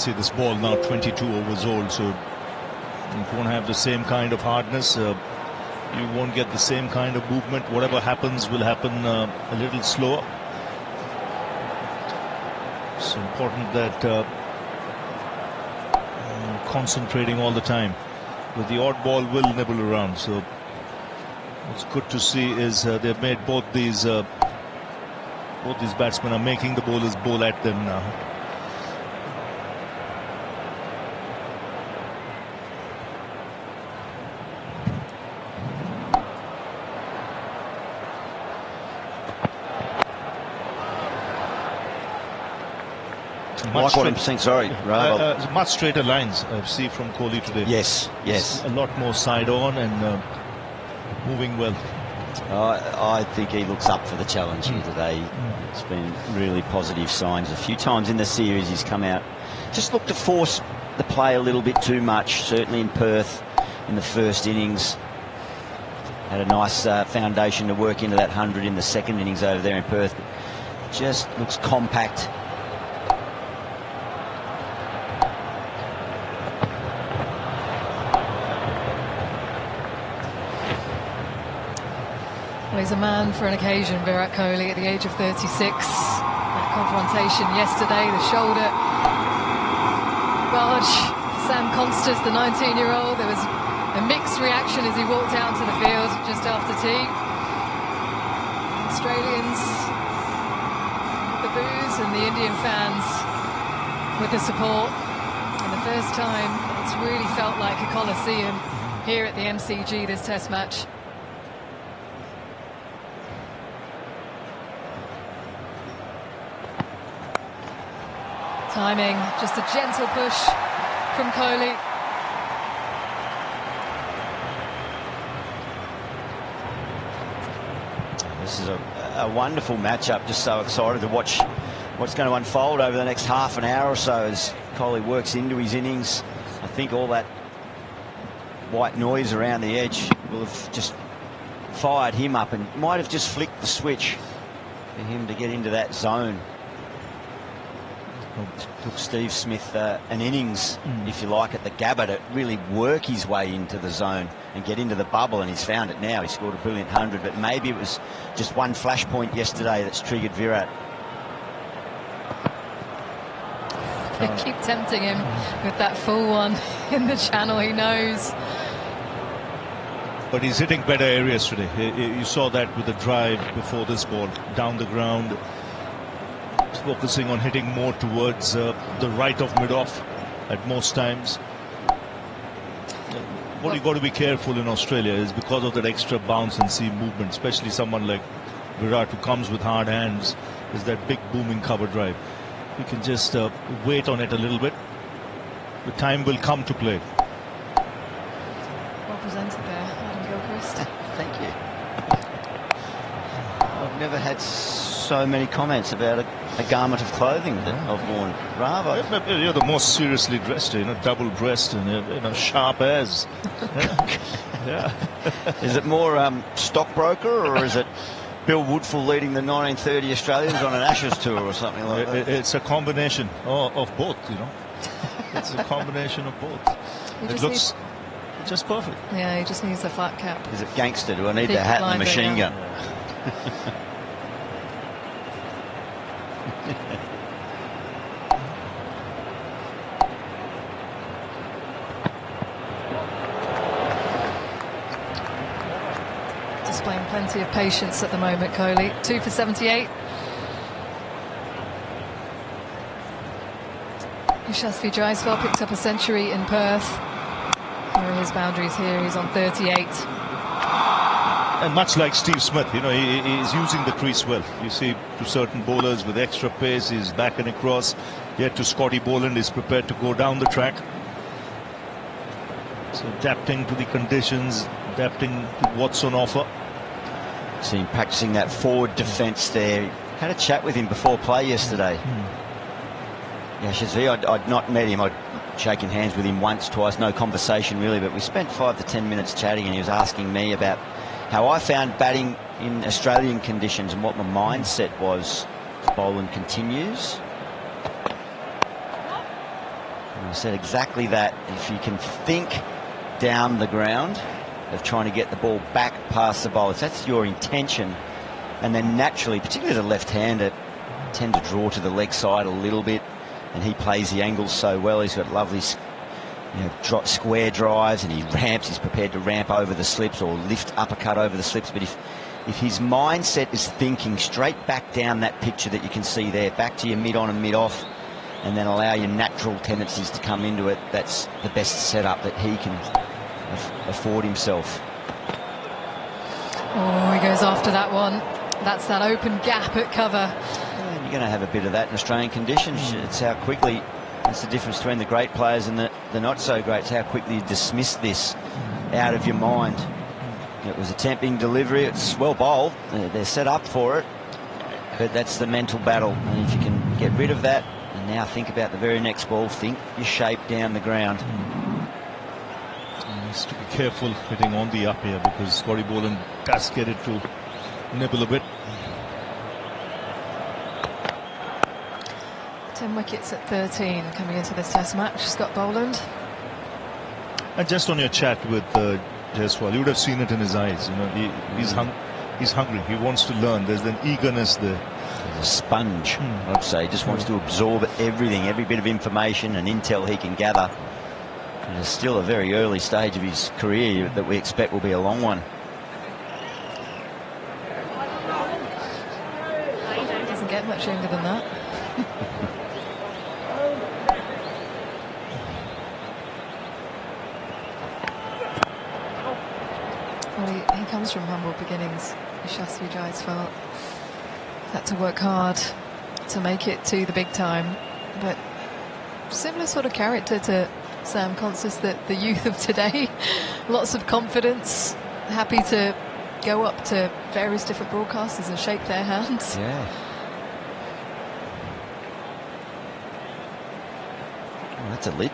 let's say this ball now 22 overs old, so it won't have the same kind of hardness. You won't get the same kind of movement. Whatever happens will happen a little slower. It's important that concentrating all the time, but the odd ball will nibble around. So what's good to see is they've made both these batsmen are making the bowlers bowl at them now. Like what I'm saying, sorry, much straighter lines I see from Kohli today. Yes, yes. It's a lot more side on and moving well. I think he looks up for the challenge here today. It's been really positive signs. A few times in the series he's come out, just looked to force the play a little bit too much, certainly in Perth in the first innings. Had a nice foundation to work into that 100 in the second innings over there in Perth. Just looks compact. Well, he's a man for an occasion, Virat Kohli, at the age of 36. That confrontation yesterday, the shoulder barge, Sam Konstas, the 19-year-old. There was a mixed reaction as he walked out into the field just after tea. Australians with the boos and the Indian fans with the support. And the first time it's really felt like a coliseum here at the MCG, this Test match. Timing, just a gentle push from Kohli. This is a wonderful matchup. Just so excited to watch what's going to unfold over the next half an hour or so as Kohli works into his innings. I think all that white noise around the edge will have just fired him up and might have just flicked the switch for him to get into that zone. Took Steve Smith an innings, if you like, at the Gabba to really work his way into the zone and get into the bubble, and he's found it now. He scored a brilliant 100, but maybe it was just one flashpoint yesterday that's triggered Virat. They keep tempting him with that full one in the channel, he knows. But he's hitting better areas today. You saw that with the drive before this ball, down the ground. Focusing on hitting more towards the right of mid-off at most times. What you got to be careful in Australia is because of that extra bounce and seam movement, especially someone like Virat who comes with hard hands, is that big booming cover drive. You can just wait on it a little bit. The time will come to play. Well presented there, Adam Gilchrist. Thank you. I've never had so many comments about a garment of clothing that I've worn. Bravo. You're the most seriously dressed, double breast and sharp as. Yeah. Is it more stockbroker, or is it Bill Woodfull leading the 1930 Australians on an Ashes tour or something like that? It's a combination of both, It's a combination of both. It looks just perfect. Yeah, he just needs a flat cap. Is it gangster? Do I need the hat and the machine gun? Displaying plenty of patience at the moment, Kohli. 2 for 78. Yashasvi Jaiswal picked up a century in Perth. Here are his boundaries here. He's on 38. And much like Steve Smith, he's using the crease well. You see, to certain bowlers with extra pace, he's backing across. Yet to Scotty Boland, he's prepared to go down the track. So adapting to the conditions, adapting to what's on offer. See him practicing that forward defence there. Had a chat with him before play yesterday. Yeah, Shazvi, I'd not met him. I'd shaken hands with him once, twice, no conversation really, but we spent 5 to 10 minutes chatting, and he was asking me about how I found batting in Australian conditions and what my mindset was as Boland continues. I said exactly that. If you can think down the ground of trying to get the ball back past the bowler, if that's your intention, and then naturally, particularly the left-hander, tend to draw to the leg side a little bit, and he plays the angles so well. He's got lovely square drives, and he's prepared to ramp over the slips or lift uppercut over the slips. But if his mindset is thinking straight back down that picture that you can see there, back to your mid-on and mid-off, and then allow your natural tendencies to come into it, that's the best setup that he can afford himself. Oh, he goes after that one. That's that open gap at cover. And you're going to have a bit of that in Australian conditions. It's how quickly, that's the difference between the great players and the not so great. It's how quickly you dismiss this out of your mind. It was a tempting delivery. It's well bowled. They're set up for it. But that's the mental battle. And if you can get rid of that and now think about the very next ball, think your shape down the ground. He needs to be careful hitting on the up here, because Scotty Boland does get it to nibble a bit. 10 wickets at 13 coming into this test match. Scott Boland. And just on your chat with Jasprit, you would have seen it in his eyes. You know, he's hungry. He wants to learn. There's an eagerness there. He's a sponge, I'd say. He just wants to absorb everything, every bit of information and intel he can gather. And it's still a very early stage of his career that we expect will be a long one. Doesn't get much younger than that. Well, he comes from humble beginnings. Yashasvi Jaiswal had to work hard to make it to the big time, but similar sort of character to Sam Konstas, the youth of today. Lots of confidence, happy to go up to various different broadcasters and shake their hands. Yeah. Oh, that's a lid.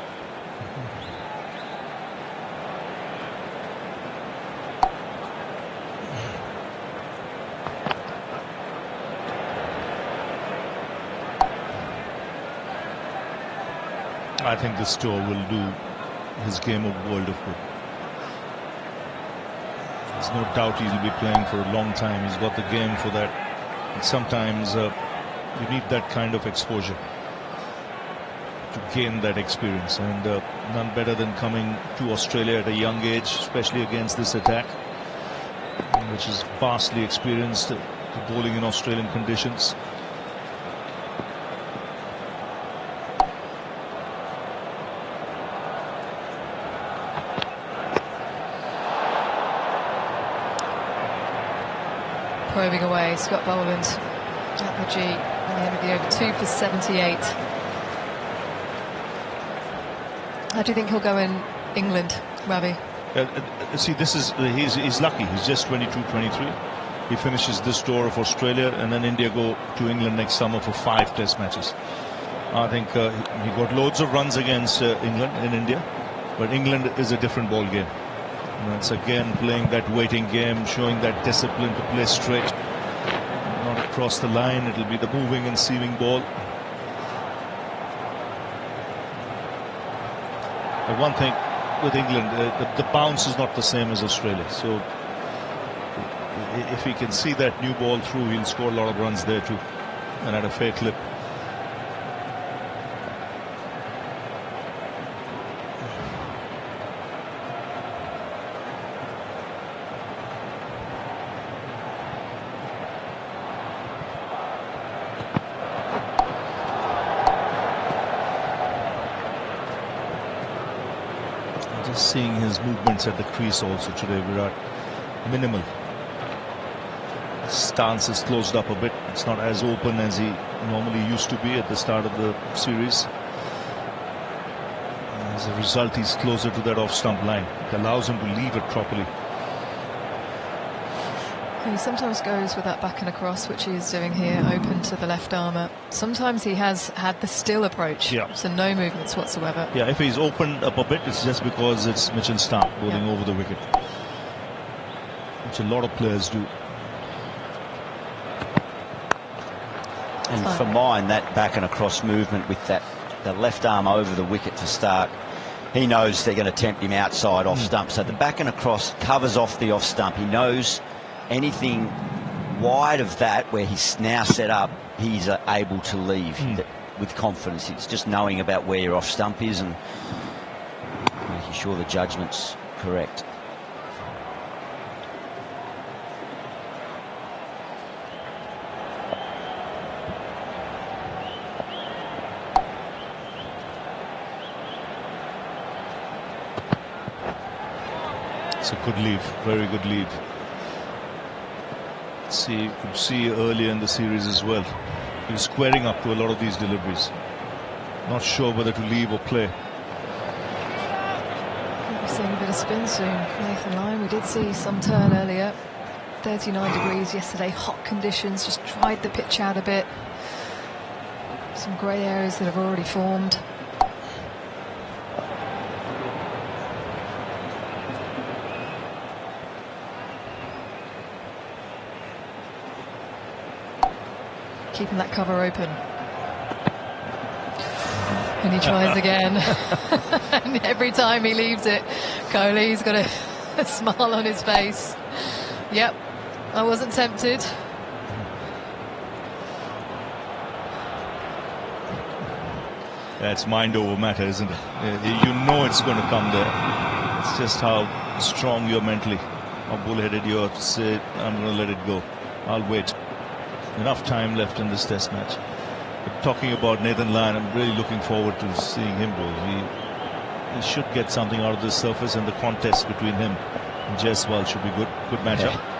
I think this tour will do his game a world of good. There's no doubt he'll be playing for a long time. He's got the game for that. And sometimes you need that kind of exposure to gain that experience, and none better than coming to Australia at a young age, especially against this attack, which is vastly experienced bowling in Australian conditions. Probing away, Scott Boland at the G at the end of the over, 2 for 78. How do you think he'll go in England, Ravi? See, this is he's lucky. He's just 22, 23. He finishes this tour of Australia, and then India go to England next summer for 5 test matches. I think he got loads of runs against England in India, but England is a different ball game. And it's again playing that waiting game, showing that discipline to play straight, not across the line. It'll be the moving and sieving ball. But one thing with England, the bounce is not the same as Australia. So if he can see that new ball through, he'll score a lot of runs there too, and at a fair clip. Just seeing his movements at the crease also today, Virat, minimal. Stance is closed up a bit. It's not as open as he normally used to be at the start of the series. As a result, he's closer to that off-stump line. It allows him to leave it properly. He sometimes goes with that back and across, which he is doing here, open to the left armour. Sometimes he has had the still approach, so no movements whatsoever. Yeah, if he's opened up a bit, it's just because it's Mitchell Starc bowling over the wicket, which a lot of players do. And for mine, that back and across movement with that the left arm over the wicket for Stark. He knows they're going to tempt him outside off stump. So the back and across covers off the off stump. He knows anything wide of that where he's now set up, he's able to leave with confidence. It's just knowing about where your off stump is and making sure the judgment's correct. It's a good leave, very good leave. See, you could see earlier in the series as well. He was squaring up to a lot of these deliveries. Not sure whether to leave or play. We're seeing a bit of spin soon. Nathan Lyon, we did see some turn earlier. 39 degrees yesterday, hot conditions, just dried the pitch out a bit. Some grey areas that have already formed. Keeping that cover open. And he tries again. And every time he leaves it, Kohli's got a smile on his face. Yep, I wasn't tempted. That's mind over matter, isn't it? You know it's going to come there. It's just how strong you're mentally, how bullheaded you are to say, I'm going to let it go. I'll wait. Enough time left in this test match. But talking about Nathan Lyon, I'm really looking forward to seeing him bowl. He should get something out of this surface, and the contest between him and Jasprit should be good. Good matchup. Yeah.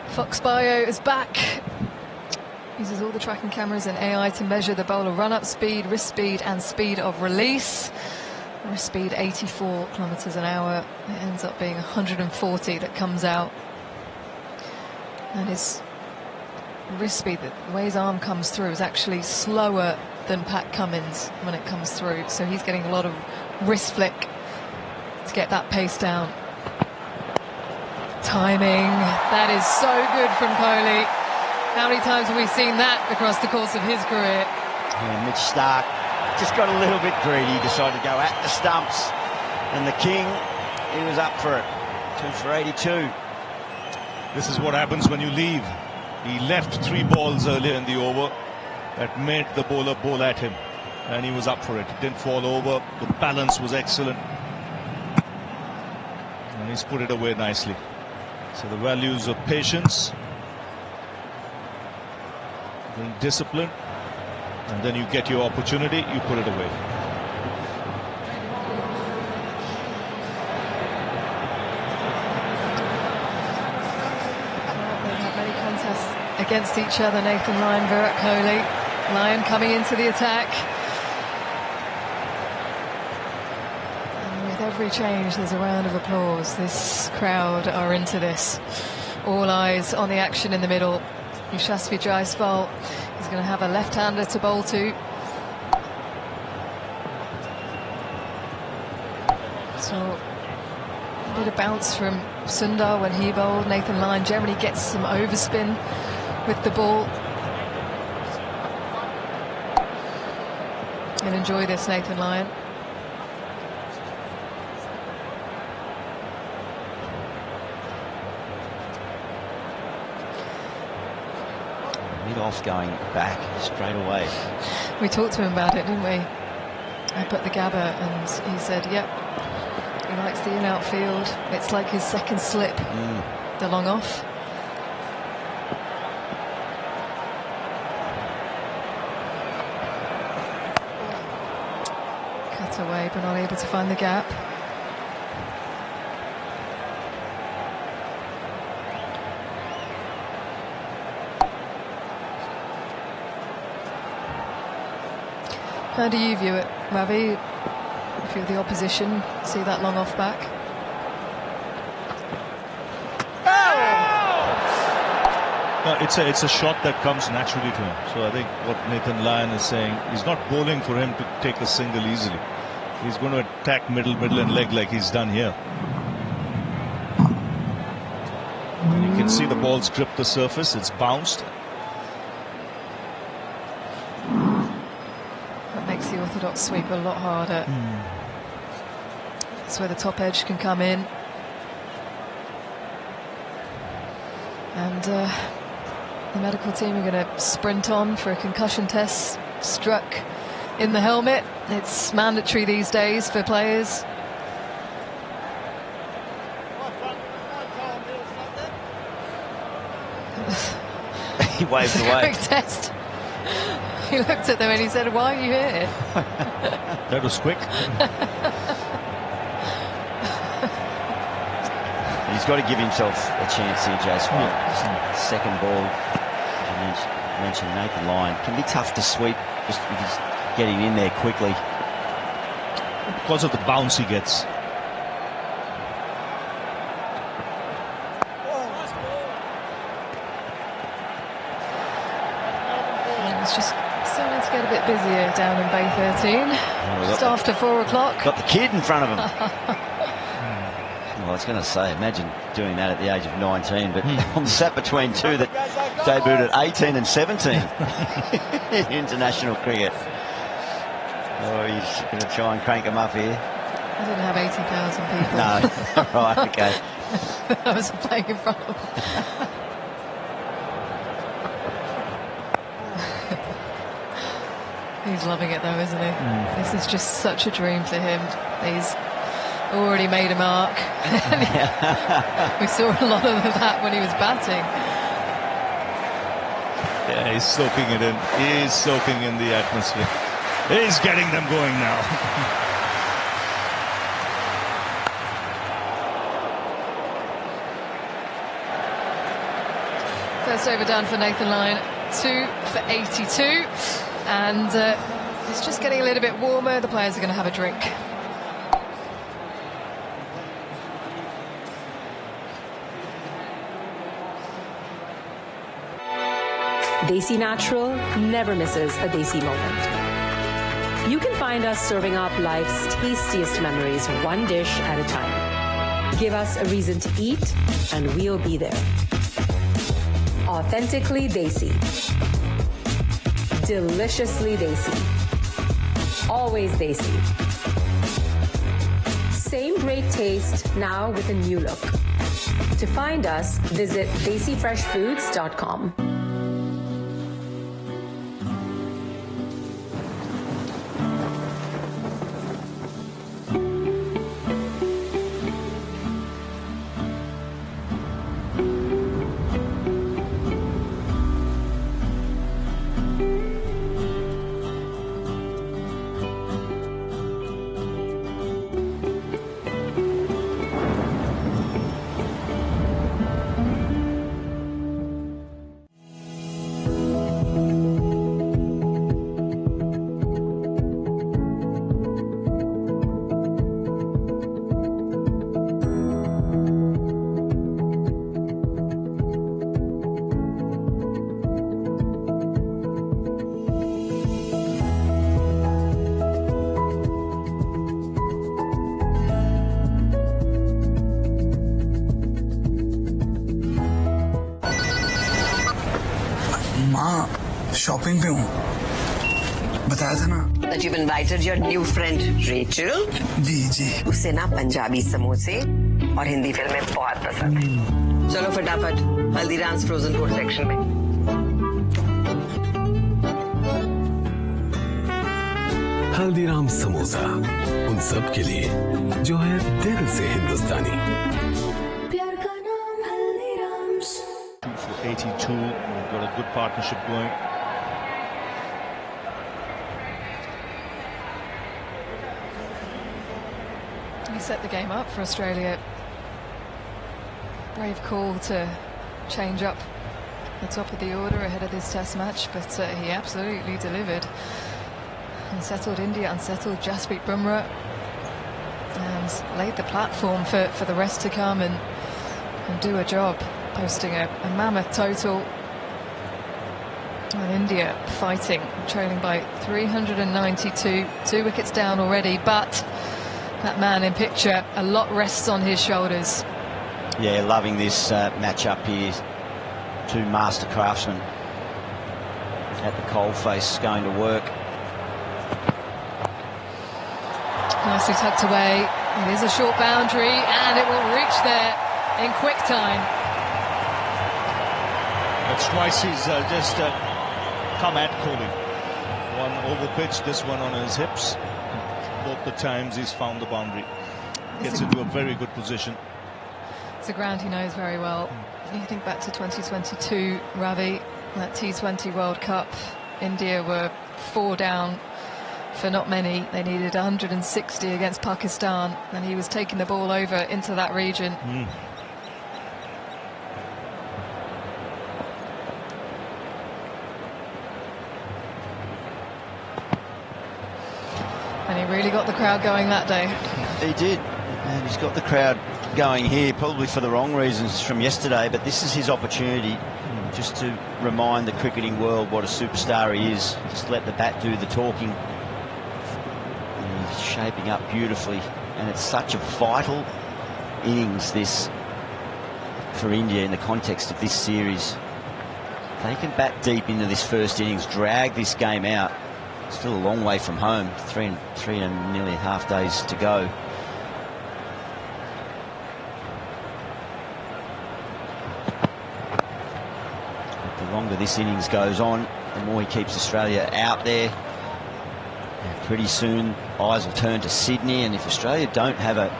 Fox Bio is back. Uses all the tracking cameras and AI to measure the bowler run-up speed, wrist speed and speed of release. Wrist speed 84 kilometres an hour. It ends up being 140 that comes out. And his wrist speed, the way his arm comes through, is actually slower than Pat Cummins when it comes through. So he's getting a lot of wrist flick to get that pace down. Timing. That is so good from Kohli. How many times have we seen that across the course of his career? Yeah, Mitch Stark just got a little bit greedy, decided to go at the stumps, and the king, he was up for it. 2 for 82. This is what happens when you leave. He left 3 balls earlier in the over that made the bowler bowl at him, and he was up for it. It didn't fall over. The balance was excellent, and he's put it away nicely. So the values of patience, being disciplined, and then you get your opportunity, you put it away. They've had many contests against each other, Nathan Lyon, Virat Kohli. Lyon coming into the attack. And with every change, there's a round of applause. This crowd are into this. All eyes on the action in the middle. Jasprit Jaiswal is going to have a left-hander to bowl to. So a bit of bounce from Sundar when he bowled. Nathan Lyon generally gets some overspin with the ball. He'll enjoy this, Nathan Lyon. Off going back straight away. We talked to him about it, didn't we? I put the gabber and he said, yep, he likes the in-out field. It's like his second slip, the long off. Cut away, but not able to find the gap. How do you view it, Ravi? If you're the opposition, see that long off back? No, it's a shot that comes naturally to him. So I think what Nathan Lyon is saying, he's not bowling for him to take a single easily. He's going to attack middle and leg like he's done here. And you can see the ball's gripped the surface. It's bounced. That makes the orthodox sweep a lot harder. That's where the top edge can come in. And the medical team are going to sprint on for a concussion test. Struck in the helmet. It's mandatory these days for players. He waved away. Quick test. He looked at them and he said, "Why are you here?" That was quick. He's got to give himself a chance here, Jasprit. Second ball, you mentioned Nathan Lyon. Can be tough to sweep just if he's getting in there quickly. Because of the bounce he gets. It's just starting to get a bit busier down in Bay 13. Just after 4 o'clock. Got the kid in front of him. Well, I was going to say, imagine doing that at the age of 19, but I'm sat between two that debuted at 18 and 17 in international cricket. Oh, he's going to try and crank him up here. I didn't have 80,000 people. No, right, okay. I was playing in front of them. He's loving it though, isn't he? This is just such a dream for him. He's already made a mark. We saw a lot of that when he was batting. Yeah, he's soaking it in. He's soaking in the atmosphere. He's getting them going now. First over done for Nathan Lyon, 2 for 82. And it's just getting a little bit warmer. The players are going to have a drink. Desi Natural never misses a Desi moment. You can find us serving up life's tastiest memories one dish at a time. Give us a reason to eat and we'll be there. Authentically Desi. Deliciously Desi. Always Desi. Same great taste, now with a new look. To find us, visit DesiFreshFoods.com. Shopping पे हूँ बताया था ना That you've invited your new friend Rachel. जी उसे ना पंजाबी समोसे और हिंदी फिल्में बहुत पसंद है. चलो फटाफट हल्दीराम्स फ्रोजन फूड सेक्शन में. हल्दीराम समोसा उन सब के लिए जो है दिल से हिंदुस्तानी. प्यार का नाम Haldiram's. 2 for 82. We've got a good partnership going. He set the game up for Australia. Brave call to change up the top of the order ahead of this test match, but he absolutely delivered. Unsettled India, unsettled Jasprit Bumrah, and laid the platform for the rest to come and do a job, posting a mammoth total. And India fighting, trailing by 392, 2 wickets down already, but that man in picture, a lot rests on his shoulders. Yeah, loving this match-up here. 2 master craftsmen at the coalface going to work. Nicely tucked away. It is a short boundary, and it will reach there in quick time. That's twice he's just come at Kohli. One over pitch, this one on his hips. Both the times he's found the boundary. Gets into a very good position. It's a ground he knows very well. You think back to 2022, Ravi, that T20 World Cup. India were 4 down for not many. They needed 160 against Pakistan, and he was taking the ball over into that region. And he really got the crowd going that day. He did, and he's got the crowd going here, probably for the wrong reasons from yesterday, but this is his opportunity just to remind the cricketing world what a superstar he is. Just let the bat do the talking. And he's shaping up beautifully, and it's such a vital innings this for India in the context of this series. If they can bat deep into this first innings, drag this game out. Still a long way from home, three and nearly a half days to go. The longer this innings goes on, the more he keeps Australia out there. And pretty soon, eyes will turn to Sydney, and if Australia don't have an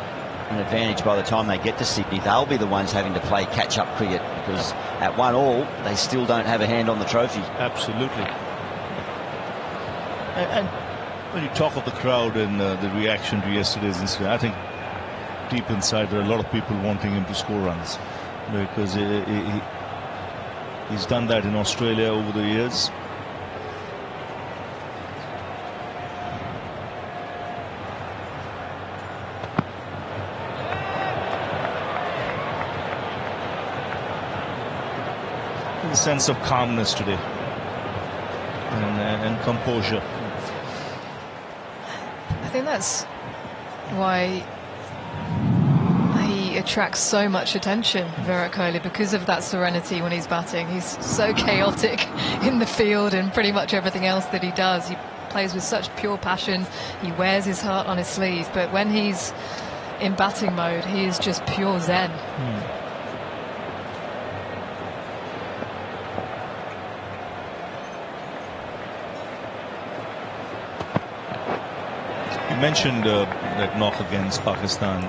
advantage by the time they get to Sydney, they'll be the ones having to play catch-up cricket, because at 1-1, they still don't have a hand on the trophy. Absolutely. And when you talk of the crowd and the reaction to yesterday's incident, I think deep inside there are a lot of people wanting him to score runs, because he's done that in Australia over the years. A sense of calmness today and composure. I think that's why he attracts so much attention, Virat Kohli, because of that serenity when he's batting. He's so chaotic in the field and pretty much everything else that he does. He plays with such pure passion. He wears his heart on his sleeve, but when he's in batting mode, he is just pure zen. Mentioned that knock against Pakistan.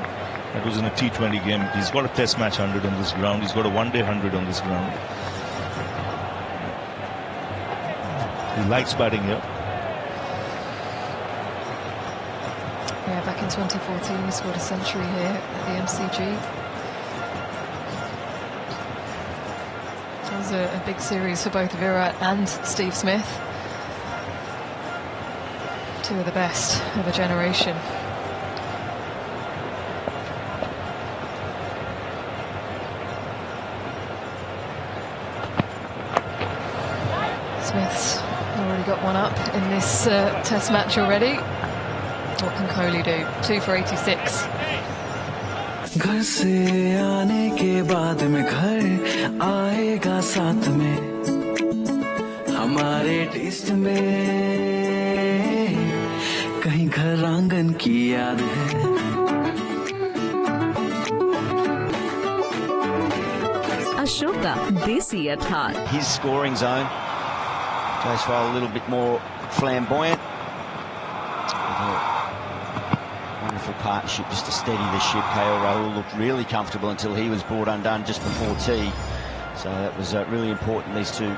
That was in a T20 game. He's got a test match 100 on this ground. He's got a one-day 100 on this ground. He likes batting here. Yeah, back in 2014 he scored a century here at the MCG. That was a big series for both Virat and Steve Smith. Two of the best of a generation. Smith's already got one up in this test match already. What can Kohli do? 2 for 86. घर से आने के बाद में घर आएगा साथ में हमारे टेस्ट में कहीं घर आंगन की याद है Ashoka, Desi at heart. His scoring zone. Jasprit a little bit more flamboyant. Wonderful partnership just to steady the ship. KL Rahul looked really comfortable until he was brought undone just before tea. So that was really important. These two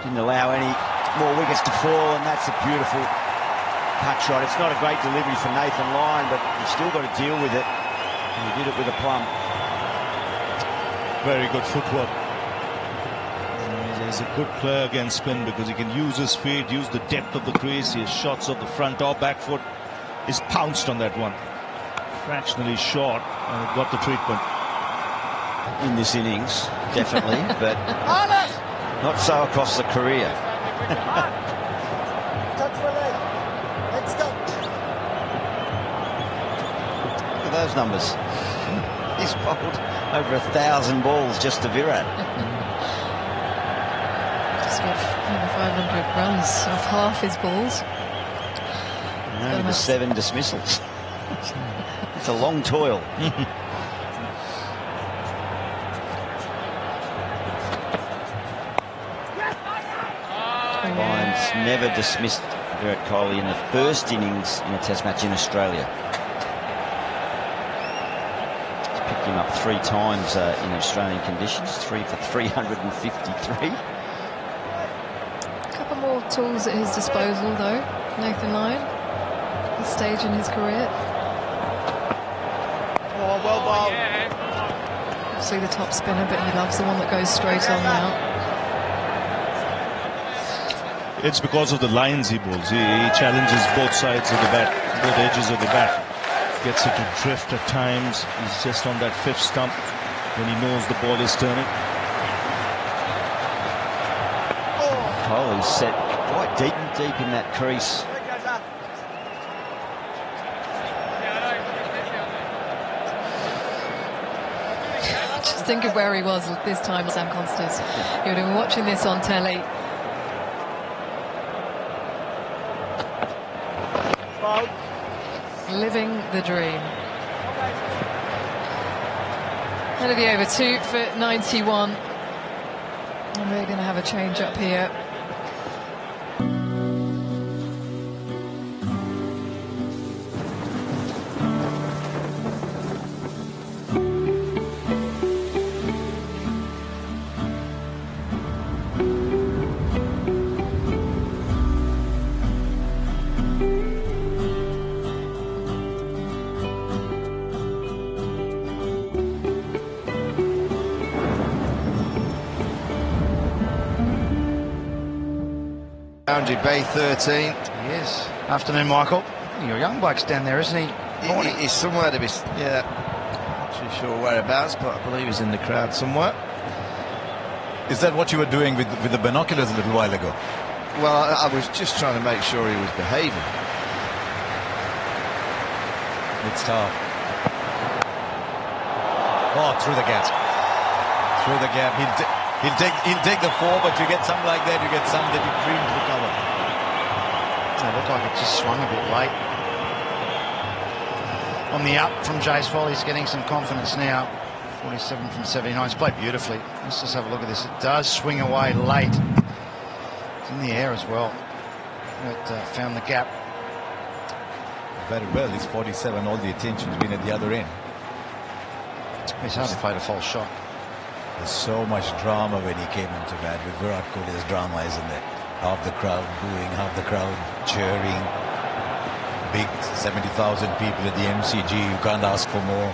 didn't allow any more wickets to fall, and that's a beautiful cut shot. It's not a great delivery for Nathan Lyon, but you've still got to deal with it. And he did it with a plum. Very good footwork. He's a good player against spin because he can use his feet, use the depth of the crease. His shots of the front or back foot is pounced on that one. Fractionally short and got the treatment. In this innings, definitely, but Not so across the career. Look at those numbers. He's bowled over 1,000 balls just to Virat. Just got over 500 runs off half his balls. And only the 7 dismissals. It's a long toil. Lyons never dismissed Virat Kohli in the first innings in a Test match in Australia. He's picked him up 3 times in Australian conditions, 3 for 353. A couple more tools at his disposal, though. Nathan Lyon, at this stage in his career. Oh, well bowled. See the top spinner, but he loves the one that goes straight on now. It's because of the lines he bowls. He challenges both sides of the bat, both edges of the bat. Gets it to drift at times. He's just on that 5th stump when he knows the ball is turning. Kohli's set quite deep in that crease. Just think of where he was at this time, Sam Konstas. He would have been watching this on telly. Living the dream. End of the over, 2 for 91. And we're going to have a change up here. Boundary Bay 13. Yes. Afternoon, Michael. Your young bloke's down there, isn't he? He's somewhere to be. Yeah. Not too sure whereabouts, but I believe he's in the crowd somewhere. Is that what you were doing with the binoculars a little while ago? Well, I was just trying to make sure he was behaving. It's tough. Oh, through the gap. Through the gap. He'll take the 4, but you get some like that. You get some that you dream to recover. It looked like it just swung a bit late. On the up from Jasprit, he's getting some confidence now. 47 from 79. He's played beautifully. Let's just have a look at this. It does swing away late. It's in the air as well. It found the gap. Very well. He's 47. All the attention's been at the other end. He's hard to play a false shot. There's so much drama when he came into bat. With Virat Kohli, there's drama, isn't there? Half the crowd booing, half the crowd cheering. Big 70,000 people at the MCG. You can't ask for more.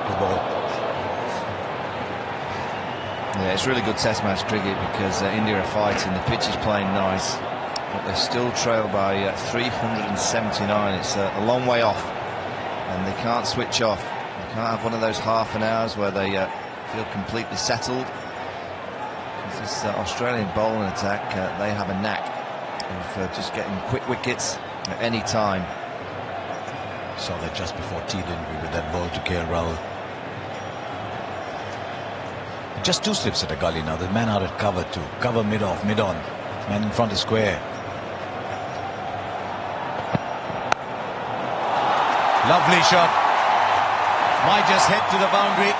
Good ball. Yeah, it's really good Test match cricket because India are fighting. The pitch is playing nice, but they're still trailed by 379. It's a long way off, and they can't switch off. They can't have one of those half an hours where they feel completely settled. This Australian bowling attack, they have a knack of just getting quick wickets at any time. Saw that just before tea, didn't we, with that ball to KL Rahul. Just 2 slips at a gully now. The man out at cover too. Cover mid-off, mid-on. Man in front is square. Lovely shot. Might just head to the boundary.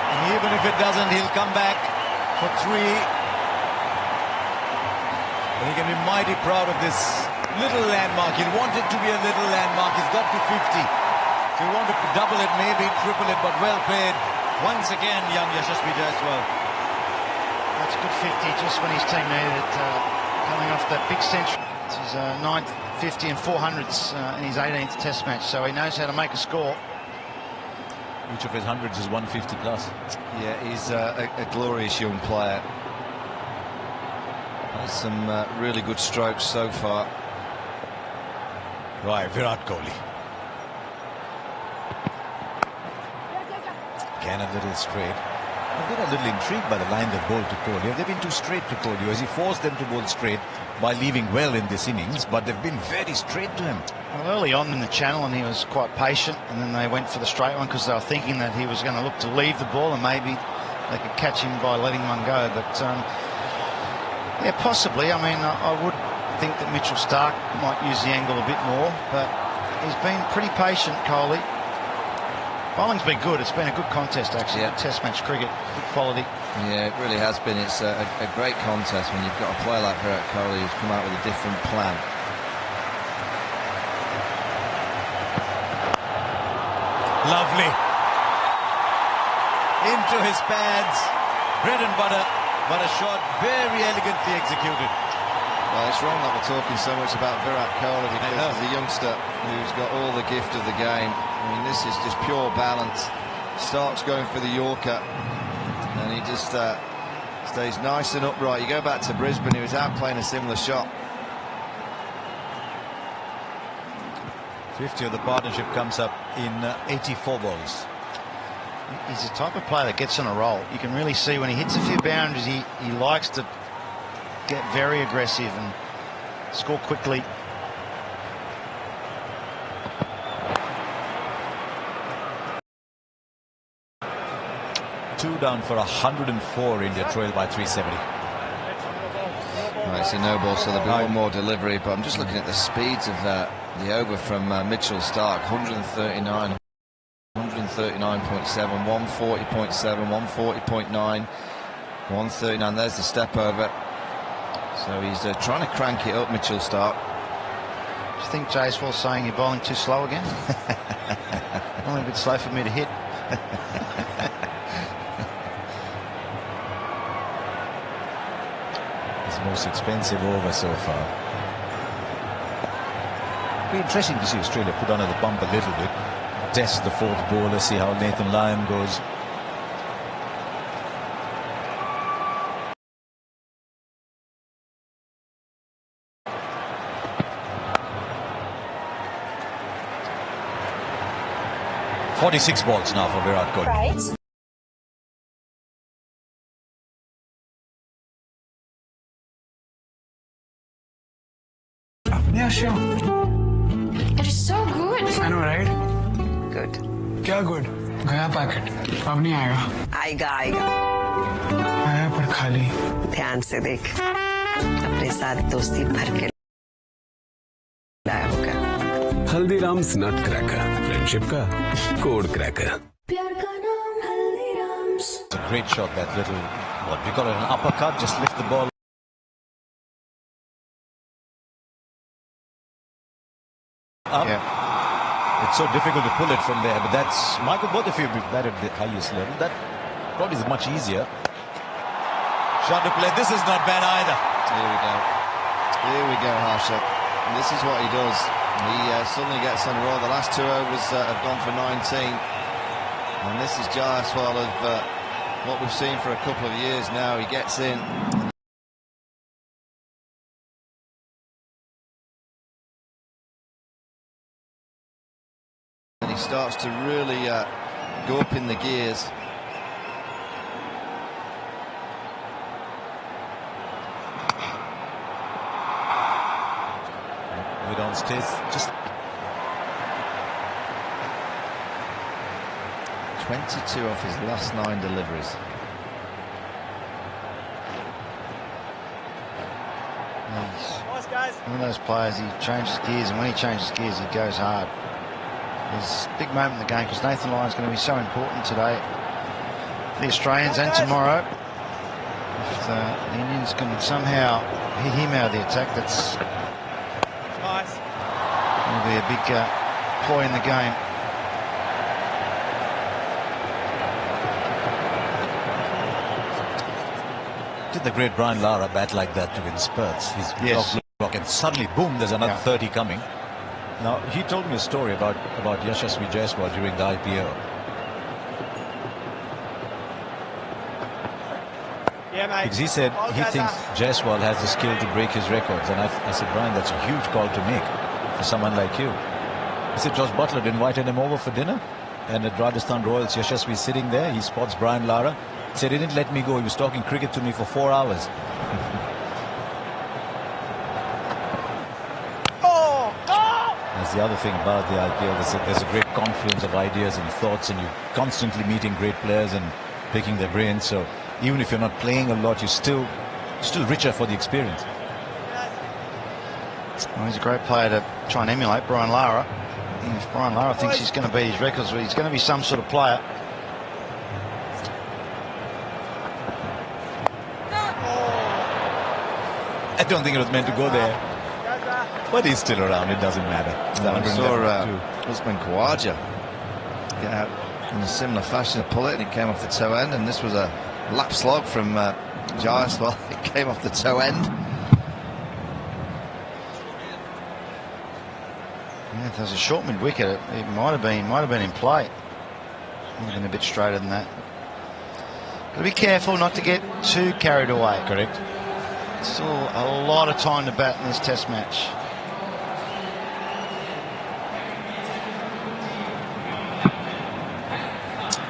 And even if it doesn't, he'll come back for 3. And he can be mighty proud of this little landmark. He'll want it to be a little landmark. He's got to 50. So he want to double it, maybe triple it, but well played. Once again, young Jasprit as well. That's a good 50 just when his team needed it, coming off that big century. It's his 9th 50 and 400s in his 18th Test match, so he knows how to make a score. Each of his hundreds is 150 plus. Yeah, he's a glorious young player. Has some really good strokes so far. Right, Virat Kohli. Again, a little straight. I've been a little intrigued by the line they've bowled to Kohli. Have they been too straight to Kohli? Has he forced them to bowl straight by leaving well in this innings? But they've been very straight to him. Well, early on in the channel, and he was quite patient, and then they went for the straight one because they were thinking that he was going to look to leave the ball and maybe they could catch him by letting one go. But yeah, possibly. I mean, I would think that Mitchell Starc might use the angle a bit more, but he's been pretty patient, Kohli. Bowling's been good. It's been a good contest, actually. Yeah. Test match cricket, good quality. Yeah, it really has been. It's a great contest when you've got a player like Virat Kohli who's come out with a different plan. Lovely. Into his pads. Bread and butter, but a shot very elegantly executed. Well, it's wrong that we're talking so much about Virat Kohli because he's a youngster who's got all the gift of the game. I mean, this is just pure balance. Stark's going for the Yorker, and he just stays nice and upright. You go back to Brisbane, he was out playing a similar shot. 50 of the partnership comes up in 84 balls. He's the type of player that gets on a roll. You can really see when he hits a few boundaries, he likes to get very aggressive and score quickly. Two down for 104. India trail by 370. Right, it's a no ball, so there'll be one more delivery. But I'm just looking at the speeds of the over from Mitchell Starc. 139, 139.7, 140.7, 140.9, 139. There's the step over. So he's trying to crank it up, Mitchell Starc. Do you think Jaiswal's saying you're bowling too slow again? Only a bit slow for me to hit. His most expensive over so far. Be interesting to see Australia put under the pump a little bit. Test the fourth bowler, see how Nathan Lyon goes. .46 balls now for Virat Kohli. Right. Yeah, sure. It is so good. I know, right? Good क्या good? गया packet, अब नहीं आएगा. आएगा आएगा आया पर खाली. ध्यान से देख, अपने साथ दोस्ती भर के लाया होगा. हल्दीराम्स नट क्रैकर, फ्रेंडशिप का code cracker. It's a great shot, that little, what we call it, an uppercut, just lift the ball up. Yeah. It's so difficult to pull it from there, but that's, Michael, both of you have batted at the highest level. That probably is much easier. Shot to play. This is not bad either. Here we go. Here we go, Harsha. And this is what he does. He suddenly gets on a roll. The last two overs have gone for 19. And this is Jaiswal of what we've seen for a couple of years now. He gets in. And he starts to really go up in the gears. We don't stay just 22 off his last 9 deliveries. One of those players, he changes gears, and when he changes gears, he goes hard. There's a big moment in the game because Nathan Lyon's going to be so important today for the Australians and tomorrow. If the Indians can somehow hit him out of the attack, that's going to be a big ploy in the game. Did the great Brian Lara bat like that to win spurts? He's block, and suddenly, boom, there's another 30 coming. Now, he told me a story about Yashasvi Jaiswal during the IPO. Yeah, mate. Because he said he thinks Jaiswal has the skill to break his records. And I said, Brian, that's a huge call to make for someone like you. He said Josh Butler invited him over for dinner. and at Rajasthan Royals, Yashasvi sitting there. He spots Brian Lara. Said he didn't let me go. He was talking cricket to me for 4 hours. That's the other thing about the IPL. There's a great confluence of ideas and thoughts, and you're constantly meeting great players and picking their brains. So even if you're not playing a lot, you're still richer for the experience. Well, he's a great player to try and emulate, Brian Lara. And if Brian Lara thinks he's going to beat his records, well, he's going to be some sort of player. I don't think it was meant to go there, but he's still around. It doesn't matter. I saw Usman Khawaja get out in a similar fashion to pull it, and it came off the toe end, and this was a lap slog from Jasprit. It came off the toe end. Yeah, if there was a short mid wicket, it might have been in play. Might have been a bit straighter than that. Got to be careful not to get too carried away. Correct. Still a lot of time to bat in this Test match.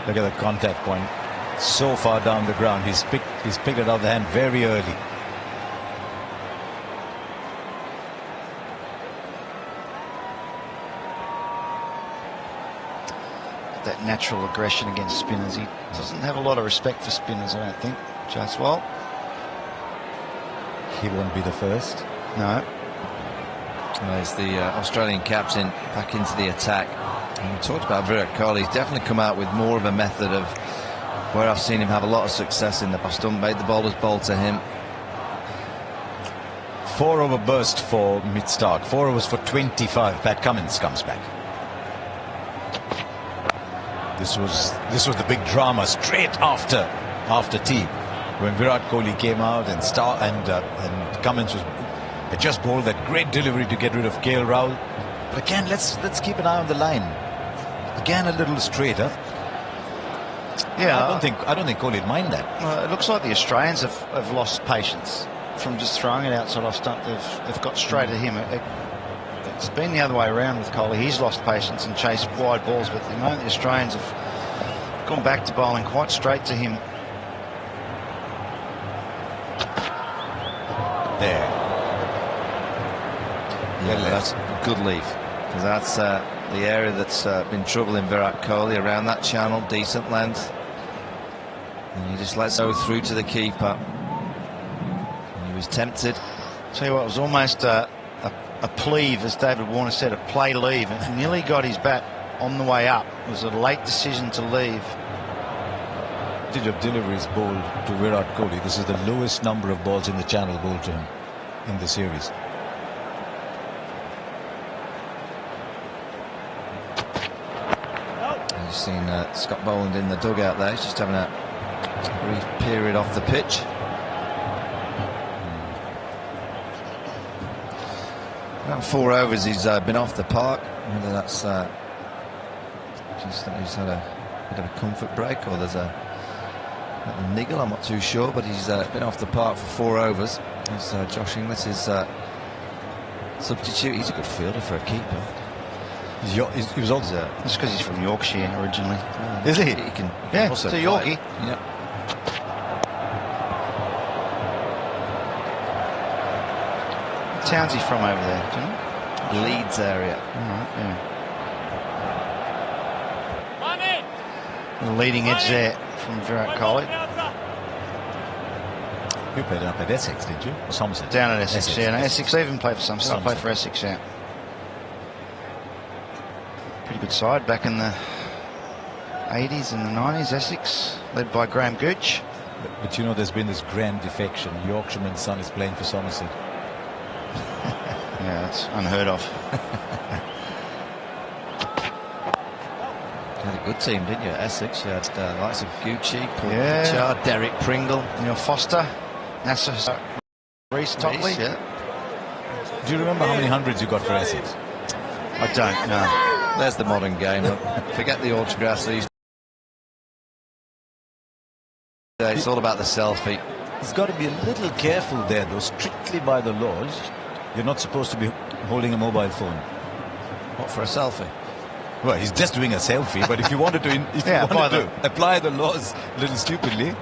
Look at the contact point. So far down the ground. He's picked it out of the hand very early. That natural aggression against spinners. He doesn't have a lot of respect for spinners, I don't think. Jasprit. He won't be the first. No. There's the Australian captain back into the attack. And we talked about Virat Kohli. He's definitely come out with more of a method of where I've seen him have a lot of success in the past. Made the bowlers bowl to him. 4 over burst for mid-start. 4 overs for 25. Pat Cummins comes back. This was the big drama straight after tea, when Virat Kohli came out and Cummins had just bowled that great delivery to get rid of KL Rahul. But again, let's keep an eye on the line. Again, a little straighter. Yeah, I don't think Kohli would mind that. It looks like the Australians have lost patience from just throwing it outside off stump. They've got straight at him. It's been the other way around with Kohli. He's lost patience and chased wide balls, but the moment the Australians have gone back to bowling quite straight to him. There. Yeah, that's a good leave, because that's the area that's been troubling Virat Kohli, around that channel, decent length, and he just lets go through to the keeper. And he was tempted. Tell you what, it was almost a pleave, as David Warner said, a play leave, and nearly got his bat on the way up. It was a late decision to leave. Of deliveries bowled to Virat Kohli. This is the lowest number of balls in the channel bowled to him in the series. You've seen Scott Boland in the dugout there. He's just having a brief period off the pitch. Around 4 overs he's been off the park. Whether that's just that he's had a bit of a comfort break, or there's a little niggle, I'm not too sure, but he's been off the park for 4 overs. It's Josh Inglis, his substitute. He's a good fielder for a keeper. He was also just because he's from Yorkshire originally. Is he? He can yeah, also it's a Yorkie. Yeah. What town's he from over there? Do you know? Leeds area. All right, yeah. The leading edge there from Virat Kohli. You played up at Essex, did you? Or Somerset? Down at Essex, yeah. No, Essex even played for Somerset. I played for Essex, yeah. Pretty good side back in the 80s and the 90s, Essex, led by Graham Gooch. But you know, there's been this grand defection. Yorkshireman's son is playing for Somerset. Yeah, that's unheard of. You had a good team, didn't you, at Essex? You had the likes of Gucci, Paul Yeah. Pritchard, Derek Pringle, Neil Foster, Nasser Reece Topley. Yeah. Do you remember how many hundreds you got for Essex? I don't know. There's the modern game. Forget the autographs these days. It's all about the selfie. He's got to be a little careful there, though. Strictly by the laws, you're not supposed to be holding a mobile phone. What, for a selfie? Well, he's just doing a selfie, but if you wanted to, apply the laws a little stupidly,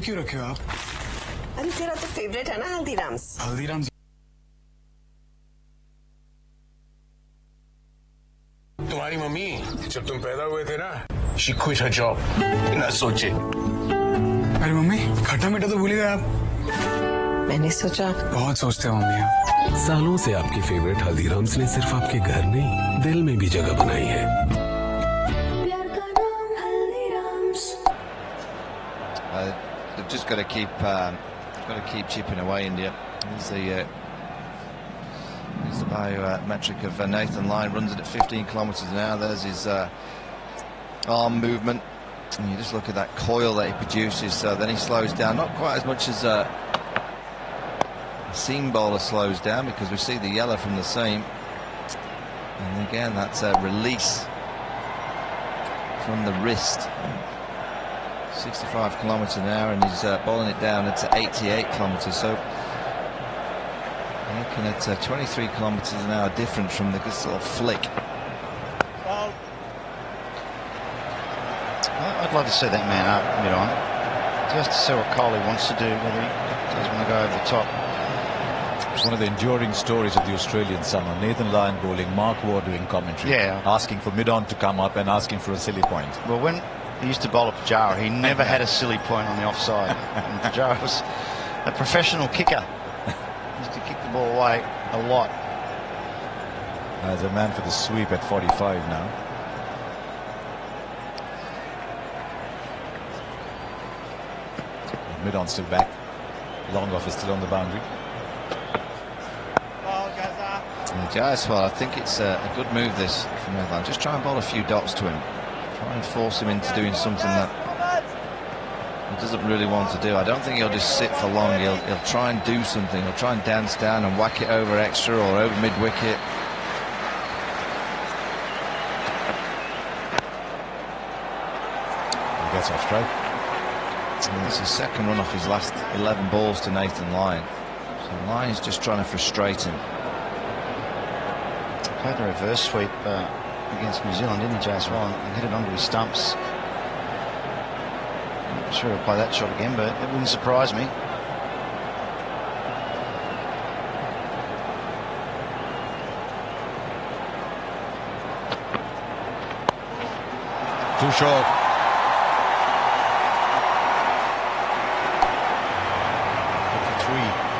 क्यों रखे हो आप? अरे तेरा तो favourite है ना हल्दीराम्स। हल्दीराम्स तुम्हारी मम्मी जब तुम पैदा हुए थे ना, she quit her job बिना सोचे। अरे मम्मी खट्टा मीठा तो भूल गए आप। मैंने सोचा बहुत सोचते हो मम्मी आप। सालों से आपकी फेवरेट हल्दीराम्स ने सिर्फ आपके घर नहीं, दिल में भी जगह बनाई है। They've just got to keep chipping away. India. Here's the biometric of Nathan Lyon. Runs it at 15 kilometres an hour. There's his arm movement, and you just look at that coil that he produces. Then he slows down, not quite as much as a seam bowler slows down, because we see the yellow from the seam. And again, that's a release from the wrist. 65 kilometres an hour, and he's bowling it down at 88 kilometres. So looking at 23 kilometres an hour difference from the sort of flick. I'd love to see that man up mid-on, just to see what Kohli wants to do, whether he does want to go over the top. It's one of the enduring stories of the Australian summer. Nathan Lyon bowling, Mark Waugh doing commentary, asking for mid-on to come up and asking for a silly point. Well, when he used to bowl at Pujara, he never had a silly point on the offside. And Pujara was a professional kicker. He used to kick the ball away a lot. As a man for the sweep at 45 now. Mid-on still back. Long off is still on the boundary. Jasprit, I think it's a good move this from Netherlands. Just try and bowl a few dots to him. Try and force him into doing something that he doesn't really want to do. I don't think he'll just sit for long. He'll try and do something. He'll try and dance down and whack it over extra or over mid-wicket. He gets off straight. And it's his second run off his last 11 balls to Nathan Lyon. So Lyon's just trying to frustrate him. Played the reverse sweep against New Zealand, didn't he, Jasprit, and hit it onto his stumps. I'm not sure he'll play that shot again, but it wouldn't surprise me. Too short. For 3.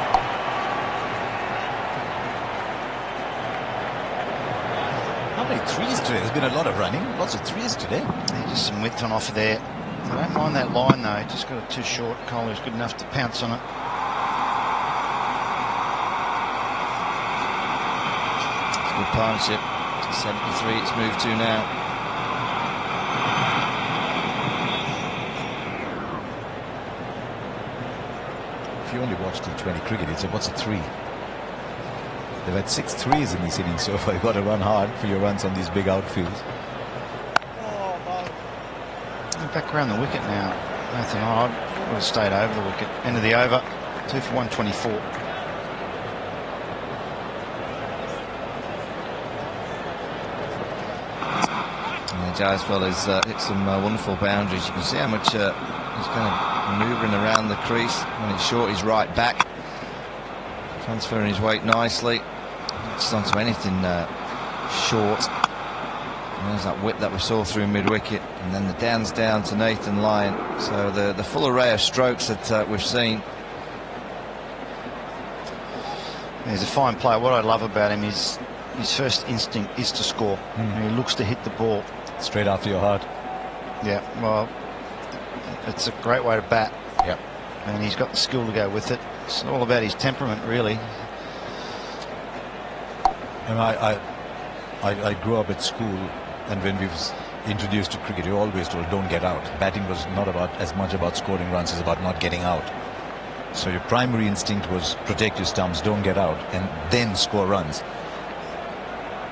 How many threes today? There's been a lot of running. Lots of threes today. Just some width on offer there. I don't mind that line though. Just got it too short. Kohli's good enough to pounce on it. It's a good partnership. 73 it's moved to now. If you only watch T20 cricket, you'd say, what's a 3? They've had 6 threes in this innings so far. You've got to run hard for your runs on these big outfields. Back around the wicket now. Nathan, I would have stayed over the wicket. End of the over. 2 for 124. Jasprit has hit some wonderful boundaries. You can see how much he's kind of maneuvering around the crease. When it's short, he's right back, transferring his weight nicely. It's onto anything short. And there's that whip that we saw through mid-wicket, and then the downs down to Nathan Lyon. So the full array of strokes that we've seen. He's a fine player. What I love about him is his first instinct is to score. He looks to hit the ball straight after your heart. Yeah, well, it's a great way to bat. Yep. And he's got the skill to go with it. It's all about his temperament, really. And I grew up at school, and when we was introduced to cricket, you always told, don't get out. Batting was not about as much about scoring runs as about not getting out. So your primary instinct was protect your stumps, don't get out, and then score runs.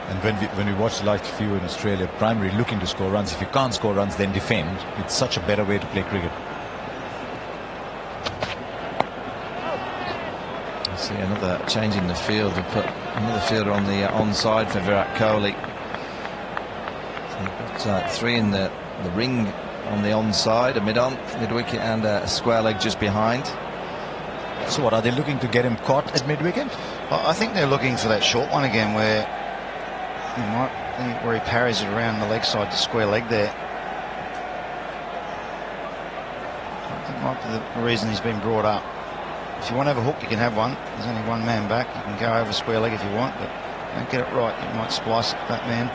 And when we watched the last few in Australia, primary looking to score runs. If you can't score runs, then defend. It's such a better way to play cricket. I see another change in the field. They put another fielder on the onside for Virat Kohli. So you've got 3 in the ring on the onside, a mid-wicket and a square leg just behind. So what, are they looking to get him caught at mid-wicket? I think they're looking for that short one again where he parries it around the leg side to square leg there. That might be the reason he's been brought up. If you want to have a hook, you can have one. There's only one man back. You can go over square leg if you want, but don't get it right. You might splice that man.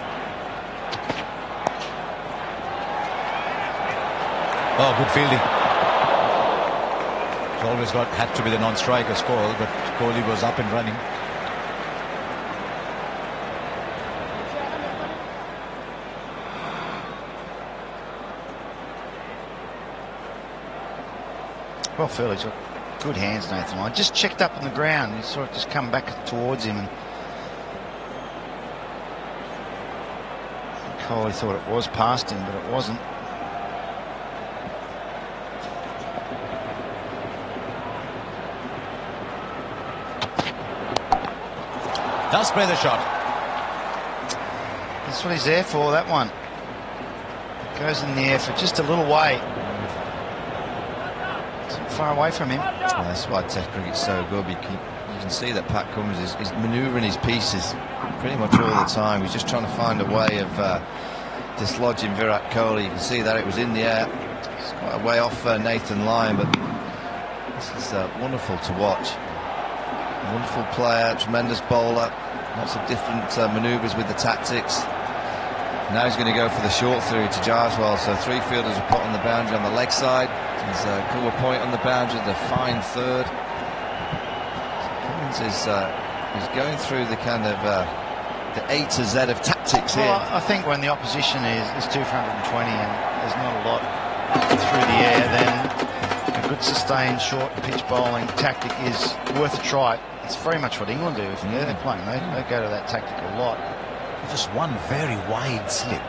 Oh, good fielding. It's always had to be the non-striker's call, but Kohli was up and running. Well, Philly's got good hands, Nathan. I just checked up on the ground. He sort of just come back towards him, and Kohli thought it was past him, but it wasn't. Does play the shot. That's what he's there for, that one. It goes in the air for just a little way. Far away from him. That's why Test cricket's so good. You can see that Pat Cummins is manoeuvring his pieces pretty much all the time. He's just trying to find a way of dislodging Virat Kohli. You can see that it was in the air. It's quite a way off Nathan Lyon, but this is wonderful to watch. Wonderful player, tremendous bowler, lots of different manoeuvres with the tactics. Now he's going to go for the short through to Jarswal, so three fielders are put on the boundary on the leg side. There's a cool point on the boundary, the fine third. Cummins is going through the kind of the A to Z of tactics here. Well, I think when the opposition is 2 for 120 and there's not a lot through the air, then a good sustained short pitch bowling tactic is worth a try. It's very much what England do. If they're playing, they go to that tactic a lot. Just one very wide slip.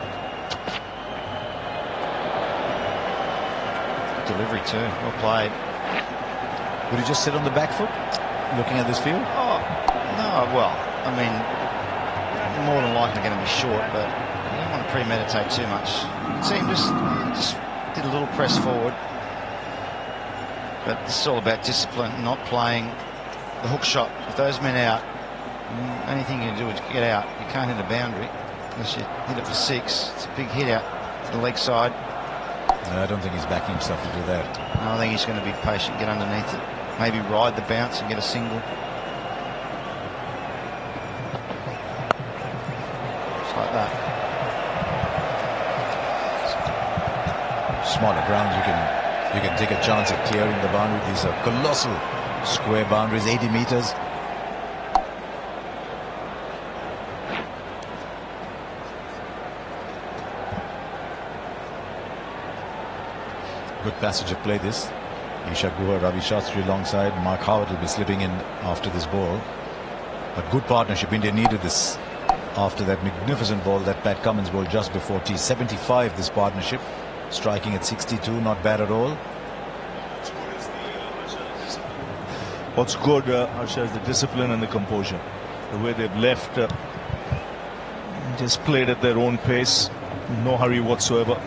Delivery too, well played. Would he just sit on the back foot looking at this field? Oh, no, well, I mean, more than likely going to be short, but you don't want to premeditate too much. See him just did a little press forward. But this is all about discipline, not playing the hook shot. With those men out, the only thing you can do is get out. You can't hit a boundary unless you hit it for 6. It's a big hit out to the leg side. No, I don't think he's backing himself to do that. No, I think he's going to be patient, get underneath it, maybe ride the bounce and get a single. Just like that. Smaller grounds, you can take a chance at clearing the boundary. These are colossal square boundaries, 80 meters. Good passage of play this. Isha Guha, Ravi Shastri alongside. Mark Howard will be slipping in after this ball. But good partnership. India needed this after that magnificent ball that Pat Cummins bowled just before tea. 75 this partnership. Striking at 62, not bad at all. What's good, Harsha, is the discipline and the composure. The way they've left, just played at their own pace. No hurry whatsoever.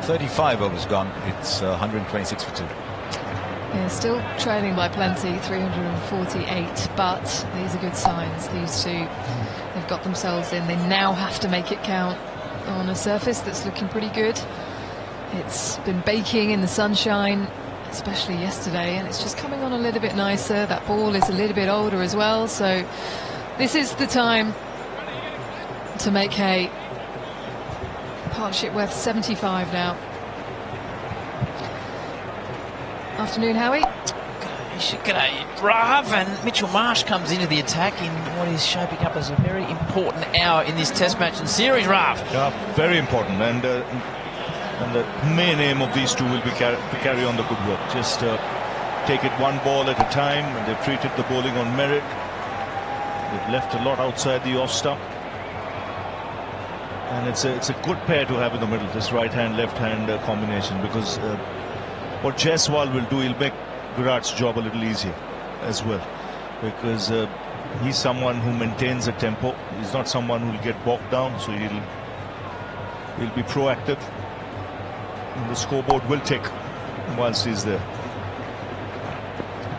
.35 overs gone. It's 126 for 2. Yeah, still trailing by plenty, 348, but these are good signs. These two, they've got themselves in. They now have to make it count on a surface that's looking pretty good. It's been baking in the sunshine, especially yesterday, and it's just coming on a little bit nicer. That ball is a little bit older as well, so this is the time to make hay. Partnership worth 75 now. Afternoon, Howie. G'day, Rav, and Mitchell Marsh comes into the attack in what is shaping up as a very important hour in this Test match and series, Rav. Yeah, very important, and the main aim of these two will be to carry on the good work. Just take it one ball at a time, and they've treated the bowling on merit. They've left a lot outside the off stump, and it's a good pair to have in the middle, this right hand left hand combination, because what Jaiswal will do, he'll make Virat's job a little easier as well, because He's someone who maintains a tempo. He's not someone who will get bogged down, so he'll be proactive. And the scoreboard will tick whilst he's there.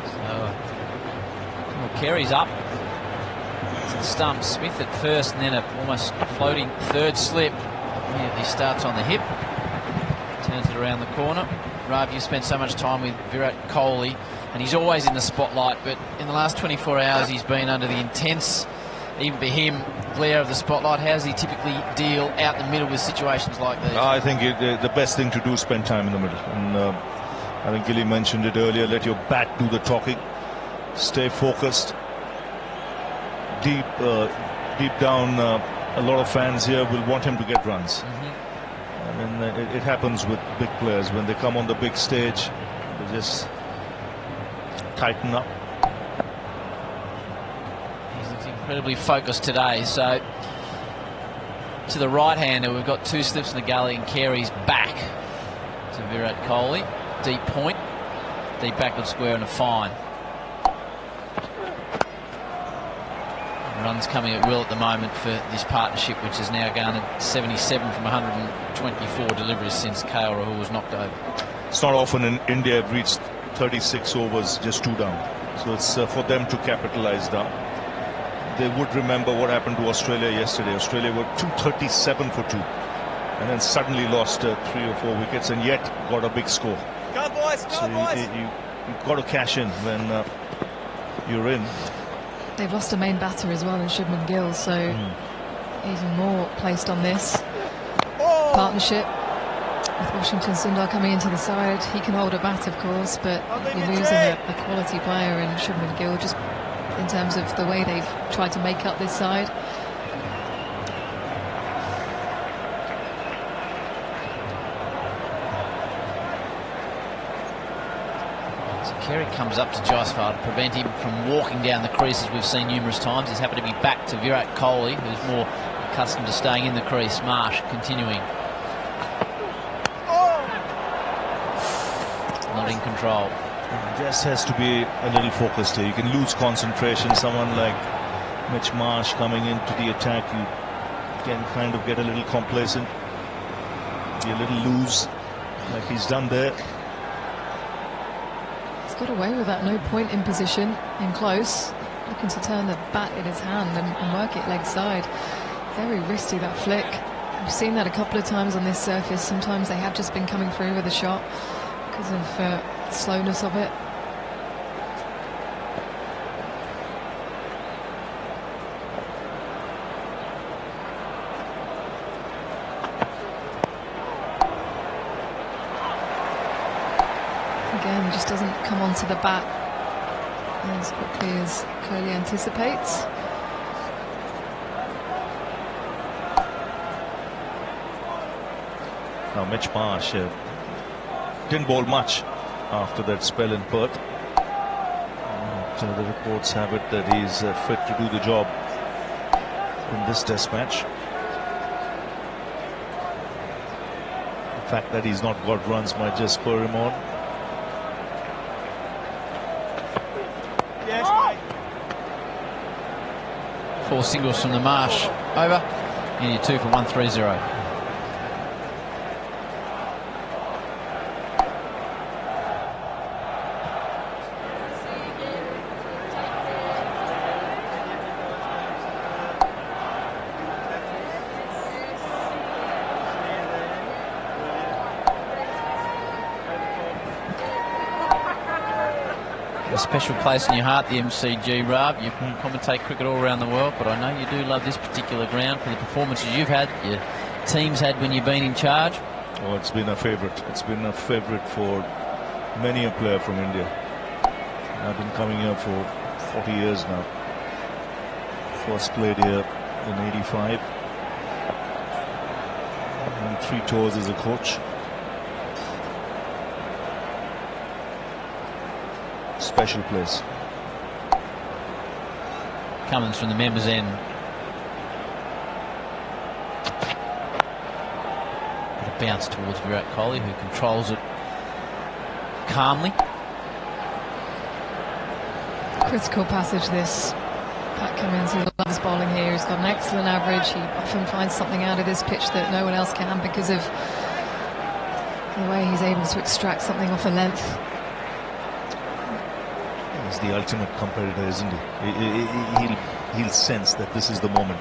So, Carey's up to the stump. Smith at first, and then a almost floating third slip. Immediately starts on the hip, turns it around the corner. Rav, you've spent so much time with Virat Kohli, and he's always in the spotlight, but in the last 24 hours he's been under the intense, even for him, glare of the spotlight. How does he typically deal out the middle with situations like these? I think the best thing to do is spend time in the middle. And I think Gilly mentioned it earlier, let your bat do the talking. Stay focused. Deep down, a lot of fans here will want him to get runs. I mean, it happens with big players. When they come on the big stage, they just tighten up. He's incredibly focused today. So to the right-hander, we've got two slips in the gully, and Carey's back to Virat Kohli. Deep point, deep backward square, and a fine. Runs coming at will at the moment for this partnership, which has now garnered 77 from 124 deliveries since KL Rahul was knocked over. It's not often in India have reached 36 overs, just 2 down. So it's for them to capitalize down. They would remember what happened to Australia yesterday. Australia were 237 for 2, and then suddenly lost 3 or 4 wickets, and yet got a big score. Go boys, go boys. You've got to cash in when you're in. They've lost a main batter as well in Shubman Gill, so even more placed on this partnership. With Washington Sundar coming into the side, he can hold a bat, of course, but you're losing a quality player in Shubman Gill, just in terms of the way they've tried to make up this side. Carey comes up to Jasprit to prevent him from walking down the crease, as we've seen numerous times. He's happy to be back to Virat Kohli, who's more accustomed to staying in the crease. Marsh continuing. Not in control. Just has to be a little focused here. You can lose concentration. Someone like Mitch Marsh coming into the attack, you can kind of get a little complacent, be a little loose, like he's done there. Got away with that, no point in position in close, looking to turn the bat in his hand and work it leg side. Very risky, that flick. We've seen that a couple of times on this surface. Sometimes they have just been coming through with a shot because of the slowness of it. Again, he just doesn't come onto the bat as quickly as Kohli anticipates. Now Mitch Marsh didn't bowl much after that spell in Perth. The reports have it that he's fit to do the job in this test match. The fact that he's not got runs might just spur him on. Yes, mate. 4 singles from the Marsh. Over. And you're 2 for 130. A special place in your heart, the MCG, Rav. You commentate cricket all around the world, but I know you do love this particular ground for the performances you've had, your team's had when you've been in charge. Oh, it's been a favourite. It's been a favourite for many a player from India. I've been coming here for 40 years now. First played here in '85. And 3 tours as a coach. Special place. Cummins from the members' end. Got a bounce towards Virat Kohli, who controls it calmly. Critical passage, this Pat Cummins, who loves bowling here, he's got an excellent average. He often finds something out of this pitch that no one else can because of the way he's able to extract something off a length. He's the ultimate competitor, isn't he? He'll sense that this is the moment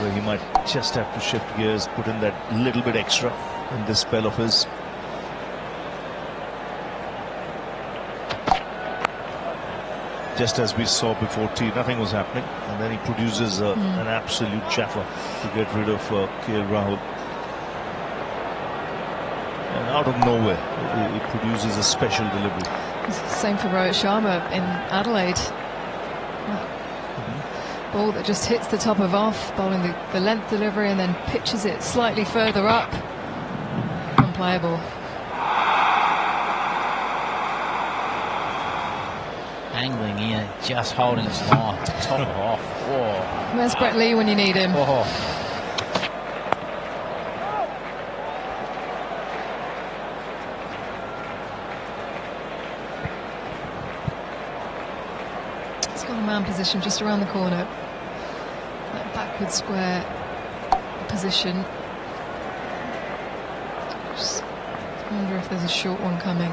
where he might just have to shift gears, put in that little bit extra in this spell of his. Just as we saw before tea, nothing was happening, and then he produces an absolute chaffer to get rid of KL Rahul. And out of nowhere, he produces a special delivery. Same for Rohit Sharma in Adelaide. Ball that just hits the top of off, bowling the length delivery and then pitches it slightly further up. Unplayable. Angling here, just holding his line, top of off. Whoa. Where's Brett Lee when you need him? Whoa. He's got a man position just around the corner. That backward square position. Just wonder if there's a short one coming.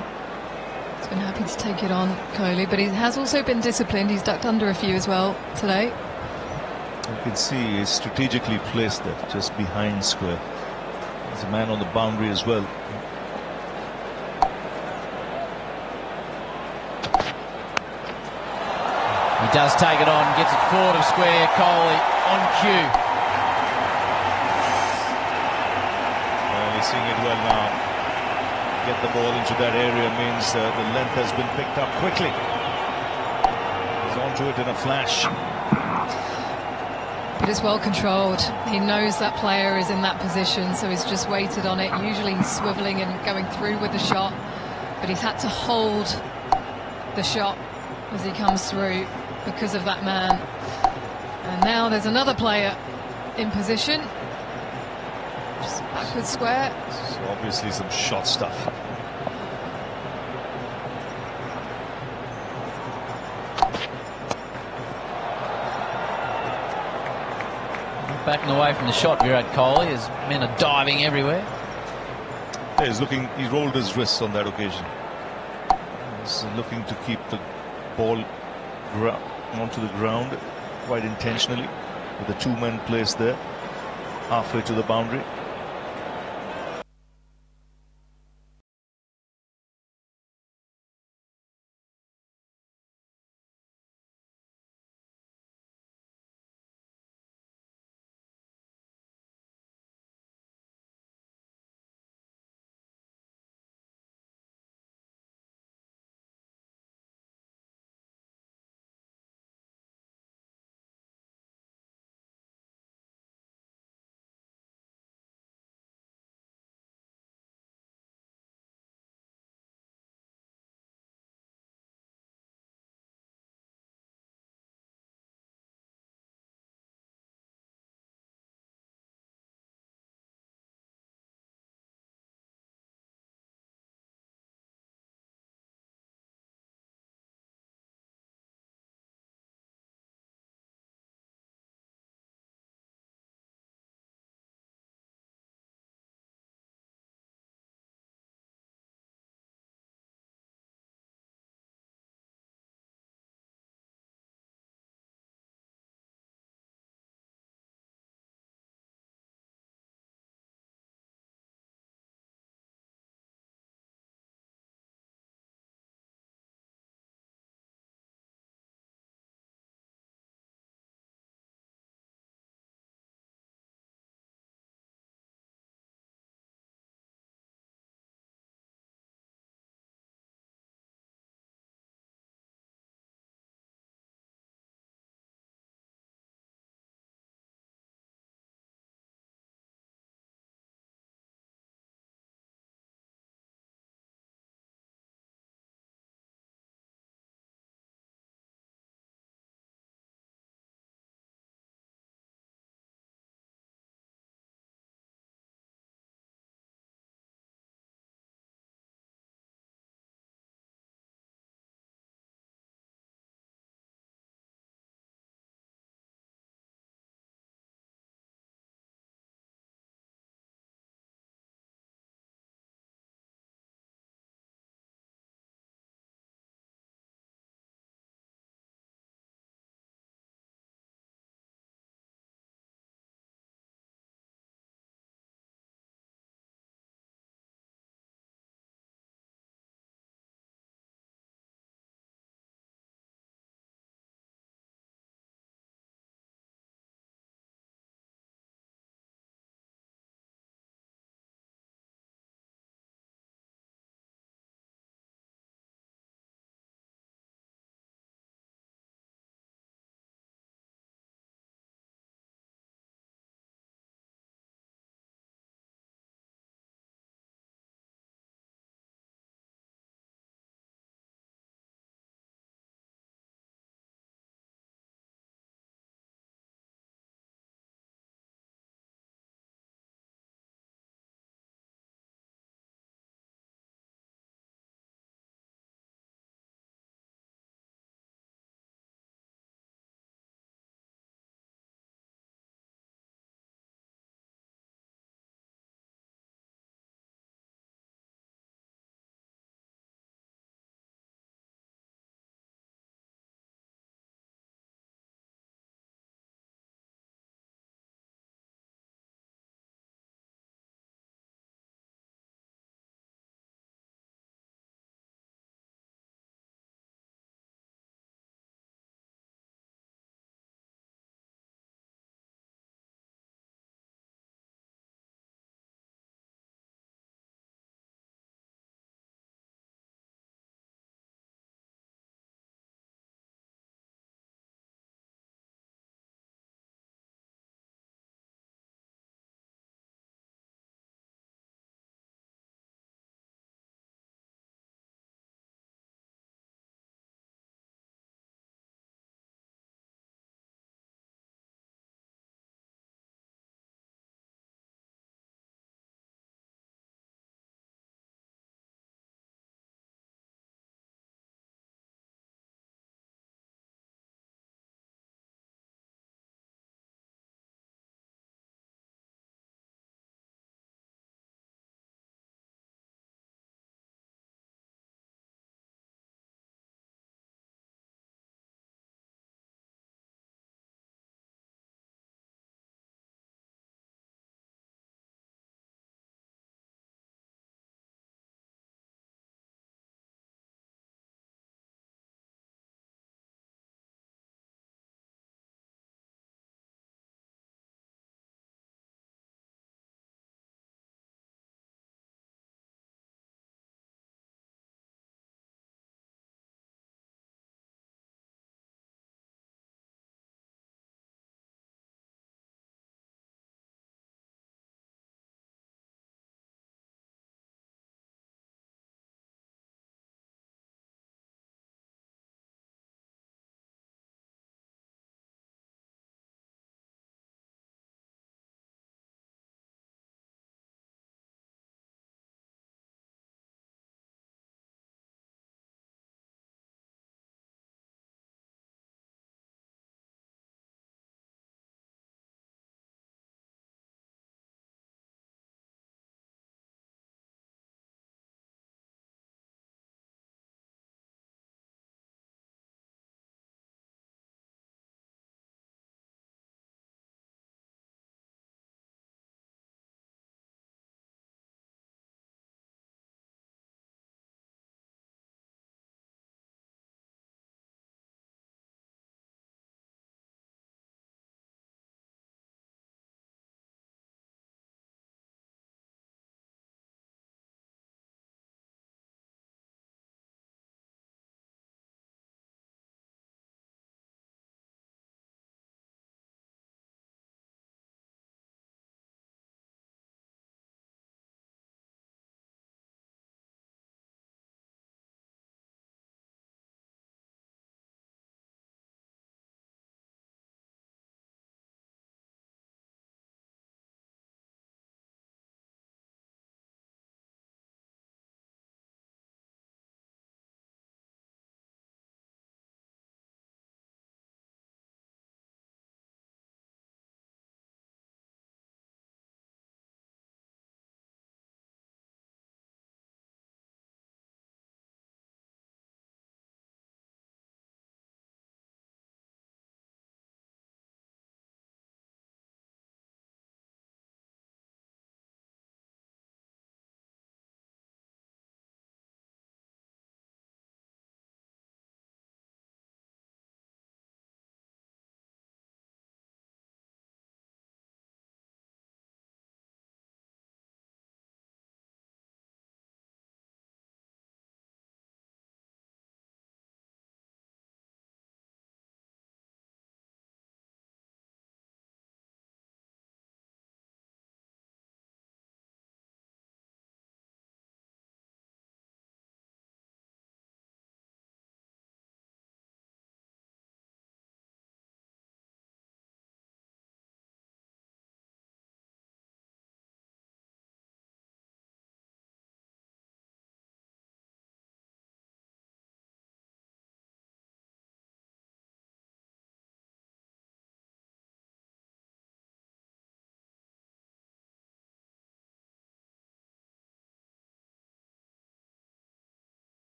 He's been happy to take it on, Kohli, but he has also been disciplined. He's ducked under a few as well today. You can see he's strategically placed there, just behind square. There's a man on the boundary as well. He does take it on, gets it forward of square. Kohli on cue. Well, he's seeing it well now. Get the ball into that area means the length has been picked up quickly. He's onto it in a flash. But it's well controlled. He knows that player is in that position, so he's just waited on it. Usually he's swiveling and going through with the shot, but he's had to hold the shot as he comes through because of that man. And now there's another player in position. Just backward square. So obviously some shot stuff. Backing away from the shot, Virat Kohli, as men are diving everywhere. Yeah, he rolled his wrists on that occasion. He's looking to keep the ball onto the ground quite intentionally, with the two men placed there halfway to the boundary.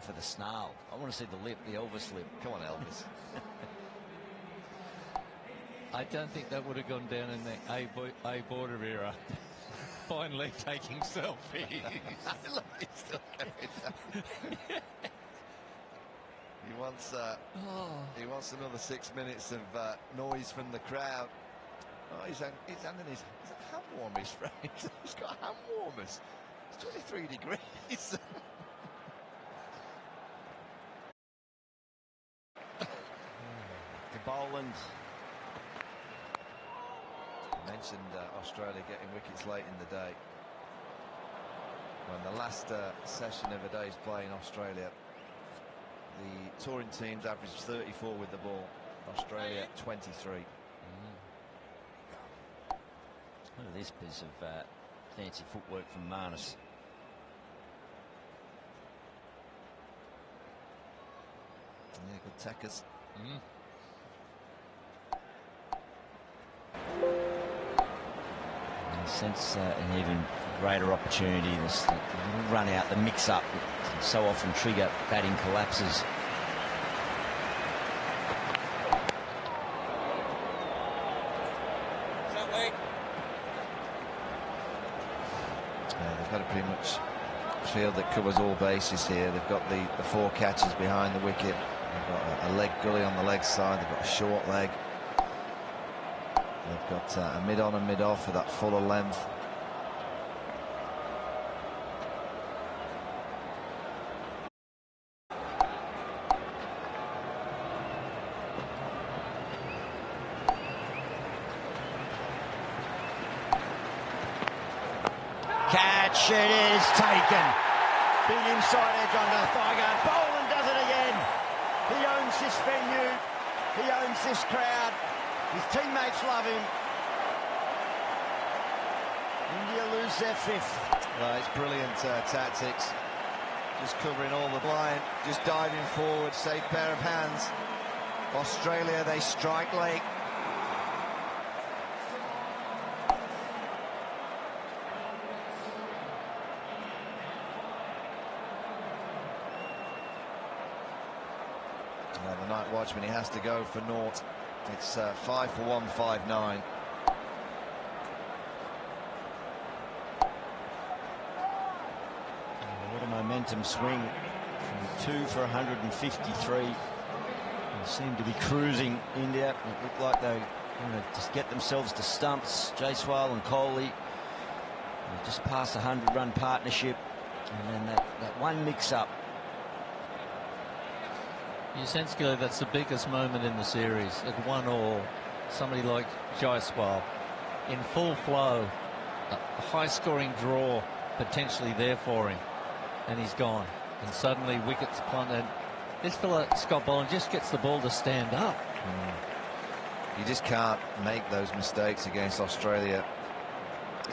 for the snarl. I want to see the lip, the Elvis lip. Come on, Elvis. I don't think that would have gone down in the A border era. Finally taking selfies. Look, he's still going down. He wants another 6 minutes of noise from the crowd. Oh, he's handing his hand warmers, right? He's got hand warmers. It's 23 degrees. To Boland. I mentioned Australia getting wickets late in the day. When the last session of a day's play in Australia, the touring teams averaged 34 with the ball. Australia 23. Look at this piece of fancy footwork from Marnus. Yeah, good tackers. Sense an even greater opportunity. This little run out, the mix up, so often trigger batting collapses. They've got a pretty much field that covers all bases here. They've got the 4 catches behind the wicket. They've got a leg gully on the leg side. They've got a short leg. They've got a mid on and mid off for that fuller length. Catch, it is taken. Big inside edge under the thigh guard. Boland does it again. He owns this venue. He owns this crowd. His teammates love him. India lose their 5th. Well, it's brilliant tactics. Just covering all the blind. Just diving forward. Safe pair of hands. Australia, they strike late. The night watchman, he has to go for naught. It's 5 for 159. What a momentum swing from 2 for 153. They seem to be cruising India. It looked like they want to just get themselves to stumps. Jaiswal and Kohli just past a 100-run partnership, and then that one mix-up. You sense, Gilly, that's the biggest moment in the series. At 1-all, somebody like Jaiswal in full flow, a high-scoring draw potentially there for him, and he's gone. And suddenly wickets plummet. This fella, Scott Boland, just gets the ball to stand up. You just can't make those mistakes against Australia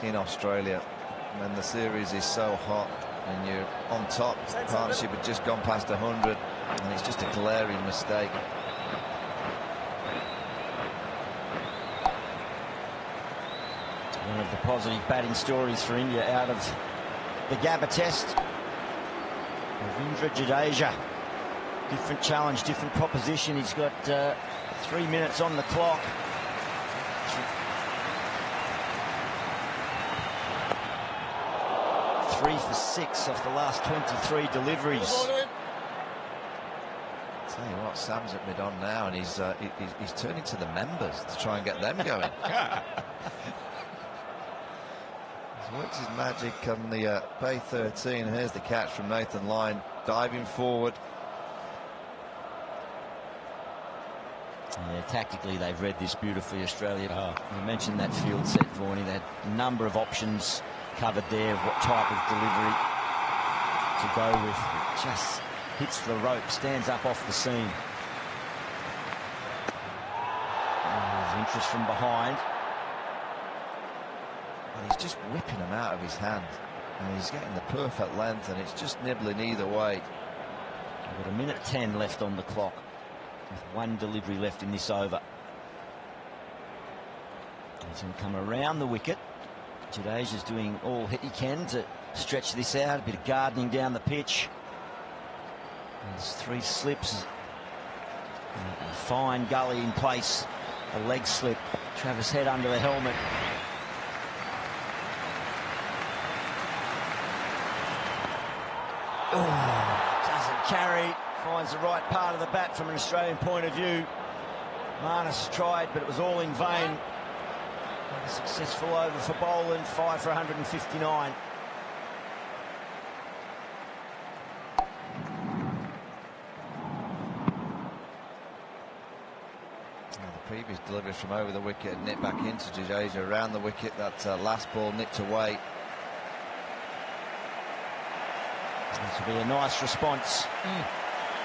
in Australia when the series is so hot and you're on top. The partnership had just gone past 100, and it's just a glaring mistake. One of the positive batting stories for India out of the Gabba Test. Ravindra Jadeja. Different challenge, different proposition. He's got 3 minutes on the clock. Three for 6 off the last 23 deliveries. Tell you what, Sam's at mid-on now, and he's turning to the members to try and get them going. He's worked his magic on the Bay 13. Here's the catch from Nathan Lyon, diving forward. Yeah, tactically they've read this beautifully, Australia. You mentioned that field set, Vaughan. They had a number of options covered there, what type of delivery to go with. It just hits the rope, stands up off the seam. There's interest from behind. And he's just whipping them out of his hand. And he's getting the perfect length, and it's just nibbling either way. We've got 1:10 left on the clock, with one delivery left in this over. He's going to come around the wicket. Jadeja's doing all he can to stretch this out. A bit of gardening down the pitch. There's 3 slips. A fine gully in place. A leg slip. Travis Head under the helmet. Oh, doesn't carry. Finds the right part of the bat from an Australian point of view. Marnus tried, but it was all in vain. A successful over for Boland, 5 for 159. The previous delivery from over the wicket and nipped back into Jadeja around the wicket. That last ball nipped away. This will be a nice response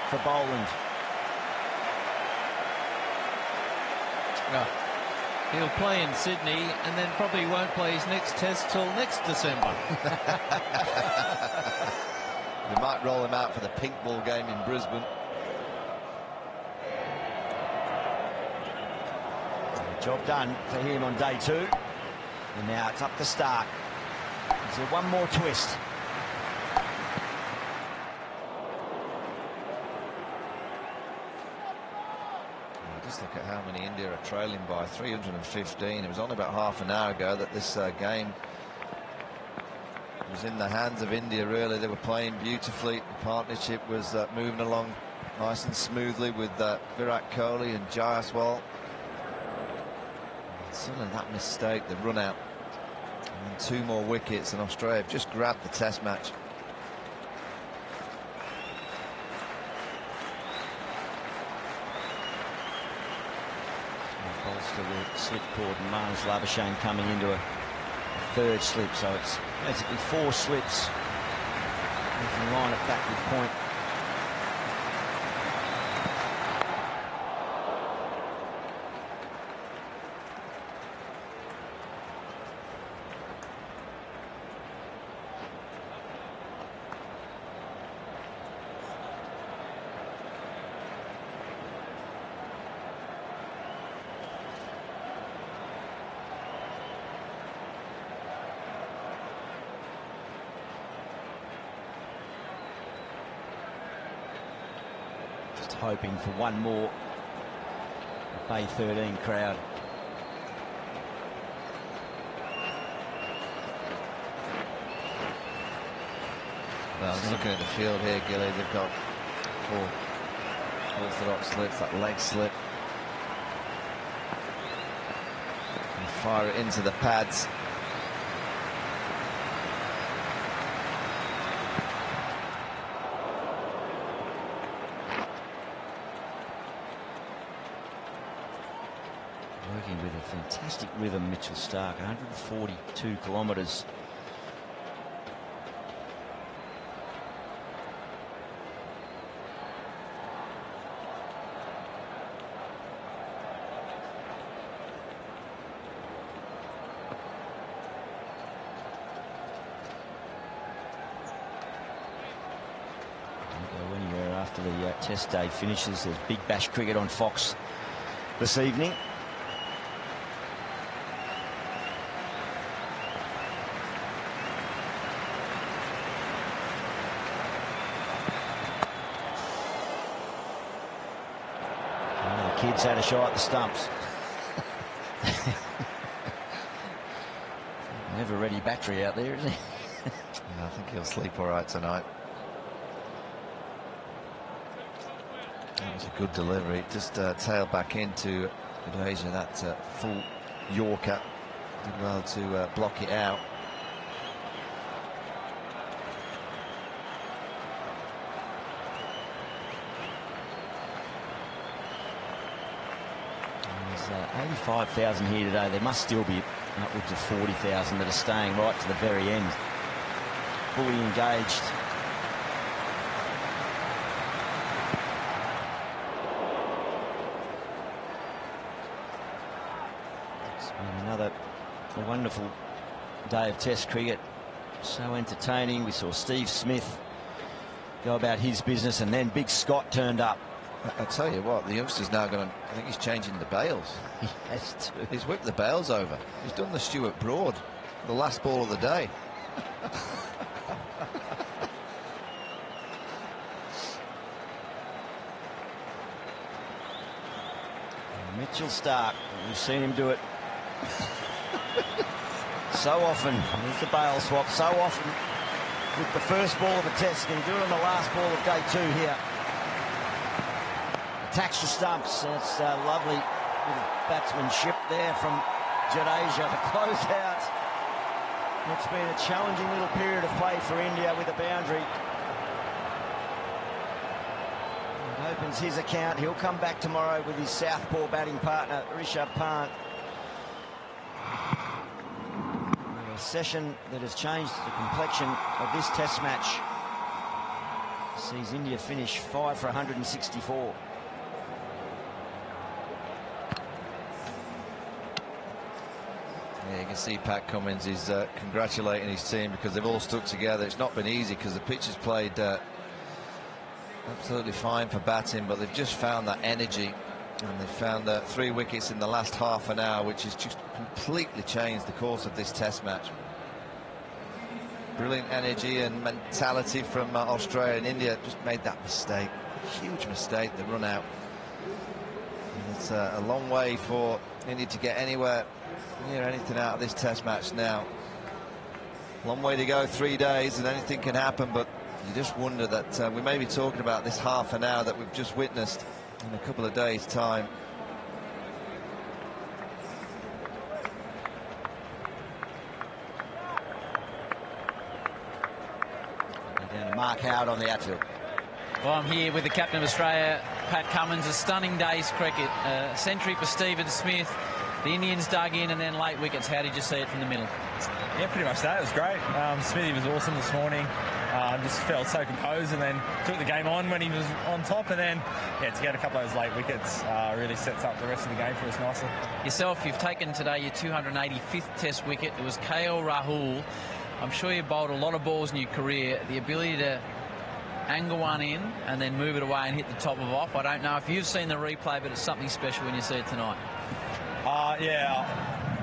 for Boland. Well, he'll play in Sydney and then probably won't play his next test till next December. We might roll him out for the pink ball game in Brisbane. Job done for him on day 2. And now it's up to Stark. Is there one more twist? Just look at how many India are trailing by. 315. It was only about half an hour ago that this game was in the hands of India, really. They were playing beautifully. The partnership was moving along nice and smoothly with Virat Kohli and Jasprit. Suddenly that mistake, the run out, and 2 more wickets, and Australia have just grabbed the test match. Bolster the slip cord, and Marnus Labuschagne coming into a 3rd slip, so it's basically 4 slips. You can line it back with point. Hoping for one more Bay 13 crowd. Well, just looking at the field here, Gilly, they've got 4 orthodox slips, that leg slip. And fire it into the pads. Working with a fantastic rhythm, Mitchell Stark, 142 kilometres. Don't go anywhere after the test day finishes. There's Big Bash cricket on Fox this evening. Kids had a shot at the stumps. Never ready battery out there, is he? Yeah, I think he'll sleep all right tonight. That was a good delivery. Just tailed back into Jadeja, that full Yorker. Did well to block it out. There's 85,000 here today. There must still be upwards of 40,000 that are staying right to the very end. Fully engaged. It's been another wonderful day of Test cricket. So entertaining. We saw Steve Smith go about his business, and then Big Scott turned up. I tell you what, the youngster's now going to, I think he's changing the bails. He has to. He's whipped the bails over. He's done the Stuart Broad, the last ball of the day. Mitchell Starc, we've seen him do it so often. There's the bail swap, so often with the first ball of a test. Can he do it on the last ball of day 2 here? Attacks the stumps, and it's lovely bit of batsmanship there from Jadeja to close out. It's been a challenging little period of play for India with a boundary. It opens his account. He'll come back tomorrow with his southpaw batting partner, Rishabh Pant. A session that has changed the complexion of this test match sees India finish 5 for 164. Yeah, you can see Pat Cummins is congratulating his team because they've all stuck together. It's not been easy because the pitch has played absolutely fine for batting, but they've just found that energy, and they've found 3 wickets in the last half an hour, which has just completely changed the course of this test match. Brilliant energy and mentality from Australia, and India just made that mistake, huge mistake, the run out. And it's a long way for India to get anywhere near anything out of this test match now. Long way to go, 3 days, and anything can happen, but you just wonder that we may be talking about this half an hour that we've just witnessed in a couple of days' time. Down to Mark Howard on the outfield. Well, I'm here with the captain of Australia, Pat Cummins. A stunning day's cricket. Century for Stephen Smith. The Indians dug in, and then late wickets. How did you see it from the middle? Yeah, pretty much that. It was great. Smithy was awesome this morning. Just felt so composed, and then took the game on when he was on top, and then to get a couple of those late wickets really sets up the rest of the game for us nicely. Yourself, you've taken today your 285th Test wicket. It was KL Rahul. I'm sure you bowled a lot of balls in your career. The ability to angle one in and then move it away and hit the top of off. I don't know if you've seen the replay, but it's something special when you see it tonight. Yeah,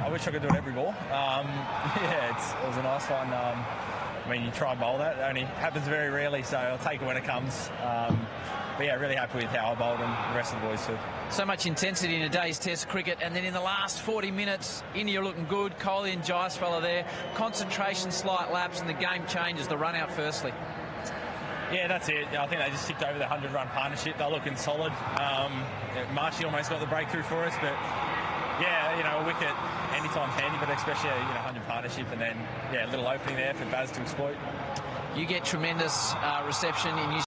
I wish I could do it every ball. It was a nice one. I mean, you try and bowl that. It only happens very rarely, so I'll take it when it comes. But yeah, really happy with how I bowled and the rest of the boys too. So much intensity in a day's Test cricket, and then in the last 40 minutes, India looking good. Kohli and Jasprit there. Concentration, slight lapse, and the game changes. The run out firstly. Yeah, that's it. I think they just ticked over the 100-run partnership. They're looking solid. Marchie almost got the breakthrough for us, but yeah, a wicket anytime's handy, but especially 100 partnership, and then a little opening there for Baz to exploit. You get tremendous reception in New